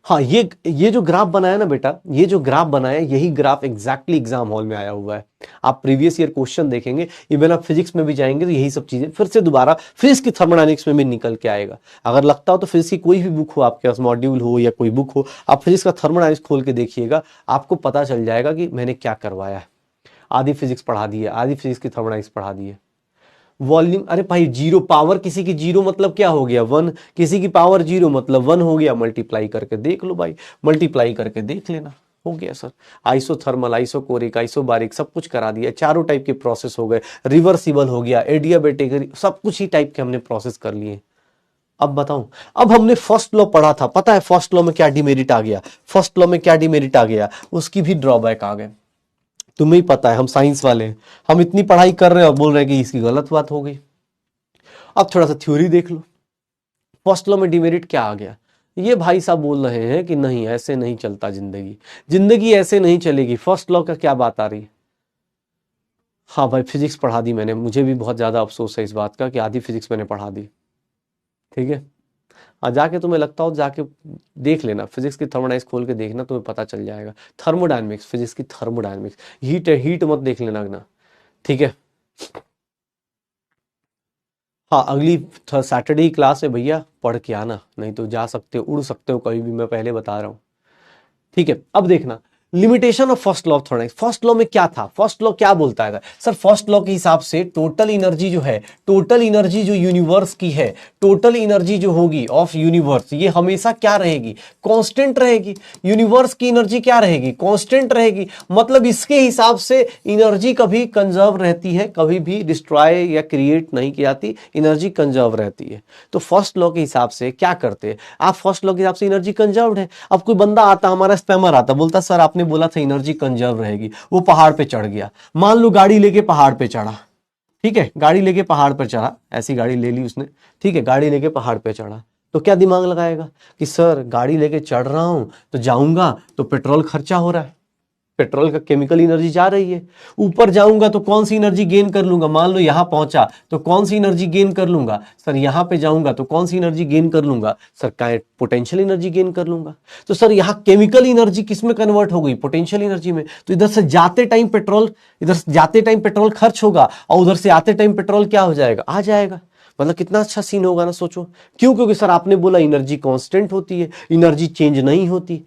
हाँ ये जो ग्राफ बनाया ना बेटा, ये जो ग्राफ बनाया, यही ग्राफ एग्जैक्टली एग्जाम हॉल में आया हुआ है। आप प्रीवियस ईयर क्वेश्चन देखेंगे, इवन आप फिजिक्स में भी जाएंगे तो यही सब चीजें फिर से दोबारा फिजिक्स की थर्मोडायनेमिक्स में भी निकल के आएगा। अगर लगता हो तो फिजिक्स की कोई भी बुक हो आपके पास, मॉड्यूल हो या कोई बुक हो, आप फिजिक्स का थर्मोडायनेमिक्स खोल के देखिएगा, आपको पता चल जाएगा कि मैंने क्या करवाया है। आधी फिजिक्स पढ़ा दी है, आधी फिजिक्स की थर्मोडायनेमिक्स पढ़ा दी है। वॉल्यूम, अरे भाई 0 पावर किसी की 0 मतलब क्या हो गया 1, किसी की पावर 0 मतलब 1 हो गया, मल्टीप्लाई करके देख लो भाई, मल्टीप्लाई करके देख लेना, हो गया सर, आइसोथर्मल, आइसोकोरिक, आइसोबारिक सब कुछ करा दिया, चारों टाइप के प्रोसेस हो गए, रिवर्सिबल हो गया, एडियाबेटिक, सब कुछ ही टाइप के हमने प्रोसेस कर लिए। अब बताऊं, अब हमने फर्स्ट लॉ पढ़ा था, पता है फर्स्ट लॉ में क्या डिमेरिट आ गया, फर्स्ट लॉ में क्या डिमेरिट आ गया, उसकी भी ड्रॉबैक आ गए। तुम्हें ही पता है, हम साइंस वाले हैं, हम इतनी पढ़ाई कर रहे हैं और बोल रहे हैं कि इसकी गलत बात हो गई। अब थोड़ा सा थ्योरी देख लो, फर्स्ट लॉ में डिमेरिट क्या आ गया। ये भाई साहब बोल रहे हैं कि नहीं ऐसे नहीं चलता जिंदगी, जिंदगी ऐसे नहीं चलेगी, फर्स्ट लॉ का क्या बात आ रही है। हाँ भाई, फिजिक्स पढ़ा दी मैंने, मुझे भी बहुत ज्यादा अफसोस है इस बात का कि आधी फिजिक्स मैंने पढ़ा दी। ठीक है, जाके तुम्हें लगता हो जाके देख लेना, फिजिक्स की थर्मोडाइनमिक्स खोल के देखना, तुम्हें पता चल जाएगा। थर्मोडायनेमिक्स, फिजिक्स की थर्मोडायनेमिक्स, हीट है, हीट मत देख लेना ना। ठीक है, हाँ अगली सैटरडे की क्लास है भैया, पढ़ के आना, नहीं तो जा सकते हो, उड़ सकते हो कभी भी, मैं पहले बता रहा हूँ। ठीक है, अब देखना limitation of first law of thermodynamics. First law में क्या था, फर्स्ट लॉ क्या बोलता है सर, फर्स्ट लॉ के हिसाब से टोटल एनर्जी जो है, टोटल एनर्जी जो यूनिवर्स की है, टोटल एनर्जी जो होगी ऑफ यूनिवर्स, ये हमेशा क्या रहेगी, कांस्टेंट रहेगी। यूनिवर्स की एनर्जी क्या रहेगी, कांस्टेंट रहेगी। मतलब इसके हिसाब से एनर्जी कभी कंजर्व रहती है, कभी भी डिस्ट्रॉय या क्रिएट नहीं की जाती, एनर्जी कंजर्व रहती है। तो फर्स्ट लॉ के हिसाब से क्या करते हैं आप, फर्स्ट लॉ के हिसाब से एनर्जी कंजर्व है। अब कोई बंदा आता, हमारा स्पैमर आता, बोलता सर आपने बोला था एनर्जी कंजर्व रहेगी, वो पहाड़ पे चढ़ गया, मान लो गाड़ी लेके पहाड़ पे चढ़ा, ठीक है, गाड़ी लेके पहाड़ पर चढ़ा, ऐसी गाड़ी ले ली उसने, ठीक है, गाड़ी लेके पहाड़ पे चढ़ा, तो क्या दिमाग लगाएगा कि सर गाड़ी लेके चढ़ रहा हूं तो जाऊंगा तो पेट्रोल खर्चा हो रहा है, पेट्रोल का केमिकल एनर्जी जा रही है, ऊपर जाऊंगा तो कौन सी एनर्जी गेन कर लूंगा, मान लो यहां पहुंचा तो कौन सी एनर्जी गेन कर लूंगा सर, यहां पे जाऊंगा तो कौन सी एनर्जी गेन कर लूंगा सर, पोटेंशियल एनर्जी गेन कर लूंगा। तो सर यहां केमिकल एनर्जी किस में कन्वर्ट हो गई, पोटेंशियल एनर्जी में। तो इधर से जाते टाइम पेट्रोल, इधर से जाते टाइम पेट्रोल खर्च होगा और उधर से आते टाइम पेट्रोल क्या हो जाएगा, आ जाएगा। मतलब कितना अच्छा सीन होगा ना, सोचो। क्यों, क्योंकि सर आपने बोला एनर्जी कांस्टेंट होती है, एनर्जी चेंज नहीं होती,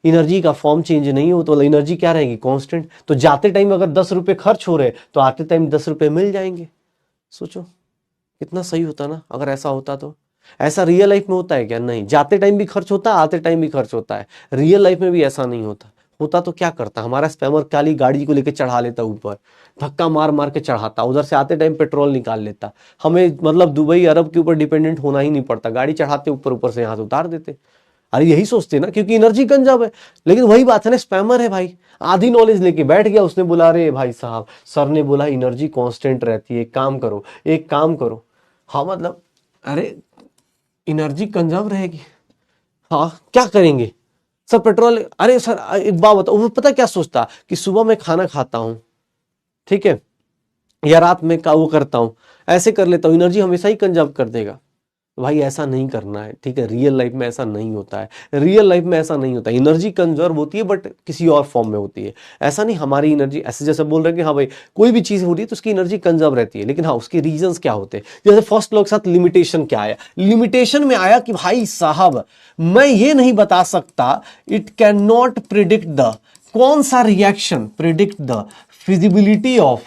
एनर्जी का फॉर्म चेंज नहीं हो, तो एनर्जी क्या रहेगी, कांस्टेंट। तो जाते टाइम अगर 10 रुपए खर्च हो रहे तो आते टाइम 10 रुपए मिल जाएंगे। सोचो कितना सही होता ना अगर ऐसा होता तो। ऐसा रियल लाइफ में होता है क्या, नहीं, जाते टाइम भी खर्च होता है, आते टाइम भी खर्च होता है, रियल लाइफ में भी ऐसा नहीं होता। होता तो क्या करता, हमारा स्पैमर काली गाड़ी को लेकर चढ़ा लेता ऊपर, धक्का मार मार के चढ़ाता, उधर से आते टाइम पेट्रोल निकाल लेता, हमें मतलब दुबई अरब के ऊपर डिपेंडेंट होना ही नहीं पड़ता, गाड़ी चढ़ाते ऊपर, ऊपर से यहाँ से उतार देते। अरे यही सोचते ना, क्योंकि एनर्जी कंजर्व है। लेकिन वही बात है ना, स्पैमर है भाई, आधी नॉलेज लेके बैठ गया, उसने बोला अरे भाई साहब सर ने बोला एनर्जी कांस्टेंट रहती है, एक काम करो, एक काम करो। हाँ मतलब अरे एनर्जी कंजर्व रहेगी, हाँ क्या करेंगे सर, पेट्रोल। अरे सर एक बात बताओ, वो पता क्या सोचता कि सुबह मैं खाना खाता हूं, ठीक है, या रात में का वो करता हूं, ऐसे कर लेता हूं, एनर्जी हमेशा ही कंजर्व कर देगा। भाई ऐसा नहीं करना है, ठीक है, रियल लाइफ में ऐसा नहीं होता है, रियल लाइफ में ऐसा नहीं होता है। एनर्जी कंजर्व होती है बट किसी और फॉर्म में होती है। ऐसा नहीं हमारी एनर्जी ऐसे जैसे बोल रहे हैं कि हाँ भाई कोई भी चीज हो रही है तो उसकी एनर्जी कंजर्व रहती है, लेकिन हाँ उसके रीजंस क्या होते हैं। जैसे फर्स्ट लॉ के साथ लिमिटेशन क्या आया, लिमिटेशन में आया कि भाई साहब मैं ये नहीं बता सकता, it can not predict the कौन सा reaction, predict the feasibility of,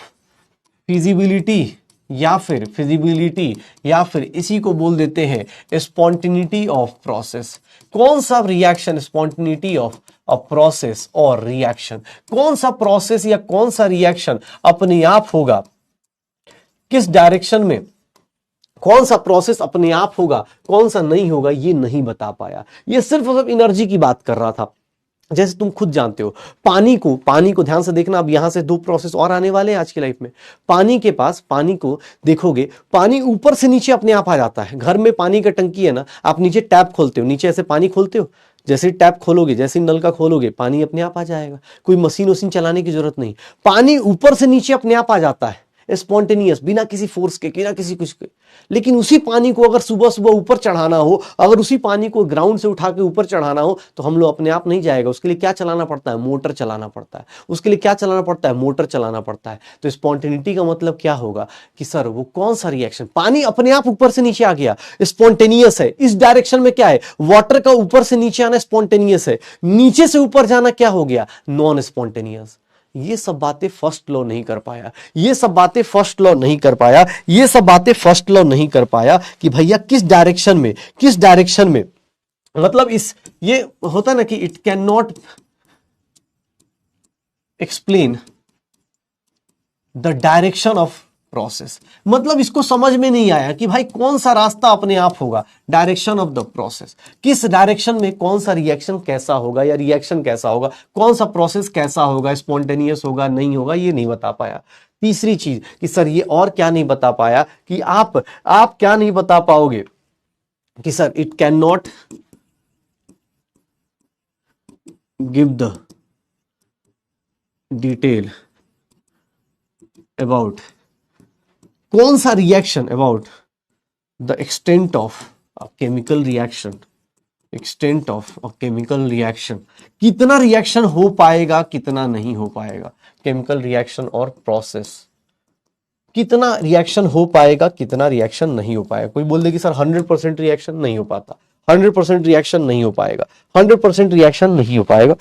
feasibility या फिर फिजिबिलिटी या फिर इसी को बोल देते हैं स्पॉन्टेनिटी ऑफ प्रोसेस। कौन सा reaction, spontaneity of a process और रिएक्शन, कौन सा प्रोसेस या कौन सा रिएक्शन अपने आप होगा, किस डायरेक्शन में, कौन सा प्रोसेस अपने आप होगा, कौन सा नहीं होगा, ये नहीं बता पाया। ये सिर्फ और सिर्फ एनर्जी की बात कर रहा था। जैसे तुम खुद जानते हो, पानी को ध्यान से देखना, अब यहां से दो प्रोसेस और आने वाले हैं आज की लाइफ में। पानी के पास, पानी को देखोगे, पानी ऊपर से नीचे अपने आप आ जाता है। घर में पानी का टंकी है ना, आप नीचे टैप खोलते हो, नीचे ऐसे पानी खोलते हो, जैसे टैप खोलोगे, जैसे नल का खोलोगे, पानी अपने आप आ जाएगा, कोई मशीन वशीन चलाने की जरूरत नहीं। पानी ऊपर से नीचे अपने आप आ जाता है, स्पॉन्टेनियस, बिना किसी फोर्स के, बिना किसी कुछ के। लेकिन उसी पानी को अगर सुबह सुबह ऊपर चढ़ाना हो, अगर उसी पानी को ग्राउंड से उठा के ऊपर चढ़ाना हो, तो हम लोग अपने आप नहीं जाएगा। उसके लिए क्या चलाना पड़ता है, मोटर चलाना पड़ता है। उसके लिए क्या चलाना पड़ता है, मोटर चलाना पड़ता है। तो स्पॉन्टेनिटी का मतलब क्या होगा कि सर वो कौन सा रिएक्शन, पानी अपने आप ऊपर से नीचे आ गया, स्पॉन्टेनियस है। इस डायरेक्शन में क्या है, वाटर का ऊपर से नीचे आना स्पॉन्टेनियस है, नीचे से ऊपर जाना क्या हो गया, नॉन स्पॉन्टेनियस। ये सब बातें फर्स्ट लॉ नहीं कर पाया, ये सब बातें फर्स्ट लॉ नहीं कर पाया, ये सब बातें फर्स्ट लॉ नहीं कर पाया कि भैया किस डायरेक्शन में, किस डायरेक्शन में, मतलब इस ये होता ना कि it can not explain the direction of process. मतलब इसको समझ में नहीं आया कि भाई कौन सा रास्ता अपने आप होगा, डायरेक्शन ऑफ द प्रोसेस, किस डायरेक्शन में कौन सा रिएक्शन कैसा होगा या रिएक्शन कैसा होगा, कौन सा प्रोसेस कैसा होगा, स्पॉन्टेनियस होगा नहीं होगा, ये नहीं बता पाया। तीसरी चीज कि सर ये और क्या नहीं बता पाया कि आप क्या नहीं बता पाओगे कि sir it can not give the detail about कौन सा reaction, about the extent of chemical reaction, extent of chemical reaction, कितना रिएक्शन हो पाएगा कितना नहीं हो पाएगा, केमिकल रिएक्शन और प्रोसेस, कितना रिएक्शन हो पाएगा कितना रिएक्शन नहीं हो पाएगा। कोई बोल दे कि सर 100% रिएक्शन नहीं हो पाता, 100% रिएक्शन नहीं हो पाएगा, 100% रिएक्शन नहीं हो पाएगा,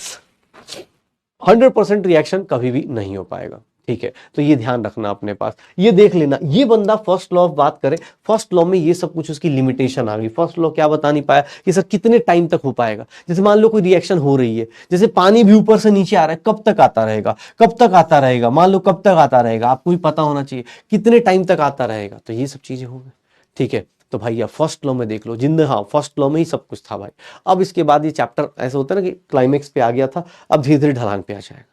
100% रिएक्शन कभी भी नहीं हो पाएगा। ठीक है, तो ये ध्यान रखना अपने पास, ये देख लेना। ये बंदा फर्स्ट लॉ ऑफ बात करे, फर्स्ट लॉ में ये सब कुछ उसकी लिमिटेशन आ गई। फर्स्ट लॉ क्या बता नहीं पाया कि सर कितने टाइम तक हो पाएगा। जैसे मान लो कोई रिएक्शन हो रही है, जैसे पानी भी ऊपर से नीचे आ रहा है, कब तक आता रहेगा, कब तक आता रहेगा, मान लो कब तक आता रहेगा, आपको भी पता होना चाहिए कितने टाइम तक आता रहेगा। तो ये सब चीजें होंगी। ठीक है, तो भाई अब फर्स्ट लॉ में देख लो, हाँ फर्स्ट लॉ में ही सब कुछ था भाई। अब इसके बाद ये चैप्टर ऐसा होता है ना कि क्लाइमेक्स पे आ गया था, अब धीरे धीरे ढलान पे आ जाएगा।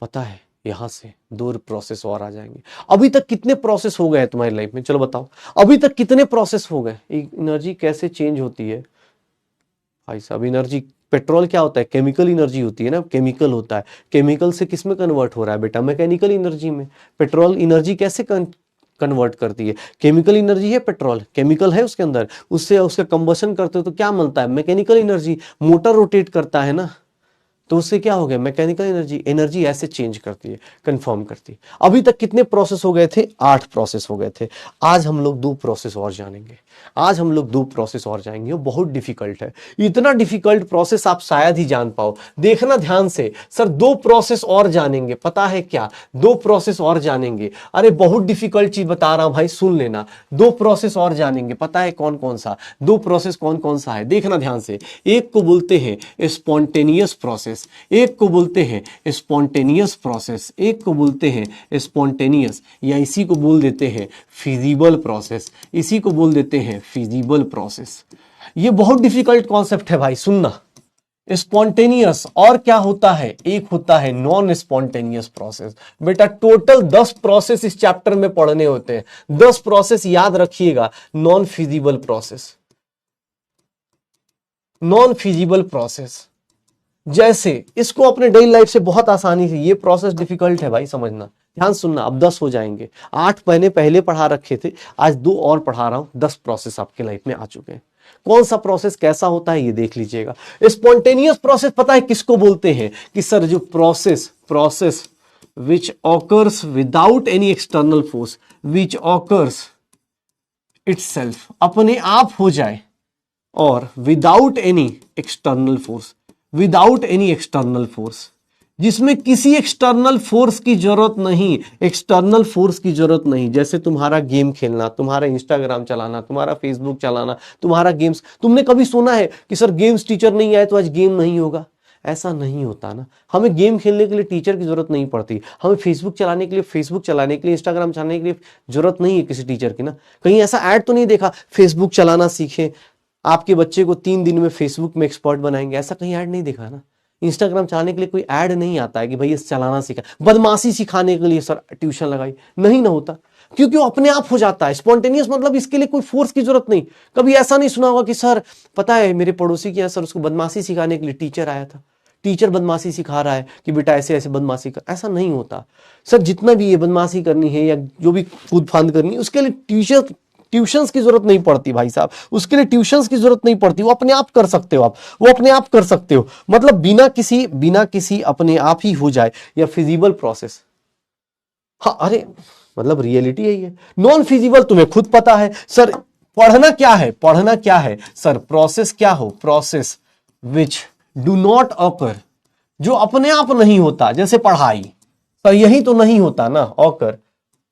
पता है यहां से 2 प्रोसेस और आ जाएंगे। अभी तक कितने प्रोसेस हो गए तुम्हारी लाइफ में, चलो बताओ अभी तक कितने प्रोसेस हो गए। एनर्जी कैसे चेंज होती है भाई साहब, एनर्जी, पेट्रोल क्या होता है, केमिकल एनर्जी होती है ना, केमिकल होता है, केमिकल से किस में कन्वर्ट हो रहा है बेटा, मैकेनिकल एनर्जी में। पेट्रोल एनर्जी कैसे कन्वर्ट करती है, केमिकल एनर्जी है, पेट्रोल केमिकल है उसके अंदर, उससे उसका कंबशन करते हो तो क्या मिलता है, मैकेनिकल एनर्जी, मोटर रोटेट करता है ना, तो उससे क्या हो गया, मैकेनिकल एनर्जी। एनर्जी ऐसे चेंज करती है, कंफर्म करती है। अभी तक कितने प्रोसेस हो गए थे, 8 प्रोसेस हो गए थे। आज हम लोग 2 प्रोसेस और जानेंगे, आज हम लोग 2 प्रोसेस और जाएंगे। वो बहुत डिफिकल्ट है, इतना डिफिकल्ट प्रोसेस आप शायद ही जान पाओ। देखना ध्यान से, सर 2 प्रोसेस और जानेंगे, पता है क्या, 2 प्रोसेस और जानेंगे। अरे बहुत डिफिकल्ट चीज बता रहा हूं भाई, सुन लेना। 2 प्रोसेस और जानेंगे, पता है कौन कौन सा, 2 प्रोसेस कौन कौन सा है, देखना ध्यान से। एक को बोलते हैं स्पॉन्टेनियस प्रोसेस, एक को बोलते हैं स्पॉन्टेनियस प्रोसेस, एक को बोलते हैं स्पॉन्टेनियस, या इसी को बोल देते हैं फिजिबल प्रोसेस, इसी को बोल देते हैं फिजिबल प्रोसेस। ये बहुत डिफिकल्ट कॉन्सेप्ट है भाई, सुनना। स्पॉन्टेनियस और क्या होता है, एक होता है नॉन स्पॉन्टेनियस प्रोसेस। बेटा टोटल 10 प्रोसेस इस चैप्टर में पढ़ने होते हैं, 10 प्रोसेस याद रखिएगा। Non feasible process, non feasible process, जैसे इसको अपने डेली लाइफ से बहुत आसानी से, ये प्रोसेस डिफिकल्ट है भाई समझना, ध्यान सुनना। अब 10 हो जाएंगे, 8 मैंने पहले पढ़ा रखे थे, आज 2 और पढ़ा रहा हूं। 10 प्रोसेस आपके लाइफ में आ चुके हैं। कौन सा प्रोसेस कैसा होता है ये देख लीजिएगा। स्पॉन्टेनियस प्रोसेस पता है किसको बोलते हैं, कि सर जो process which occurs without any external force, which occurs itself, अपने आप हो जाए, और without any external force, without any external force, जिसमें किसी एक्सटर्नल फोर्स की जरूरत नहीं, एक्सटर्नल फोर्स की जरूरत नहीं। जैसे तुम्हारा गेम खेलना, तुम्हारा इंस्टाग्राम चलाना, तुम्हारा फेसबुक चलाना, तुम्हारा गेम्स, तुमने कभी सुना है कि सर गेम्स टीचर नहीं आए तो आज गेम नहीं होगा, ऐसा नहीं होता ना। हमें गेम खेलने के लिए टीचर की जरूरत नहीं पड़ती, हमें फेसबुक चलाने के लिए, इंस्टाग्राम चलाने के लिए जरूरत नहीं है किसी टीचर की ना। कहीं ऐसा ऐड तो नहीं देखा फेसबुक चलाना सीखें, आपके बच्चे को 3 दिन में फेसबुक में एक्सपर्ट बनाएंगे, ऐसा कहीं ऐड नहीं देखा ना। इंस्टाग्राम चलाने के लिए कोई ऐड नहीं आता है कि भाई इस चलाना सीखा, बदमाशी सिखाने के लिए सर ट्यूशन लगाई, नहीं ना होता, क्योंकि वो अपने आप हो जाता है। स्पॉन्टेनियस मतलब इसके लिए कोई फोर्स की जरूरत नहीं। कभी ऐसा नहीं सुना होगा कि सर पता है मेरे पड़ोसी के यहाँ सर उसको बदमाशी सिखाने के लिए टीचर आया था, टीचर बदमाशी सिखा रहा है कि बेटा ऐसे ऐसे बदमाशी कर, ऐसा नहीं होता सर। जितना भी ये बदमाशी करनी है या जो भी कूद फांद करनी है, उसके लिए ट्यूशंस की जरूरत नहीं पड़ती भाई साहब, उसके लिए ट्यूशंस की जरूरत नहीं पड़ती, वो अपने आप कर सकते हो आप, वो अपने आप कर सकते हो, मतलब बिना किसी अपने आप ही हो जाए, या फिजिबल प्रोसेस। हाँ अरे मतलब रियलिटी यही है। नॉन फिजिबल तुम्हें खुद पता है सर, पढ़ना क्या है सर, प्रोसेस क्या हो, process which do not occur, जो अपने आप नहीं होता, जैसे पढ़ाई सर यही तो नहीं होता ना, ऑकर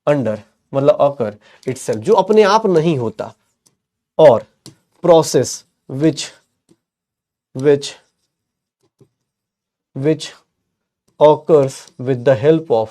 अंडर मतलब ऑकर इटसेल्फ, जो अपने आप नहीं होता, और process which occurs with the help of,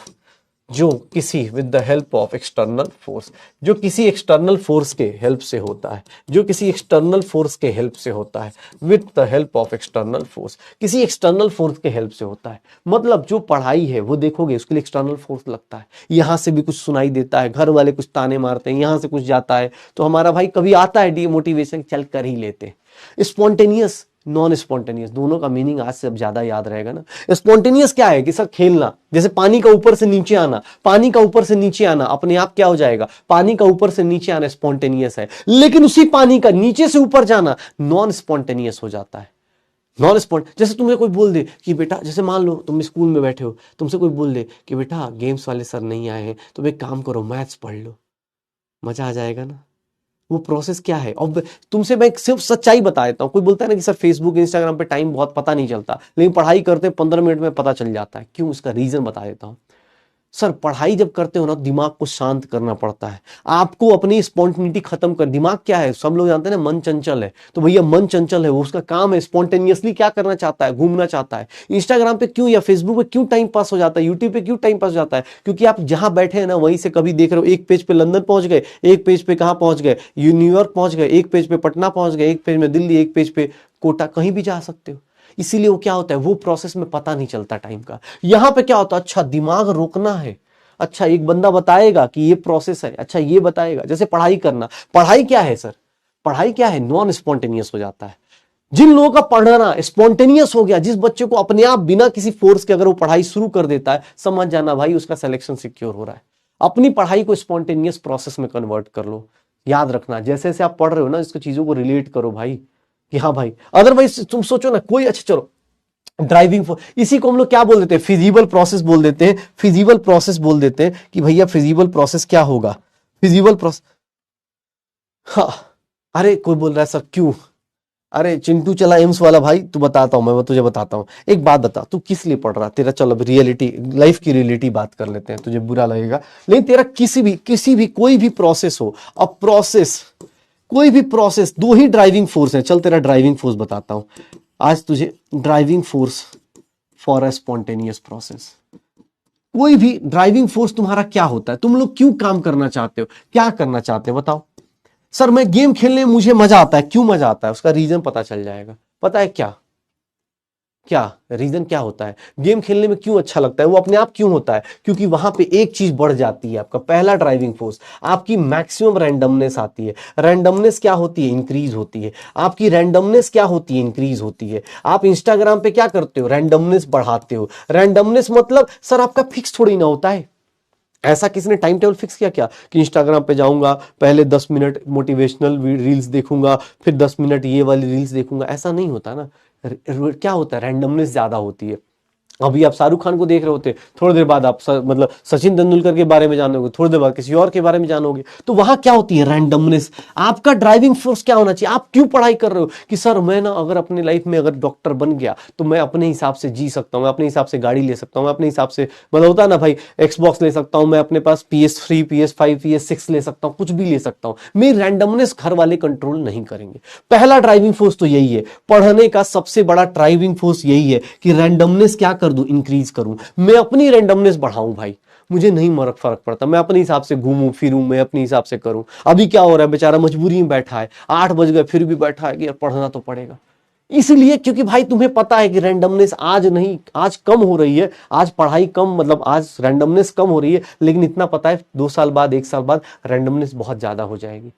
जो किसी with the help of external force, जो किसी एक्सटर्नल फोर्स के हेल्प से होता है, जो किसी एक्सटर्नल फोर्स के हेल्प से होता है, with the help of external force, किसी एक्सटर्नल फोर्स के हेल्प से होता है। मतलब जो पढ़ाई है वो देखोगे उसके लिए एक्सटर्नल फोर्स लगता है, यहां से भी कुछ सुनाई देता है, घर वाले कुछ ताने मारते हैं, यहां से कुछ जाता है, तो हमारा भाई कभी आता है डीमोटिवेशन, चल कर ही लेते हैं। स्पॉन्टेनियस, नॉन स्पॉन्टेनियस, दोनों का मीनिंग आज से अब ज्यादा याद रहेगा ना। स्पॉन्टेनियस क्या है कि सर खेलना, जैसे पानी का ऊपर से नीचे आना, पानी का ऊपर से नीचे आना अपने आप क्या हो जाएगा, पानी का ऊपर से नीचे आना स्पॉन्टेनियस है, लेकिन उसी पानी का नीचे से ऊपर जाना नॉन स्पॉन्टेनियस हो जाता है। नॉन स्पॉन्ट, जैसे तुम्हें कोई बोल दे कि बेटा, जैसे मान लो तुम स्कूल में बैठे हो, तुमसे कोई बोल दे कि बेटा गेम्स वाले सर नहीं आए हैं, तुम एक काम करो मैथ्स पढ़ लो, मजा आ जाएगा ना। वो प्रोसेस क्या है, अब तुमसे मैं सिर्फ सच्चाई बता देता हूँ। कोई बोलता है ना कि सर फेसबुक इंस्टाग्राम पे टाइम बहुत पता नहीं चलता, लेकिन पढ़ाई करते 15 मिनट में पता चल जाता है। क्यों, उसका रीजन बता देता हूँ। सर पढ़ाई जब करते हो ना, दिमाग को शांत करना पड़ता है, आपको अपनी स्पॉन्टेनिटी खत्म कर। दिमाग क्या है, सब लोग जानते हैं ना, मन चंचल है, तो भैया मन चंचल है, वो उसका काम है स्पॉन्टेनियसली क्या करना चाहता है, घूमना चाहता है। इंस्टाग्राम पे क्यों या फेसबुक पे क्यों टाइम पास हो जाता है, यूट्यूब पे क्यों टाइम पास हो जाता है, क्योंकि आप जहां बैठे हैं ना वहीं से कभी देख रहे हो, एक पेज पे लंदन पहुंच गए, एक पेज पे कहां पहुंच गए, न्यूयॉर्क पहुंच गए, एक पेज पे पटना पहुंच गए, एक पेज में दिल्ली, एक पेज पे कोटा, कहीं भी जा सकते हो। इसीलिए वो क्या होता है, वो प्रोसेस में पता नहीं चलता टाइम का। यहां पे क्या होता है, अच्छा दिमाग रोकना है, अच्छा एक बंदा बताएगा कि ये प्रोसेस है, अच्छा ये बताएगा। जैसे पढ़ाई करना, पढ़ाई क्या है सर, पढ़ाई क्या है, नॉन स्पॉन्टेनियस हो जाता है। जिन लोगों का पढ़ना स्पॉन्टेनियस हो गया, जिस बच्चे को अपने आप बिना किसी फोर्स के अगर वो पढ़ाई शुरू कर देता है, समझ जाना भाई उसका सिलेक्शन सिक्योर हो रहा है। अपनी पढ़ाई को स्पॉन्टेनियस प्रोसेस में कन्वर्ट कर लो। याद रखना, जैसे जैसे आप पढ़ रहे हो ना, इसको चीजों को रिलेट करो भाई, कि हाँ भाई। अदरवाइज तुम सोचो ना कोई, अच्छा चलो ड्राइविंग फोर्स, इसी को हम लोग क्या बोल देते हैं, फिजिबल प्रोसेस बोल देते हैं। फिजिबल प्रोसेस बोल देते हैं कि भैया फिजिबल प्रोसेस क्या होगा, फिजिबल प्रोसेस। हाँ, अरे कोई बोल रहा है सर क्यों, अरे चिंटू चला एम्स वाला भाई, तू बताता हूं, मैं तुझे बताता हूं। एक बात बता, तू किस लिए पढ़ रहा तेरा, चलो रियलिटी, लाइफ की रियलिटी बात कर लेते हैं, तुझे बुरा लगेगा लेकिन तेरा किसी भी कोई भी प्रोसेस हो, अब प्रोसेस, कोई भी प्रोसेस, दो ही ड्राइविंग फोर्स है। चल तेरा ड्राइविंग फोर्स बताता हूं आज तुझे, driving force for a spontaneous process. कोई भी ड्राइविंग फोर्स तुम्हारा क्या होता है, तुम लोग क्यों काम करना चाहते हो, क्या करना चाहते हो बताओ। सर मैं गेम खेलने में मुझे मजा आता है, क्यों मजा आता है, उसका रीजन पता चल जाएगा। पता है क्या, क्या रीजन क्या होता है, गेम खेलने में क्यों अच्छा लगता है, वो अपने आप क्यों होता है, क्योंकि वहां पे एक चीज बढ़ जाती है, आपका पहला ड्राइविंग फोर्स, आपकी मैक्सिमम रैंडमनेस आती है। रैंडमनेस क्या होती है, इंक्रीज होती है। आपकी रैंडमनेस क्या होती है, इंक्रीज होती है। आप इंस्टाग्राम पे क्या करते हो, रैंडमनेस बढ़ाते हो। रैंडमनेस मतलब सर आपका फिक्स थोड़ी ना होता है। ऐसा किसी ने टाइम टेबल फिक्स किया क्या कि इंस्टाग्राम पे जाऊंगा, पहले 10 मिनट मोटिवेशनल रील्स देखूंगा, फिर 10 मिनट ये वाली रील्स देखूंगा, ऐसा नहीं होता ना। क्या होता है, रैंडमनेस ज्यादा होती है। अभी आप शाहरुख खान को देख रहे होते, थोड़ी देर बाद आप मतलब सचिन तेंदुलकर के बारे में जानोगे, थोड़ी देर बाद किसी और के बारे में जानोगे, तो वहां क्या होती है, रैंडमनेस। आपका ड्राइविंग फोर्स क्या होना चाहिए, आप क्यों पढ़ाई कर रहे हो कि सर मैं ना अगर अपनी लाइफ में अगर डॉक्टर बन गया तो मैं अपने हिसाब से जी सकता हूँ, मैं अपने हिसाब से गाड़ी ले सकता हूँ, मैं अपने हिसाब से, मतलब होता है ना भाई, एक्सबॉक्स ले सकता हूँ, मैं अपने पास PS3 PS5 PS6 ले सकता हूँ, कुछ भी ले सकता हूँ। मेरी रैंडमनेस घर वाले कंट्रोल नहीं करेंगे। पहला ड्राइविंग फोर्स तो यही है, पढ़ने का सबसे बड़ा ड्राइविंग फोर्स यही है कि रैंडमनेस क्या कर दूं, इंक्रीज करूं। मैं अपनी रैंडमनेस बढ़ाऊं भाई, मुझे नहीं फर्क पड़ता, मैं अपने हिसाब से घूमूं फिरूं, मैं अपने हिसाब से करूं। अभी क्या हो रहा है, बेचारा मजबूरी में बैठा है, 8 बज गए फिर भी बैठा है कि यार पढ़ना तो पड़ेगा। इसलिए क्योंकि भाई तुम्हें पता है कि रैंडमनेस आज नहीं, आज कम हो रही है, आज पढ़ाई कम, मतलब आज रैंडमनेस कम हो रही है, लेकिन इतना पता है 2 साल बाद 1 साल बाद रैंडमनेस बहुत ज्यादा हो जाएगी।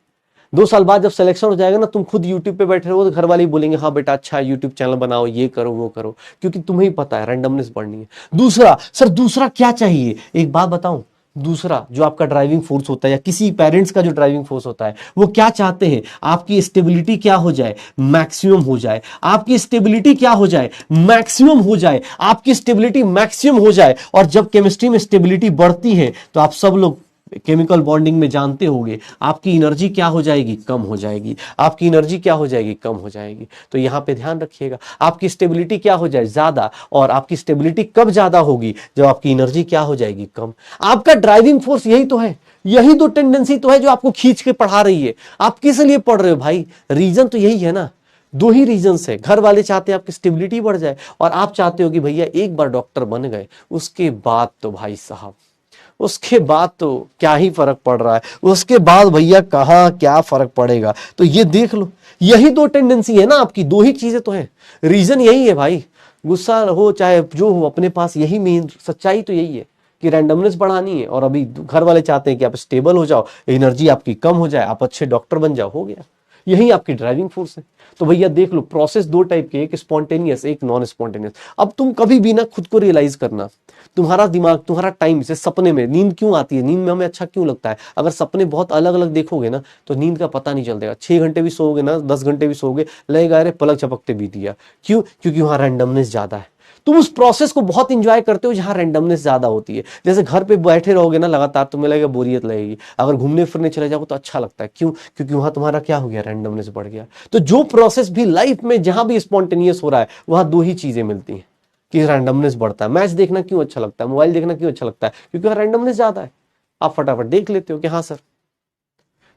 2 साल बाद जब सिलेक्शन हो जाएगा ना, तुम खुद यूट्यूब पे बैठे रहो तो घर वाले ही बोलेंगे हाँ बेटा अच्छा यूट्यूब चैनल बनाओ, ये करो वो करो, क्योंकि तुम्हें ही पता है रैंडमनेस बढ़नी है। दूसरा, सर दूसरा क्या चाहिए, एक बात बताऊं, दूसरा जो आपका ड्राइविंग फोर्स होता है या किसी पेरेंट्स का जो ड्राइविंग फोर्स होता है, वो क्या चाहते हैं, आपकी स्टेबिलिटी क्या हो जाए, मैक्सिमम हो जाए। आपकी स्टेबिलिटी क्या हो जाए, मैक्सिमम हो जाए। आपकी स्टेबिलिटी मैक्सिमम हो जाए। और जब केमिस्ट्री में स्टेबिलिटी बढ़ती है तो आप सब लोग केमिकल बॉन्डिंग में जानते होंगे, आपकी एनर्जी क्या हो जाएगी, कम हो जाएगी। आपकी एनर्जी क्या हो जाएगी, कम हो जाएगी। तो यहां पे ध्यान रखिएगा, आपकी स्टेबिलिटी क्या हो जाए, ज्यादा। और आपकी स्टेबिलिटी कब ज्यादा होगी, जब आपकी एनर्जी क्या हो जाएगी, कम। आपका ड्राइविंग फोर्स यही तो है, यही दो टेंडेंसी तो है जो आपको खींच के पढ़ा रही है। आप किस लिए पढ़ रहे हो भाई, रीजन तो यही है ना। दो ही रीजन है, घर वाले चाहते हैं आपकी स्टेबिलिटी बढ़ जाए और आप चाहते हो कि भैया एक बार डॉक्टर बन गए उसके बाद तो भाई साहब, उसके बाद तो क्या ही फर्क पड़ रहा है, उसके बाद भैया कहाँ क्या फर्क पड़ेगा। तो ये देख लो, यही दो टेंडेंसी है ना आपकी, दो ही चीजें तो हैं, रीजन यही है भाई, गुस्सा हो चाहे जो हो अपने पास, यही मेन सच्चाई तो यही है कि रैंडमनेस बढ़ानी है। और अभी घर वाले चाहते हैं कि आप स्टेबल हो जाओ, एनर्जी आपकी कम हो जाए, आप अच्छे डॉक्टर बन जाओ, हो गया, यही आपकी ड्राइविंग फोर्स है। तो भैया देख लो, प्रोसेस दो टाइप के, एक स्पॉन्टेनियस एक नॉन स्पॉन्टेनियस। अब तुम कभी भी ना खुद को रियलाइज करना, तुम्हारा दिमाग, तुम्हारा टाइम, जैसे सपने में नींद क्यों आती है, नींद में हमें अच्छा क्यों लगता है, अगर सपने बहुत अलग अलग देखोगे ना तो नींद का पता नहीं चलेगा। 6 घंटे भी सोओगे ना, 10 घंटे भी सोओगे, लगेगा अरे पलक झपकते बीत गया। क्यों? क्योंकि वहां रैंडमनेस ज्यादा है। तुम उस प्रोसेस को बहुत इंजॉय करते हो जहां रैंडमनेस ज्यादा होती है। जैसे घर पे बैठे रहोगे ना लगातार, तुम्हें लगेगा बोरियत लगेगी, अगर घूमने फिरने चले जाओ तो अच्छा लगता है। क्यों? क्योंकि वहां तुम्हारा क्या हो गया, रैंडमनेस बढ़ गया। तो जो प्रोसेस भी लाइफ में जहां भी स्पॉन्टेनियस हो रहा है, वहां दो ही चीजें मिलती हैं कि रैंडमनेस बढ़ता है। मैच देखना क्यों अच्छा लगता है, मोबाइल देखना क्यों अच्छा लगता है, क्योंकि वहां रैंडमनेस ज्यादा है, आप फटाफट देख लेते हो कि हाँ सर,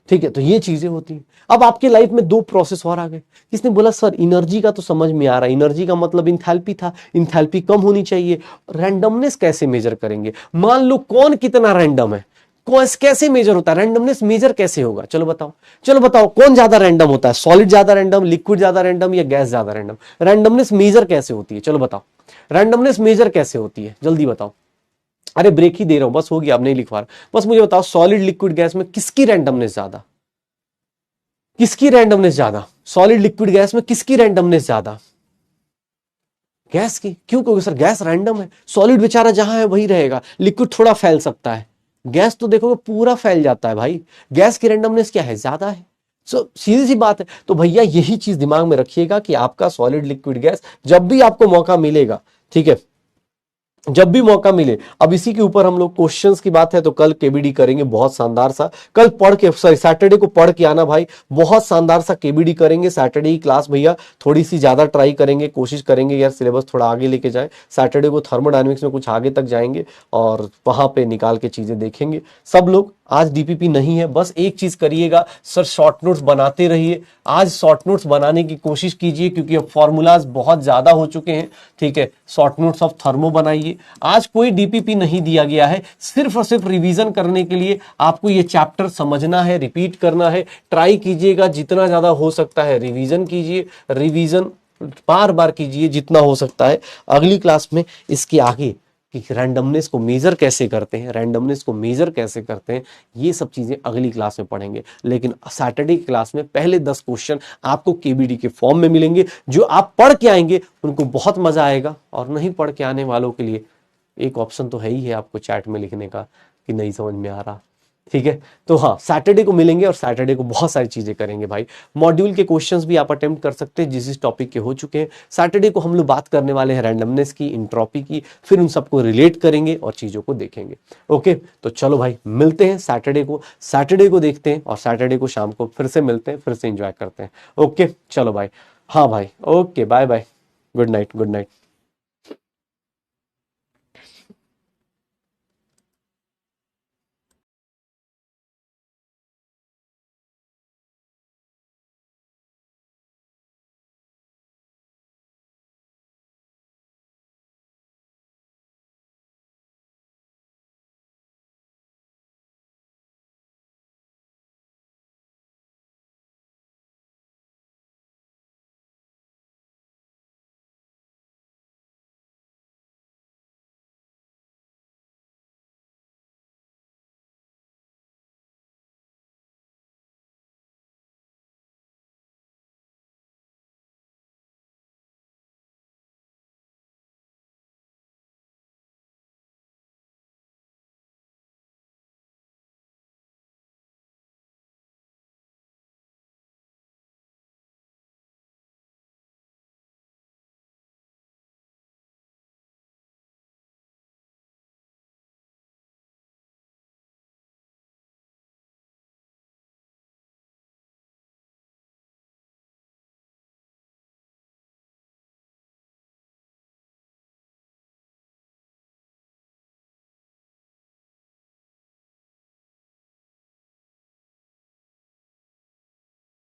ठीक है। तो ये चीजें होती हैं। अब आपके लाइफ में दो प्रोसेस और आ गए। किसने बोला सर एनर्जी का तो समझ में आ रहा है, एनर्जी का मतलब इंथैल्पी था, इंथैल्पी कम होनी चाहिए, रैंडमनेस कैसे मेजर करेंगे? मान लो कौन कितना रैंडम है, कैसे मेजर होता है रैंडमनेस, मेजर कैसे होगा? चलो बताओ, चलो बताओ कौन ज्यादा रैंडम होता है, सॉलिड ज्यादा रैंडम, लिक्विड ज्यादा रैंडम, या गैस ज्यादा रैंडम? रैंडमनेस मेजर कैसे होती है? चलो बताओ, रैंडमनेस मेजर कैसे होती है, जल्दी बताओ। अरे ब्रेक ही दे रहा हूं, बस हो गया, अब नहीं लिखवा रहा, बस मुझे बताओ सॉलिड लिक्विड गैस में किसकी रैंडमनेस ज्यादा, किसकी रैंडमनेस ज्यादा? सॉलिड लिक्विड गैस में किसकी रैंडमनेस ज्यादा? गैस की। क्यों? क्योंकि सर गैस रैंडम है, सॉलिड बेचारा जहां है वही रहेगा, लिक्विड थोड़ा फैल सकता है, गैस तो देखोगे पूरा फैल जाता है भाई, गैस की रैंडमनेस क्या है, ज्यादा है। सो सीधी सी बात है। तो भैया यही चीज दिमाग में रखिएगा कि आपका सॉलिड लिक्विड गैस, जब भी आपको मौका मिलेगा, ठीक है, जब भी मौका मिले। अब इसी के ऊपर हम लोग क्वेश्चंस की बात है तो कल केबीडी करेंगे बहुत शानदार सा, कल पढ़ के, सॉरी सैटरडे को पढ़ के आना भाई, बहुत शानदार सा केबीडी करेंगे सैटरडे की क्लास। भैया थोड़ी सी ज्यादा ट्राई करेंगे, कोशिश करेंगे यार सिलेबस थोड़ा आगे लेके जाए। सैटरडे को थर्मोडायनेमिक्स में कुछ आगे तक जाएंगे और वहां पे निकाल के चीजें देखेंगे सब लोग। आज डीपीपी नहीं है, बस एक चीज करिएगा सर, शॉर्ट नोट्स बनाते रहिए। आज शॉर्ट नोट्स बनाने की कोशिश कीजिए क्योंकि अब फॉर्मूलाज बहुत ज्यादा हो चुके हैं, ठीक है। शॉर्ट नोट्स ऑफ थर्मो बनाइए। आज कोई डीपीपी नहीं दिया गया है, सिर्फ और सिर्फ रिवीजन करने के लिए आपको ये चैप्टर समझना है, रिपीट करना है। ट्राई कीजिएगा जितना ज्यादा हो सकता है रिवीजन कीजिए, रिवीजन बार बार कीजिए जितना हो सकता है। अगली क्लास में इसके आगे कि रैंडमनेस को मेजर कैसे करते हैं, रैंडमनेस को मेजर कैसे करते हैं, ये सब चीजें अगली क्लास में पढ़ेंगे। लेकिन सैटरडे की क्लास में पहले 10 क्वेश्चन आपको केबीडी के फॉर्म में मिलेंगे, जो आप पढ़ के आएंगे उनको बहुत मजा आएगा। और नहीं पढ़ के आने वालों के लिए एक ऑप्शन तो है ही है आपको चैट में लिखने का कि नहीं समझ में आ रहा, ठीक है। तो हाँ, सैटरडे को मिलेंगे और सैटरडे को बहुत सारी चीजें करेंगे भाई। मॉड्यूल के क्वेश्चंस भी आप अटेम्प्ट कर सकते हैं जिस टॉपिक के हो चुके हैं। सैटरडे को हम लोग बात करने वाले हैं रैंडमनेस की, इंट्रोपी की, फिर उन सबको रिलेट करेंगे और चीजों को देखेंगे। ओके, तो चलो भाई मिलते हैं सैटरडे को, सैटरडे को देखते हैं और सैटरडे को शाम को फिर से मिलते हैं, फिर से एंजॉय करते हैं। ओके चलो भाई, हाँ भाई, okay bye bye, good night, good night.